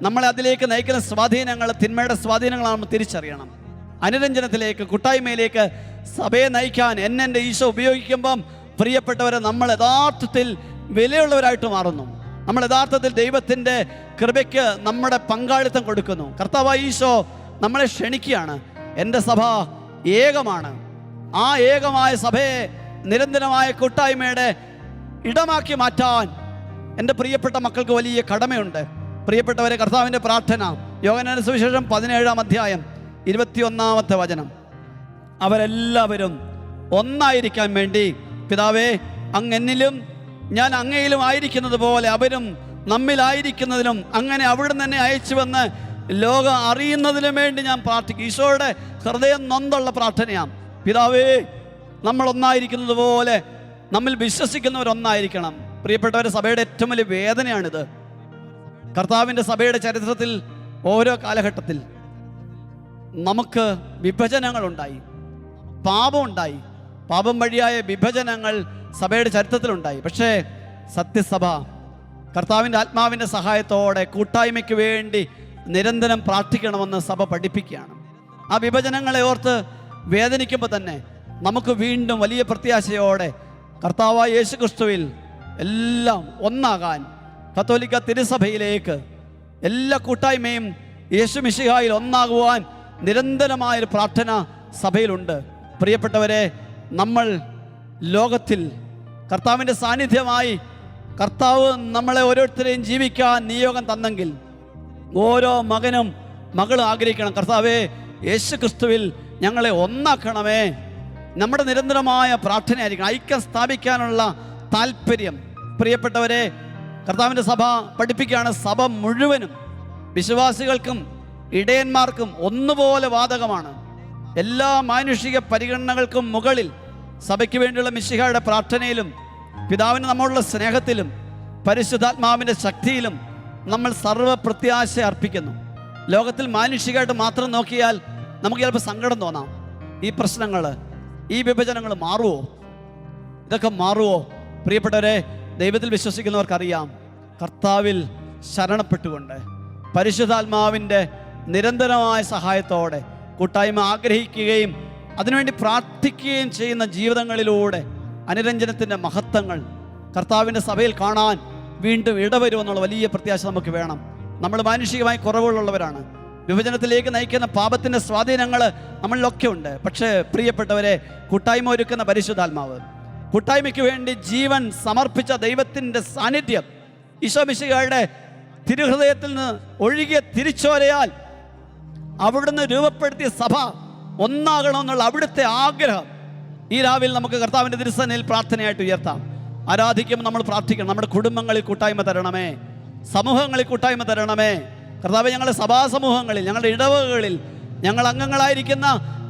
നമ്മളെ അതിലേക്ക് നയിക്കുന്ന സ്വാധീനങ്ങൾ തിന്മയുടെ സ്വാധീനങ്ങളാണെന്ന് തിരിച്ചറിയണം. അനുരഞ്ജനത്തിലേക്ക്, കൂട്ടായ്മയിലേക്ക് സഭയെ നയിക്കാൻ എൻ്റെ ഈശോ ഉപയോഗിക്കുമ്പം പ്രിയപ്പെട്ടവരെ, നമ്മൾ യഥാർത്ഥത്തിൽ വിലയുള്ളവരായിട്ട് മാറുന്നു. നമ്മൾ യഥാർത്ഥത്തിൽ ദൈവത്തിൻ്റെ കൃപയ്ക്ക് നമ്മുടെ പങ്കാളിത്തം കൊടുക്കുന്നു. കർത്താവായ ഈശോ നമ്മളെ ക്ഷണിക്കുകയാണ്. എൻ്റെ സഭ ഏകമാണ്. ആ ഏകമായ സഭയെ നിരന്തരമായ കൂട്ടായ്മയുടെ ഇടമാക്കി മാറ്റാൻ എൻ്റെ പ്രിയപ്പെട്ട മക്കൾക്ക് വലിയ കടമയുണ്ട്. പ്രിയപ്പെട്ടവരെ, കർത്താവിൻ്റെ പ്രാർത്ഥന യോഹന്നാന്റെ സുവിശേഷം 17-ാം അധ്യായം 21-ാമത്തെ വചനം, അവരെല്ലാവരും ഒന്നായിരിക്കാൻ വേണ്ടി പിതാവേ, അങ്ങ് എന്നിലും ഞാൻ അങ്ങയിലും ആയിരിക്കുന്നത് പോലെ അവരും നമ്മിലായിരിക്കുന്നതിനും അങ്ങനെ അവിടുന്ന് തന്നെ അയച്ചുവെന്ന് ലോകം അറിയുന്നതിനും വേണ്ടി ഞാൻ പ്രാർത്ഥിക്കും. ഈശോയുടെ ഹൃദയം നൊന്തുള്ള പ്രാർത്ഥനയാണ്. പിതാവേ, നമ്മൾ ഒന്നായിരിക്കുന്നത് പോലെ നമ്മിൽ വിശ്വസിക്കുന്നവരൊന്നായിരിക്കണം. പ്രിയപ്പെട്ടവരെ, സഭയുടെ ഏറ്റവും വലിയ വേദനയാണിത്. കർത്താവിൻ്റെ സഭയുടെ ചരിത്രത്തിൽ ഓരോ കാലഘട്ടത്തിൽ നമുക്ക് വിഭജനങ്ങളുണ്ടായി, പാപമുണ്ടായി. പാപം വഴിയായ വിഭജനങ്ങൾ സഭയുടെ ചരിത്രത്തിലുണ്ടായി. പക്ഷേ സത്യസഭ കർത്താവിൻ്റെ ആത്മാവിൻ്റെ സഹായത്തോടെ കൂട്ടായ്മയ്ക്ക് വേണ്ടി നിരന്തരം പ്രാർത്ഥിക്കണമെന്ന് സഭ പഠിപ്പിക്കുകയാണ്. ആ വിഭജനങ്ങളെ ഓർത്ത് വേദനിക്കുമ്പോൾ തന്നെ നമുക്ക് വീണ്ടും വലിയ പ്രത്യാശയോടെ കർത്താവായ യേശു ക്രിസ്തുവിൽ എല്ലാം ഒന്നാകാൻ കത്തോലിക്ക തിരുസഭയിലേക്ക് എല്ലാ കൂട്ടായ്മയും യേശു മിശിഹായിൽ ഒന്നാകുവാൻ നിരന്തരമായൊരു പ്രാർത്ഥന സഭയിലുണ്ട്. പ്രിയപ്പെട്ടവരെ, നമ്മൾ ലോകത്തിൽ കർത്താവിൻ്റെ സാന്നിധ്യമായി കർത്താവ് നമ്മളെ ഓരോരുത്തരെയും ജീവിക്കാൻ നിയോഗം തന്നെങ്കിൽ ഓരോ മകനും മകളും ആഗ്രഹിക്കണം, കർത്താവേ യേശു ക്രിസ്തുവിൽ ഞങ്ങളെ ഒന്നാക്കണമേ. നമ്മുടെ നിരന്തരമായ പ്രാർത്ഥനയായിരിക്കണം. ഐക്യം സ്ഥാപിക്കാനുള്ള താല്പര്യം. പ്രിയപ്പെട്ടവരെ, കർത്താവിൻ്റെ സഭ പഠിപ്പിക്കുകയാണ്, സഭ മുഴുവനും വിശ്വാസികൾക്കും ഇടയന്മാർക്കും ഒന്നുപോലെ ബാധകമാണ്. എല്ലാ മാനുഷിക പരിഗണനകൾക്കും മുകളിൽ സഭയ്ക്ക് വേണ്ടിയുള്ള മിശിഹായുടെ പ്രാർത്ഥനയിലും പിതാവിന് നമ്മളുള്ള സ്നേഹത്തിലും പരിശുദ്ധാത്മാവിൻ്റെ ശക്തിയിലും നമ്മൾ സർവ്വ പ്രത്യാശ അർപ്പിക്കുന്നു. ലോകത്തിൽ മാനുഷികമായിട്ട് മാത്രം നോക്കിയാൽ നമുക്ക് ചിലപ്പോൾ സങ്കടം തോന്നാം. ഈ പ്രശ്നങ്ങൾ, ഈ വിഭജനങ്ങൾ മാറുമോ? ഇതൊക്കെ മാറുമോ? പ്രിയപ്പെട്ടവരെ, ദൈവത്തിൽ വിശ്വസിക്കുന്നവർക്കറിയാം, കർത്താവിൽ ശരണപ്പെട്ടുകൊണ്ട് പരിശുദ്ധാത്മാവിൻ്റെ നിരന്തരമായ സഹായത്തോടെ കൂട്ടായ്മ ആഗ്രഹിക്കുകയും അതിനുവേണ്ടി പ്രാർത്ഥിക്കുകയും ചെയ്യുന്ന ജീവിതങ്ങളിലൂടെ അനുരഞ്ജനത്തിൻ്റെ മഹത്വങ്ങൾ കർത്താവിൻ്റെ സഭയിൽ കാണാൻ വീണ്ടും ഇടവരുമെന്നുള്ള വലിയ പ്രത്യാശ നമുക്ക് വേണം. നമ്മൾ മാനുഷികമായി കുറവുകളുള്ളവരാണ്. വിഭജനത്തിലേക്ക് നയിക്കുന്ന പാപത്തിൻ്റെ സ്വാധീനങ്ങൾ നമ്മളിലൊക്കെ ഉണ്ട്. പക്ഷേ പ്രിയപ്പെട്ടവരെ, കൂട്ടായ്മ ഒരുക്കുന്ന പരിശുദ്ധാത്മാവ്, കൂട്ടായ്മയ്ക്ക് വേണ്ടി ജീവൻ സമർപ്പിച്ച ദൈവത്തിൻ്റെ സാന്നിധ്യം, ഈശോ മിശിഹായുടെ തിരുഹൃദയത്തിൽ നിന്ന് ഒഴുകിയ തിരിച്ചോരയാൽ അവിടുന്ന് രൂപപ്പെടുത്തിയ സഭ ഒന്നാകണമെന്നുള്ള അവിടുത്തെ ആഗ്രഹം ഈ രാവിലെ നമുക്ക് കർത്താവിൻ്റെ തിരുസന്നിധിയിൽ പ്രാർത്ഥനയായിട്ട് ഉയർത്താം. ആരാധിക്കുമ്പോൾ നമ്മൾ പ്രാർത്ഥിക്കണം, നമ്മുടെ കുടുംബങ്ങളിൽ കൂട്ടായ്മ തരണമേ, സമൂഹങ്ങളിൽ കൂട്ടായ്മ തരണമേ. കർത്താവേ, ഞങ്ങളുടെ സഭാസമൂഹങ്ങളിൽ, ഞങ്ങളുടെ ഇടവകകളിൽ, ഞങ്ങൾ അംഗങ്ങളായിരിക്കുന്ന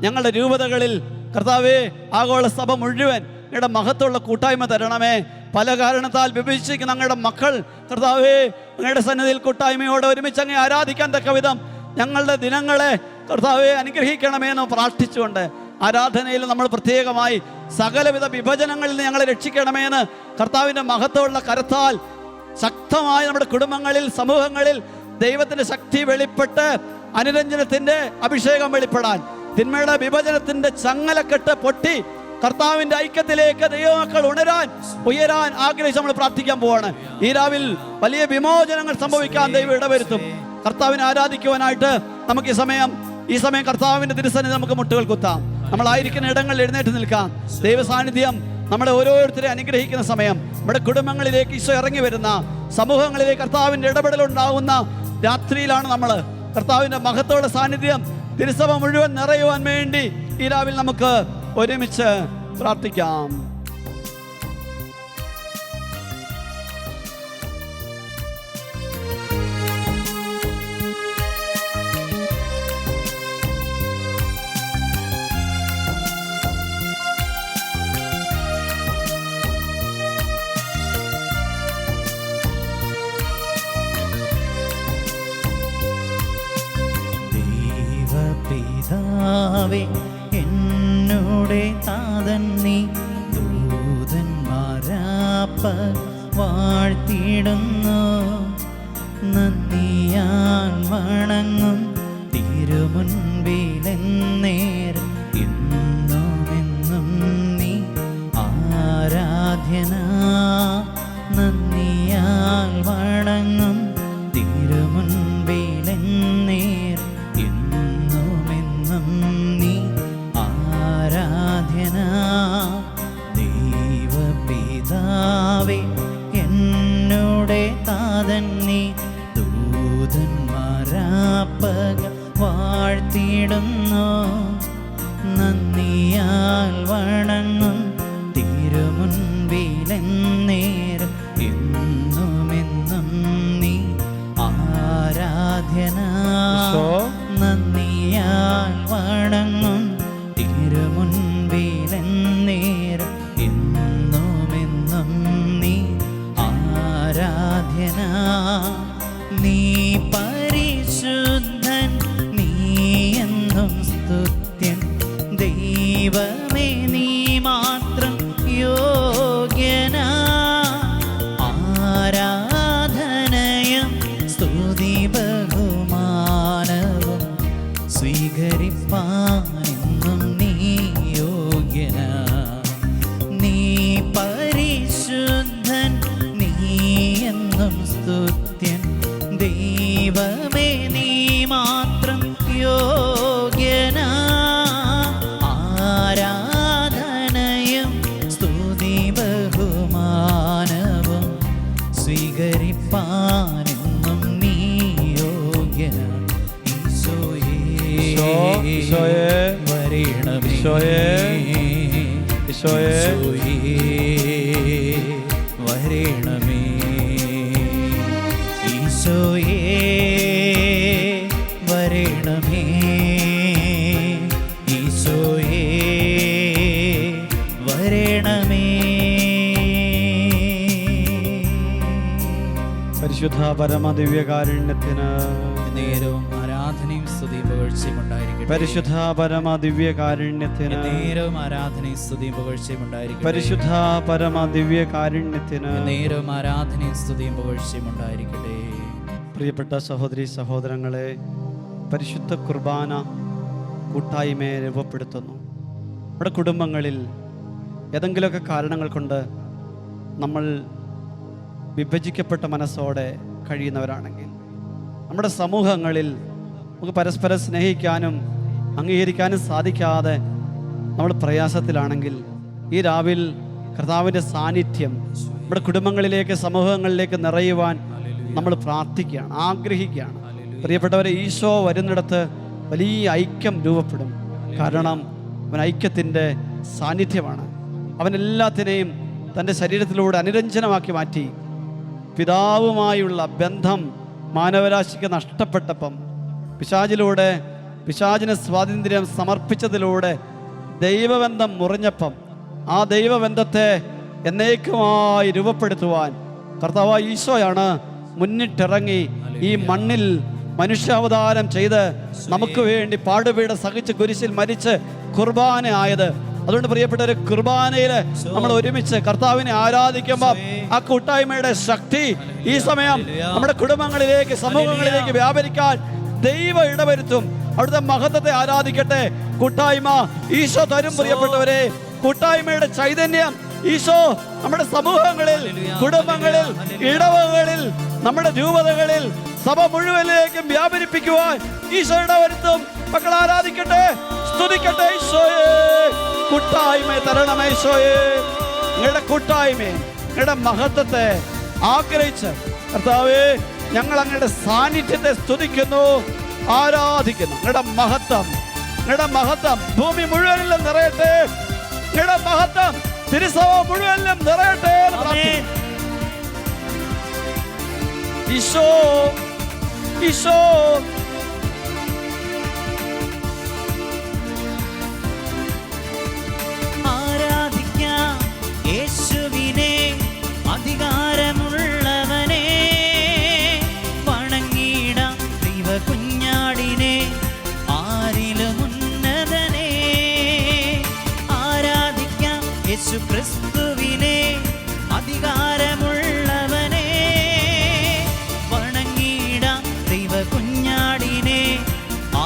ഞങ്ങളുടെ രൂപതകളിൽ, കർത്താവേ, ആഗോള സഭ മുഴുവൻ ഞങ്ങളുടെ മഹത്വമുള്ള കൂട്ടായ്മ തരണമേ. പല കാരണത്താൽ വിഭജിച്ചിരിക്കുന്ന ഞങ്ങളുടെ മക്കൾ, കർത്താവേ, ഞങ്ങളുടെ സന്നിധിയിൽ കൂട്ടായ്മയോടെ ഒരുമിച്ച് അങ്ങ് ആരാധിക്കാൻ തക്ക വിധം ഞങ്ങളുടെ ദിനങ്ങളെ കർത്താവെ അനുഗ്രഹിക്കണമേ എന്ന് പ്രാർത്ഥിച്ചുകൊണ്ട് ആരാധനയിൽ നമ്മൾ പ്രത്യേകമായി സകലവിധ വിഭജനങ്ങളിൽ നിന്ന് ഞങ്ങളെ രക്ഷിക്കണമേ എന്ന് കർത്താവിൻ്റെ മഹത്വമുള്ള കരത്താൽ ശക്തമായി നമ്മുടെ കുടുംബങ്ങളിൽ, സമൂഹങ്ങളിൽ ദൈവത്തിൻ്റെ ശക്തി വെളിപ്പെട്ട് അനുരഞ്ജനത്തിൻ്റെ അഭിഷേകം വെളിപ്പെടാൻ, തിന്മയുടെ വിഭജനത്തിൻ്റെ ചങ്ങലക്കെട്ട് പൊട്ടി കർത്താവിൻ്റെ ഐക്യത്തിലേക്ക് ദൈവമക്കൾ ഉയരാൻ ആഗ്രഹിച്ച് നമ്മൾ പ്രാർത്ഥിക്കാൻ പോവാണ്. ഈ രാവിൽ വലിയ വിമോചനങ്ങൾ സംഭവിക്കാൻ ദൈവം ഇടവരുത്തും. കർത്താവിനെ ആരാധിക്കുവാനായിട്ട് നമുക്ക് ഈ സമയം കർത്താവിൻ്റെ തിരുസന്നിധി നമുക്ക് മുട്ടുകൾ കുത്താം. നമ്മളായിരിക്കുന്ന ഇടങ്ങളിൽ എഴുന്നേറ്റ് നിൽക്കാം. ദൈവ സാന്നിധ്യം നമ്മളെ ഓരോരുത്തരെ അനുഗ്രഹിക്കുന്ന സമയം, നമ്മുടെ കുടുംബങ്ങളിലേക്ക് ഈശോ ഇറങ്ങി വരുന്ന, സമൂഹങ്ങളിലേക്ക് കർത്താവിൻ്റെ ഇടപെടലുണ്ടാകുന്ന രാത്രിയിലാണ് നമ്മൾ. കർത്താവിൻ്റെ മഹത്വമുള്ള സാന്നിധ്യം തിരുസഭ മുഴുവൻ നിറയുവാൻ വേണ്ടി ഈ രാവിലെ നമുക്ക് ഒരുമിച്ച് പ്രാർത്ഥിക്കാം. ദൈവപിതാവേ, എന്നോടെ താതൻ നീ, ദൂതന്മാരാപ്പ വാഴ്ത്തിയിടുന്നു. നന്ദിയാൽ വണങ്ങും തിരുമുൻപിലെന്നേരം എന്നുമെന്നും നീ ആരാധ്യനാ. നന്ദിയാൽ വണങ്ങും തിരുമുൻപിലെന്നേരം എന്നുമെന്നും നീ ആരാധ്യനാ. ദൈവപിതാവേ, എന്നോടെ താതൻ നീ, ദൂതന്മാരാപ്പക വാഴ്ത്തിയിടുന്നു. നന്ദിയാൽ വണങ്ങും തിരുമുൻപിലെന്നേരം എന്നുമെന്നും നീ ആരാധ്യനാ. നന്ദിയാൽ വണങ്ങും തിരുമുൻപിലെന്നേരം എന്നുമെന്നും നീ ആരാധ്യനാ. നീ പരിശുദ്ധൻ, നീ എന്നും സ്തുതി ഈശോയേ, ഈശോയേ, വരണമേ. ഈശോയേ വരണമേ. ഈശോയേ വരണമേ. പരിശുദ്ധ പരമ ദിവ്യകാരുണ്യത്തിന് നേരവും ആരാധനയും സ്തുതിയും പുകഴ്ചയും ഉണ്ടായിരിക്കട്ടെ. പരിശുദ്ധ പരമ ദിവ്യകാരുണ്യത്തിന് നേരവും ആരാധനയും സ്തുതിയും പുകഴ്ചയും ഉണ്ടായിരിക്കട്ടെ. പരിശുദ്ധ പരമ ദിവ്യകാരുണ്യത്തിന് നേരവും ആരാധനയും സ്തുതിയും പുകഴ്ചയും ഉണ്ടായിരിക്കട്ടെ. പ്രിയപ്പെട്ട സഹോദരി സഹോദരങ്ങളെ, പരിശുദ്ധ കുർബാന കൂട്ടായ്മയെ രൂപപ്പെടുത്തുന്നു. നമ്മുടെ കുടുംബങ്ങളിൽ ഏതെങ്കിലുമൊക്കെ കാരണങ്ങൾ കൊണ്ട് നമ്മൾ വിഭജിക്കപ്പെട്ട മനസ്സോടെ കഴിയുന്നവരാണെങ്കിൽ, നമ്മുടെ സമൂഹങ്ങളിൽ നമുക്ക് പരസ്പരം സ്നേഹിക്കാനും അംഗീകരിക്കാനും സാധിക്കാതെ നമ്മൾ പ്രയാസത്തിലാണെങ്കിൽ, ഈ രാവിൽ കർത്താവിൻ്റെ സാന്നിധ്യം നമ്മുടെ കുടുംബങ്ങളിലേക്ക് സമൂഹങ്ങളിലേക്ക് നിറയുവാൻ നമ്മൾ പ്രാർത്ഥിക്കുകയാണ്, ആഗ്രഹിക്കുകയാണ്. പ്രിയപ്പെട്ടവരെ, ഈശോ വരുന്നിടത്ത് വലിയ ഐക്യം രൂപപ്പെടും. കാരണം അവൻ ഐക്യത്തിൻ്റെ സാന്നിധ്യമാണ്. അവൻ എല്ലാത്തിനെയും തൻ്റെ ശരീരത്തിലൂടെ അനുരഞ്ജനമാക്കി മാറ്റി. പിതാവുമായുള്ള ബന്ധം മാനവരാശിക്ക് നഷ്ടപ്പെട്ടപ്പം പിശാചിലൂടെ, പിശാചിന് സ്വാതന്ത്ര്യം സമർപ്പിച്ചതിലൂടെ ദൈവബന്ധം മുറിഞ്ഞപ്പം ആ ദൈവബന്ധത്തെ എന്നേക്കുമായി രൂപപ്പെടുത്തുവാൻ കർത്താവായ ഈശോയാണ് മുന്നിട്ടിറങ്ങി ഈ മണ്ണിൽ മനുഷ്യാവതാരം ചെയ്ത് നമുക്ക് വേണ്ടി പാടുപീട സഹിച്ച് കുരിശിൽ മരിച്ച് കുർബാന ആയത്. അതുകൊണ്ട് പ്രിയപ്പെട്ട ഒരു കുർബാനയിൽ നമ്മൾ ഒരുമിച്ച് കർത്താവിനെ ആരാധിക്കുമ്പോൾ ആ കൂട്ടായ്മയുടെ ശക്തി ഈ സമയം നമ്മുടെ കുടുംബങ്ങളിലേക്ക്, സമൂഹങ്ങളിലേക്ക് വ്യാപരിക്കാൻ ദൈവം ഇടവരുത്തും. അവിടുത്തെ മഹത്വത്തെ ആരാധിക്കട്ടെ. കൂട്ടായ്മ ഈശോ തരും. പ്രിയപ്പെട്ടവരെ, കൂട്ടായ്മയുടെ ചൈതന്യം ഈശോ നമ്മുടെ സമൂഹങ്ങളിൽ, കുടുംബങ്ങളിൽ, ഇടവകളിൽ, നമ്മുടെ രൂപതകളിൽ, സഭ മുഴുവനിലേക്കും വ്യാപരിപ്പിക്കുവാൻ ഈശോ ഇടവരുത്തും. മക്കൾ ആരാധിക്കട്ടെ, സ്തുതിക്കട്ടെ. ഈശോയെ, കൂട്ടായ്മ തരണമേ. ഈശോയെ, നിങ്ങളുടെ കൂട്ടായ്മയെ, നിങ്ങളുടെ മഹത്വത്തെ ആഗ്രഹിച്ച് കർത്താവേ, ഞങ്ങൾ അങ്ങയുടെ സാന്നിധ്യത്തെ സ്തുതിക്കുന്നു, ആരാധിക്കുന്നു. നിങ്ങളുടെ മഹത്വം, നിങ്ങളുടെ മഹത്വം ഭൂമി മുഴുവനിലും നിറയട്ടെ. നിങ്ങളുടെ മഹത്വം തിരുസഭ മുഴുവനിലും നിറയട്ടെ. ഈശോ, ഈശോ, ആരാധിക്കാം യേശുവിനെ, അധികാരമുള്ളവനെ. വണങ്ങിടാം ദൈവ കുഞ്ഞാടിനെ, ആരിലും ഉന്നതനെ. ആരാധിക്കാം യേശു ക്രിസ്തുവിനെ, അധികാരമുള്ളവനെ. വണങ്ങിടാം ദൈവ കുഞ്ഞാടിനെ,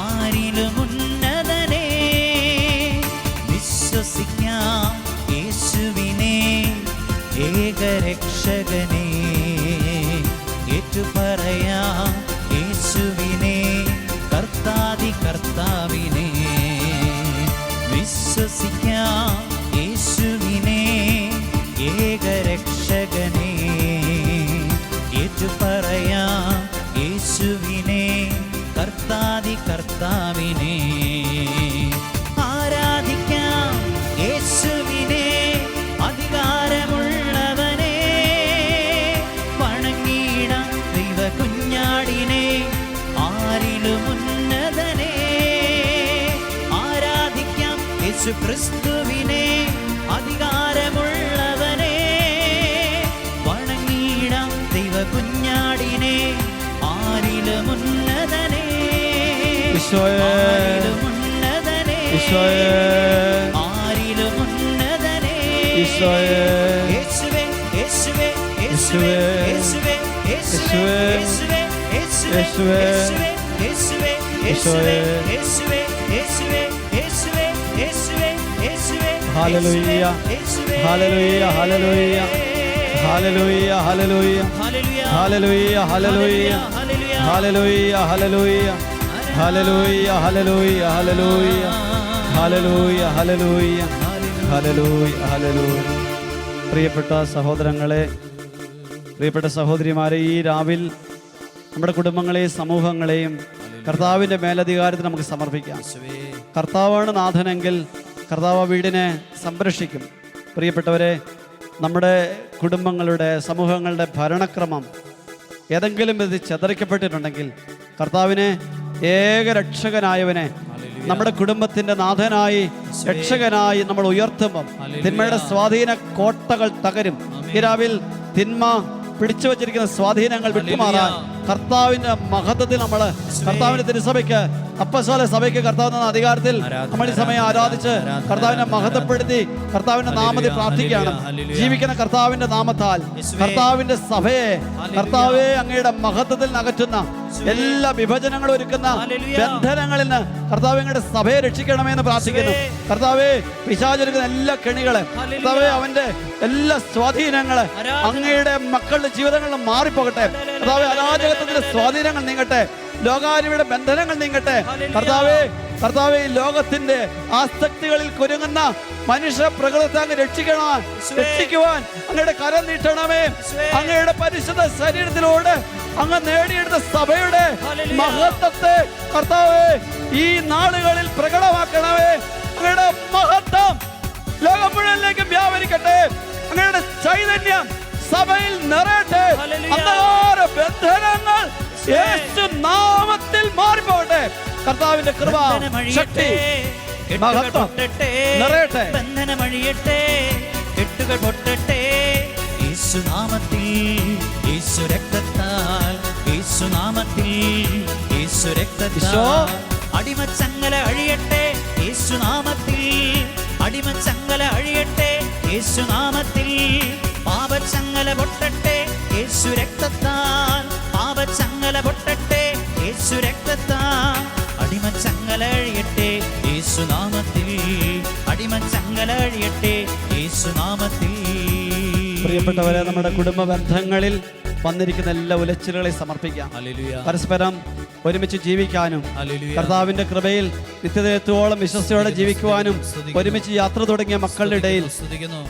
ആരിലും ഉന്നതനെ. വിശ്വസിക്കാം യേശുവിനെ, ഏകരക്ഷകനെ. ഏറ്റുപറയാം യേശുവിനെ, കർത്താദി കർത്താവിനെ. വിശ്വസിക്കാം യേശുവിനെ, ഏകരക്ഷകനെ. ഏറ്റുപറയാം യേശുവിനെ, കർത്താദി കർത്താവിനെ. ആരാധിക്കാം യേശുവിനെ, അധികാരമുള്ളവനെ. വണങ്ങിടാം ദൈവ കുഞ്ഞാടിനെ, ആരിലും ഉന്നതനെ. ആരാധിക്കാം യേശു ക്രിസ്തുവിനെ, അധികാരമുള്ളവനെ. വണങ്ങിടാം ദൈവ കുഞ്ഞാടിനെ, ആരിലും ഉന്നതനെ. ആരിലും ഉന്നതനെ. ആരിലും ഉന്നതനെ. യേശുവേ, യേശുവേ, യേശുവേ, യേശുവേ, യേശുവേ, യേശുവേ, യേശുവേ, യേശുവേ, യേശുവേ, യേശുവേ, യേശുവേ, യേശുവേ, യേശുവേ, യേശുവേ, യേശുവേ. ഹല്ലേലൂയ, ഹല്ലേലൂയ, ഹല്ലേലൂയ, ഹല്ലേലൂയ, ഹല്ലേലൂയ, ഹല്ലേലൂയ, ഹല്ലേലൂയ, ഹല്ലേലൂയ, ഹല്ലേലൂയ, ഹല്ലേലൂയ, ഹല്ലേലൂയ, ഹല്ലേലൂയ, ഹല്ലേലൂയ, ഹല്ലേലൂയ, ഹല്ലേലൂയ, ഹല്ലേലൂയ. പ്രിയപ്പെട്ട സഹോദരങ്ങളെ, പ്രിയപ്പെട്ട സഹോദരിമാരെ, ഈ രാവിൽ നമ്മുടെ കുടുംബങ്ങളെയും സമൂഹങ്ങളെയും കർത്താവിൻ്റെ മേലധികാരത്തിന് നമുക്ക് സമർപ്പിക്കാം. കർത്താവാണ് നാഥനെങ്കിൽ കർത്താവ് വീടിനെ സംരക്ഷിക്കും. പ്രിയപ്പെട്ടവരെ, നമ്മുടെ കുടുംബങ്ങളുടെ, സമൂഹങ്ങളുടെ ഭരണക്രമം ഏതെങ്കിലും വിധത്തിൽ ചിതറിക്കപ്പെട്ടിട്ടുണ്ടെങ്കിൽ കർത്താവിനെ ഏകരക്ഷകനായവനെ നമ്മുടെ കുടുംബത്തിൻ്റെ നാഥനായി, രക്ഷകനായി നമ്മൾ ഉയർത്തുമ്പം തിന്മയുടെ സ്വാധീന കോട്ടകൾ തകരും. ഈ രാവിൽ തിന്മ പിടിച്ചു വച്ചിരിക്കുന്ന സ്വാധീനങ്ങൾ വിട്ടുമാറാൻ കർത്താവിന്റെ മഹത്വത്തിൽ നമ്മൾ കർത്താവിന്റെ തിരുസഭയ്ക്ക്, അപ്പസ്തോല സഭയ്ക്ക് കർത്താവ് എന്ന അധികാരത്തിൽ നമ്മൾ ഈ സമയം ആരാധിച്ച് കർത്താവിനെ മഹത്വപ്പെടുത്തി കർത്താവിന്റെ നാമത്തിൽ പ്രാർത്ഥിക്കുകയാണ്. ജീവിക്കുന്ന കർത്താവിന്റെ നാമത്താൽ കർത്താവിന്റെ സഭയെ കർത്താവെ അങ്ങയുടെ മഹത്വത്തിൽ അകറ്റുന്ന എല്ലാ വിഭജനങ്ങളും ഒരുക്കുന്ന ബന്ധനങ്ങളിൽ നിന്ന് കർത്താവ് അങ്ങയുടെ സഭയെ രക്ഷിക്കണമെന്ന് പ്രാർത്ഥിക്കുന്നു. കർത്താവെ, പിശാചൊരുക്കുന്ന എല്ലാ കെണികളെ, കർത്താവെ അവന്റെ എല്ലാ സ്വാധീനങ്ങളെ അങ്ങയുടെ മക്കളുടെ ജീവിതങ്ങളിൽ മാറിപ്പോകട്ടെ. കർത്താവെ, അരാജകത്വത്തിന്റെ സ്വാധീനങ്ങൾ നീങ്ങട്ടെ, ലോകാരിയുടെ ബന്ധനങ്ങൾ നീങ്ങട്ടെ. കർത്താവെ, ഈ ലോകത്തിന്റെ ആസക്തികളിൽ കുരുങ്ങുന്ന മനുഷ്യ പ്രകൃതത്തെ അങ്ങ് രക്ഷിക്കുവാൻ അങ്ങയുടെ കരം നീട്ടണമേ. അങ്ങയുടെ പരിശുദ്ധ ശരീരത്തിലൂടെ അങ്ങ് നേടിയെടുത്ത സഭയുടെ മഹത്വത്തെ കർത്താവേ ഈ നാളുകളിൽ പ്രകടമാക്കണമേ. അങ്ങയുടെ മഹത്വം ലോകം മുഴുവനിലേക്ക് വ്യാപരിക്കട്ടെ. അങ്ങയുടെ ചൈതന്യം സഭയിൽ നിറയട്ടെ. അന്ധകാര ബന്ധനങ്ങൾ യേശു നാമത്തിൽ മാറിപ്പോകട്ടെ. കർത്താവിന്റെ കൃപ, ശക്തി, മഹത്വം നിറയട്ടെ. ബന്ധനമഴിയട്ടെ, കെട്ടുകൾ പൊട്ടട്ടെ. യേശുനാമത്തിൽ, യേശു രക്തത്താൽ, യേശുനാമത്തിൽ, യേശു രക്തത്താൽ അടിമച്ചങ്ങല അഴിയട്ടെ. യേശുനാമത്തിൽ അടിമച്ചങ്ങല അഴിയട്ടെ. യേശുനാമത്തിൽ പാപച്ചങ്ങല പൊട്ടട്ടെ. യേശു രക്തത്താൽ പാപച്ചങ്ങല പൊട്ടട്ടെ. യേശു രക്തത്താൽ അടിമച്ചങ്ങല അഴിയട്ടെ. യേശുനാമത്തിൽ അടിമച്ചങ്ങല അഴിയട്ടെ. യേശുനാമത്തിൽ. പ്രിയപ്പെട്ടവരെ, നമ്മുടെ കുടുംബ ബന്ധങ്ങളിൽ വന്നിരിക്കുന്ന എല്ലാ ഉലച്ചിലുകളെ സമർപ്പിക്കാം. പരസ്പരം ഒരുമിച്ച് ജീവിക്കാനും കർത്താവിന്റെ കൃപയിൽ നിത്യതയോളം വിശ്വസ്തയോടെ ജീവിക്കുവാനും ഒരുമിച്ച് യാത്ര തുടങ്ങിയ മക്കളുടെ ഇടയിൽ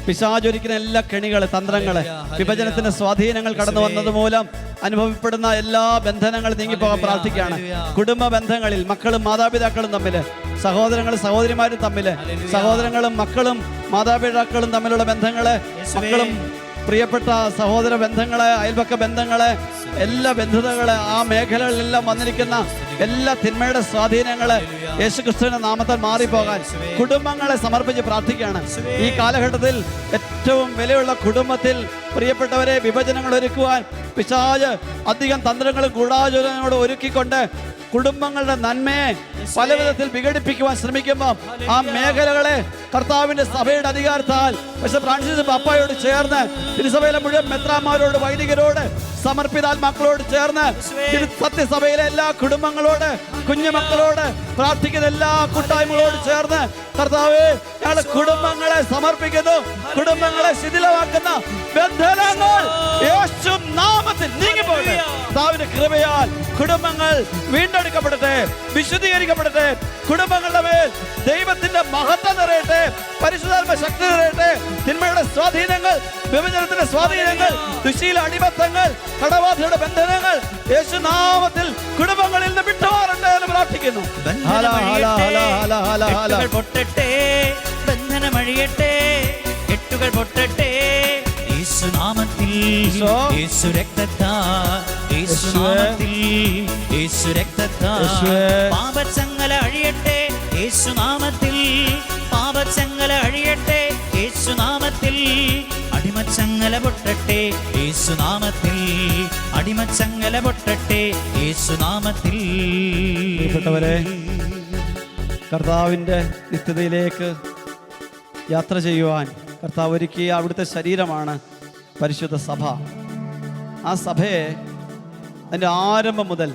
പിശാചൊരുക്കുന്ന എല്ലാ കെണികള്, തന്ത്രങ്ങള്, വിഭജനത്തിന്റെ സ്വാധീനങ്ങൾ കടന്നു വന്നത് മൂലം അനുഭവപ്പെടുന്ന എല്ലാ ബന്ധനങ്ങളും നീങ്ങിപ്പോകാൻ പ്രാർത്ഥിക്കുകയാണ്. കുടുംബ ബന്ധങ്ങളിൽ മക്കളും മാതാപിതാക്കളും തമ്മില്, സഹോദരങ്ങളും സഹോദരിമാരും തമ്മില്, സഹോദരങ്ങളും മക്കളും മാതാപിതാക്കളും തമ്മിലുള്ള ബന്ധങ്ങള്, മക്കളും പ്രിയപ്പെട്ട സഹോദര ബന്ധങ്ങളെ, അയൽപക്ക ബന്ധങ്ങളെ, എല്ലാ ബന്ധുതകളെ, ആ മേഖലകളിലെല്ലാം വന്നിരിക്കുന്ന എല്ലാ തിന്മയുടെ സ്വാധീനങ്ങളെ യേശുക്രിസ്തുവിന്റെ നാമത്താൽ മാറിപ്പോകാൻ കുടുംബങ്ങളെ സമർപ്പിച്ച് പ്രാർത്ഥിക്കുകയാണ്. ഈ കാലഘട്ടത്തിൽ ഏറ്റവും വിലയുള്ള കുടുംബത്തിൽ പ്രിയപ്പെട്ടവരെ വിഭജനങ്ങൾ ഒരുക്കുവാൻ പിശാച് അധികം തന്ത്രങ്ങളും ഗൂഢാചോദനയോട് ഒരുക്കിക്കൊണ്ട് കുടുംബങ്ങളുടെ നന്മയെ പല വിധത്തിൽ വിഘടിപ്പിക്കുവാൻ ശ്രമിക്കുമ്പോൾ ആ മേഖലകളെ കർത്താവിന്റെ സഭയുടെ അധികാരത്താൽ പക്ഷെ ഫ്രാൻസിസ് പാപ്പായോട് ചേർന്ന് തിരുസഭയിലെ മുഴുവൻ മെത്രാന്മാരോട്, വൈദികരോട്, സമർപ്പിതാത്മാക്കളോട് ചേർന്ന് സത്യസഭയിലെ എല്ലാ കുടുംബങ്ങളോട്, കുഞ്ഞുമക്കളോട്, പ്രാർത്ഥിക്കുന്ന എല്ലാ കൂട്ടായ്മകളോട് ചേർന്ന് കർത്താവേ, ഞങ്ങളുടെ കുടുംബങ്ങളെ സമർപ്പിക്കുന്നു. കുടുംബങ്ങളെ ശിഥിലമാക്കുന്ന ബന്ധനങ്ങൾ യേശു നാമത്തിൽ നീങ്ങിപ്പോകട്ടെ. കർത്താവിന്റെ കൃപയാൽ കുടുംബങ്ങൾ വീണ്ടെടുക്കപ്പെടട്ടെ, വിശുദ്ധീകരിക്കപ്പെടട്ടെ. കുടുംബങ്ങളുടെ മേൽ ദൈവത്തിന്റെ മഹത്വം നിറയട്ടെ, പരിശുദ്ധാത്മ ശക്തി നിറയട്ടെ. തിന്മയുടെ സ്വാധീനങ്ങൾ, വിഭജനത്തിന്റെ സ്വാധീനങ്ങൾ, ദുശീല അടിമത്തങ്ങൾ, കടബാധയുടെ ബന്ധനങ്ങൾ യേശുനാമത്തിൽ കുടുംബങ്ങളിൽ നിന്ന് വിട്ടുമാറട്ടെ എന്ന് പ്രാർത്ഥിക്കുന്നു. പൊട്ടട്ടെ, ബന്ധനമഴിയട്ടെ, കെട്ടുകൾ പൊട്ടട്ടെ. യേശുനാമത്തിൽ, യേശു രക്തത്താൽ, യേശുനാമത്തിൽ, യേശു രക്തത്താൽ പാപച്ചങ്ങല അഴിയട്ടെ. യേശുനാമത്തിൽ പാപച്ചങ്ങല അഴിയട്ടെ. യേശുനാമത്തിൽ അടിമച്ചങ്ങല പൊട്ടട്ടെ. യേശുനാമത്തിൽ അടിമച്ചങ്ങല പൊട്ടട്ടെ. യേശുനാമത്തിൽ. പ്രിയപ്പെട്ടവരെ, കർത്താവിൻ്റെ നിത്യതയിലേക്ക് യാത്ര ചെയ്യുവാൻ കർത്താവ് ഒരുക്കിയ അവിടുത്തെ ശരീരമാണ് പരിശുദ്ധ സഭ. ആ സഭയെ അതിൻ്റെ ആരംഭം മുതൽ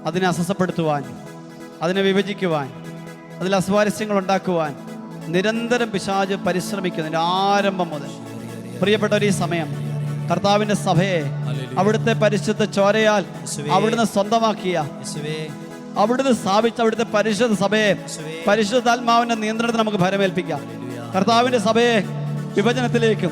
അതിനെ അസ്വസ്ഥപ്പെടുത്തുവാൻ, അതിനെ വിഭജിക്കുവാൻ, അതിൽ അസ്വാരസ്യങ്ങൾ ഉണ്ടാക്കുവാൻ നിരന്തരം പിശാച് പരിശ്രമിക്കുന്നതിൻ്റെ ആരംഭം മുതൽ. പ്രിയപ്പെട്ടവർ, ഈ സമയം കർത്താവിൻ്റെ സഭയെ അവിടുത്തെ പരിശുദ്ധ ചോരയാൽ അവിടുന്ന് സ്വന്തമാക്കിയ, അവിടുന്ന് സ്ഥാപിച്ച അവിടുത്തെ പരിശുദ്ധ സഭയെ പരിശുദ്ധാത്മാവിന്റെ നിയന്ത്രണത്തിൽ നമുക്ക് ഭരമേൽപ്പിക്കാം. കർത്താവിന്റെ സഭയെ വിഭജനത്തിലേക്കും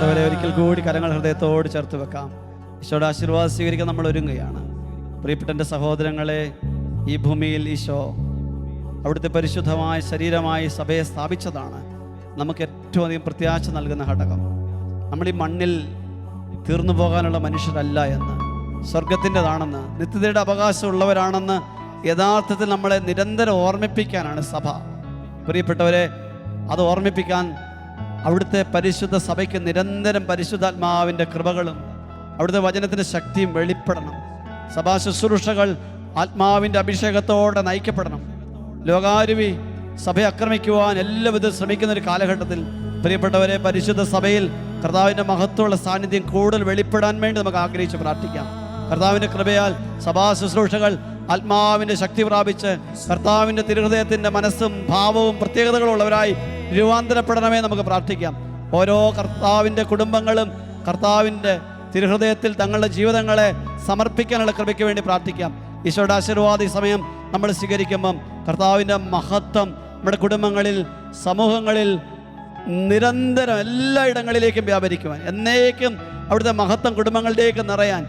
പ്രിയപ്പെട്ടവരെ, ഒരിക്കൽ കൂടി കരങ്ങൾ ഹൃദയത്തോട് ചേർത്ത് വെക്കാം. ഈശോയുടെ ആശീർവാദം സ്വീകരിക്കാൻ നമ്മൾ ഒരുങ്ങുകയാണ്. പ്രിയപ്പെട്ട എൻ്റെ സഹോദരങ്ങളെ, ഈ ഭൂമിയിൽ ഈശോ അവിടുത്തെ പരിശുദ്ധമായ ശരീരമായി സഭയെ സ്ഥാപിച്ചതാണ് നമുക്ക് ഏറ്റവും അധികം പ്രത്യാശ നൽകുന്ന ഘടകം. നമ്മൾ ഈ മണ്ണിൽ തീർന്നു പോകാനുള്ള മനുഷ്യരല്ല എന്ന്, സ്വർഗത്തിൻ്റെതാണെന്ന്, നിത്യതയുടെ അവകാശമുള്ളവരാണെന്ന് യഥാർത്ഥത്തിൽ നമ്മളെ നിരന്തരം ഓർമ്മിപ്പിക്കാനാണ് സഭ. പ്രിയപ്പെട്ടവരെ, അത് ഓർമ്മിപ്പിക്കാൻ അവിടുത്തെ പരിശുദ്ധ സഭയ്ക്ക് നിരന്തരം പരിശുദ്ധാത്മാവിൻ്റെ കൃപകളും അവിടുത്തെ വചനത്തിൻ്റെ ശക്തിയും വെളിപ്പെടണം. സഭാ ശുശ്രൂഷകൾ ആത്മാവിൻ്റെ അഭിഷേകത്തോടെ നയിക്കപ്പെടണം. ലോകാരുവി സഭയെ ആക്രമിക്കുവാൻ എല്ലാവിധം ശ്രമിക്കുന്ന ഒരു കാലഘട്ടത്തിൽ പ്രിയപ്പെട്ടവരെ, പരിശുദ്ധ സഭയിൽ കർത്താവിൻ്റെ മഹത്വമുള്ള സാന്നിധ്യം കൂടുതൽ വെളിപ്പെടാൻ വേണ്ടി നമുക്ക് ആഗ്രഹിച്ച് പ്രാർത്ഥിക്കാം. കർത്താവിൻ്റെ കൃപയാൽ സഭാ ശുശ്രൂഷകൾ ആത്മാവിൻ്റെ ശക്തി പ്രാപിച്ച് കർത്താവിൻ്റെ തിരുഹൃദയത്തിൻ്റെ മനസ്സും ഭാവവും പ്രത്യേകതകളും ഉള്ളവരായി രൂപാന്തരപ്പെടണമേ നമുക്ക് പ്രാർത്ഥിക്കാം. ഓരോ കർത്താവിൻ്റെ കുടുംബങ്ങളും കർത്താവിൻ്റെ തിരുഹൃദയത്തിൽ തങ്ങളുടെ ജീവിതങ്ങളെ സമർപ്പിക്കാനുള്ള കൃപയ്ക്ക് വേണ്ടി പ്രാർത്ഥിക്കാം. ഈശോയുടെ ആശീർവാദ ഈ സമയം നമ്മൾ സ്വീകരിക്കുമ്പം കർത്താവിൻ്റെ മഹത്വം നമ്മുടെ കുടുംബങ്ങളിൽ, സമൂഹങ്ങളിൽ നിരന്തരം എല്ലായിടങ്ങളിലേക്കും വ്യാപരിക്കുവാൻ, എന്നേക്കും അവിടുത്തെ മഹത്വം കുടുംബങ്ങളിലേക്ക് നിറയാൻ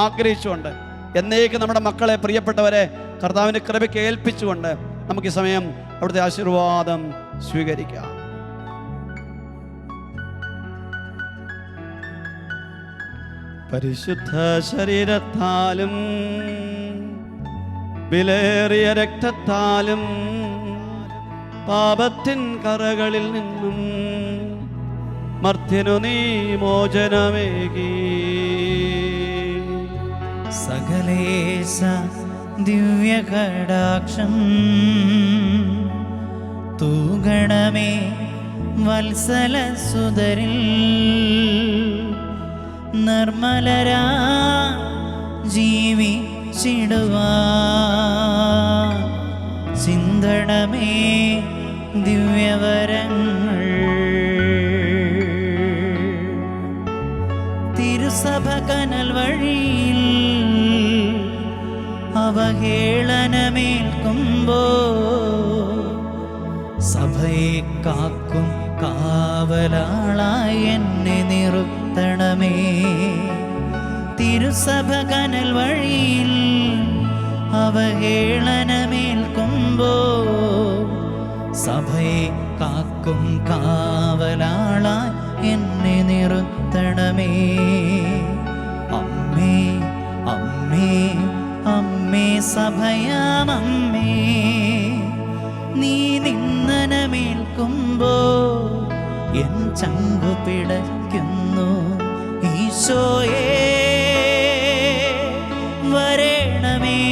ആഗ്രഹിച്ചുകൊണ്ട്, എന്നേക്കും നമ്മുടെ മക്കളെ, പ്രിയപ്പെട്ടവരെ കർത്താവിൻ്റെ കൃപയ്ക്ക് ഏൽപ്പിച്ചുകൊണ്ട് നമുക്ക് ഈ സമയം അവിടുത്തെ ആശീർവാദം സ്വീകരിക്കാം. പരിശുദ്ധ ശരീരത്താലും വിലേറിയ രക്തത്താലും പാപത്തിൻ കറകളിൽ നിന്നും മർത്യനു നീ മോചനമേകി. സകലേശ ദിവ്യകടാക്ഷം തൂഗണമേ വത്സല സുതരിൽ നിർമ്മലരാ ജീവിച്ചിടുവാൻ ചിന്തണമേ ദിവ്യവരങ്ങൾ. തിരുസഭ കനൽ വഴിയിൽ അവഹേളനമേൽക്കുമ്പോ സഭയെ കാക്കും കാവലാളായി എന്നെ നിർത്തണമേ. തിരുസഭ കനൽ വഴിയിൽ അവഹേളനമേൽക്കുമ്പോ സഭയെ കാക്കും കാവലാളായി എന്നെ നിർത്തണമേ. അമ്മേ അമ്മേ അമ്മേ സഭയാമമ്മേ, നീ നിന്ദനമേൽക്കുമ്പോ എൻ ചങ്കു പിടയ്ക്കുന്നു. ഈശോയേ വരണമേ,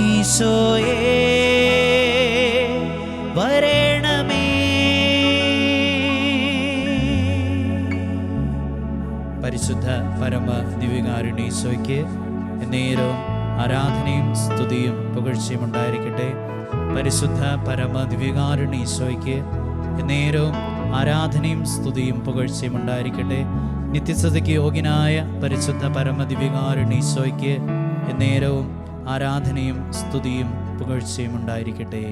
ഈശോയേ വരണമേ. പരിശുദ്ധ പരമ ദിവ്യകാരുണ്യ ഈശോയ്ക്ക് നേരവും ആരാധനയും സ്തുതിയും പുകഴ്ചയും ഉണ്ടായിരിക്കട്ടെ. പരിശുദ്ധ പരമ ദിവ്യകാരുണ്യ ഈശോയ്ക്ക് നേരവും ആരാധനയും സ്തുതിയും പുകഴ്ചയും ഉണ്ടായിരിക്കട്ടെ. നിത്യസ്തുതിക്ക് യോഗ്യനായ പരിശുദ്ധ പരമ ദിവ്യകാരുണ്യ ഈശോയ്ക്ക് നേരവും ആരാധനയും സ്തുതിയും പുകഴ്ചയും ഉണ്ടായിരിക്കട്ടെ.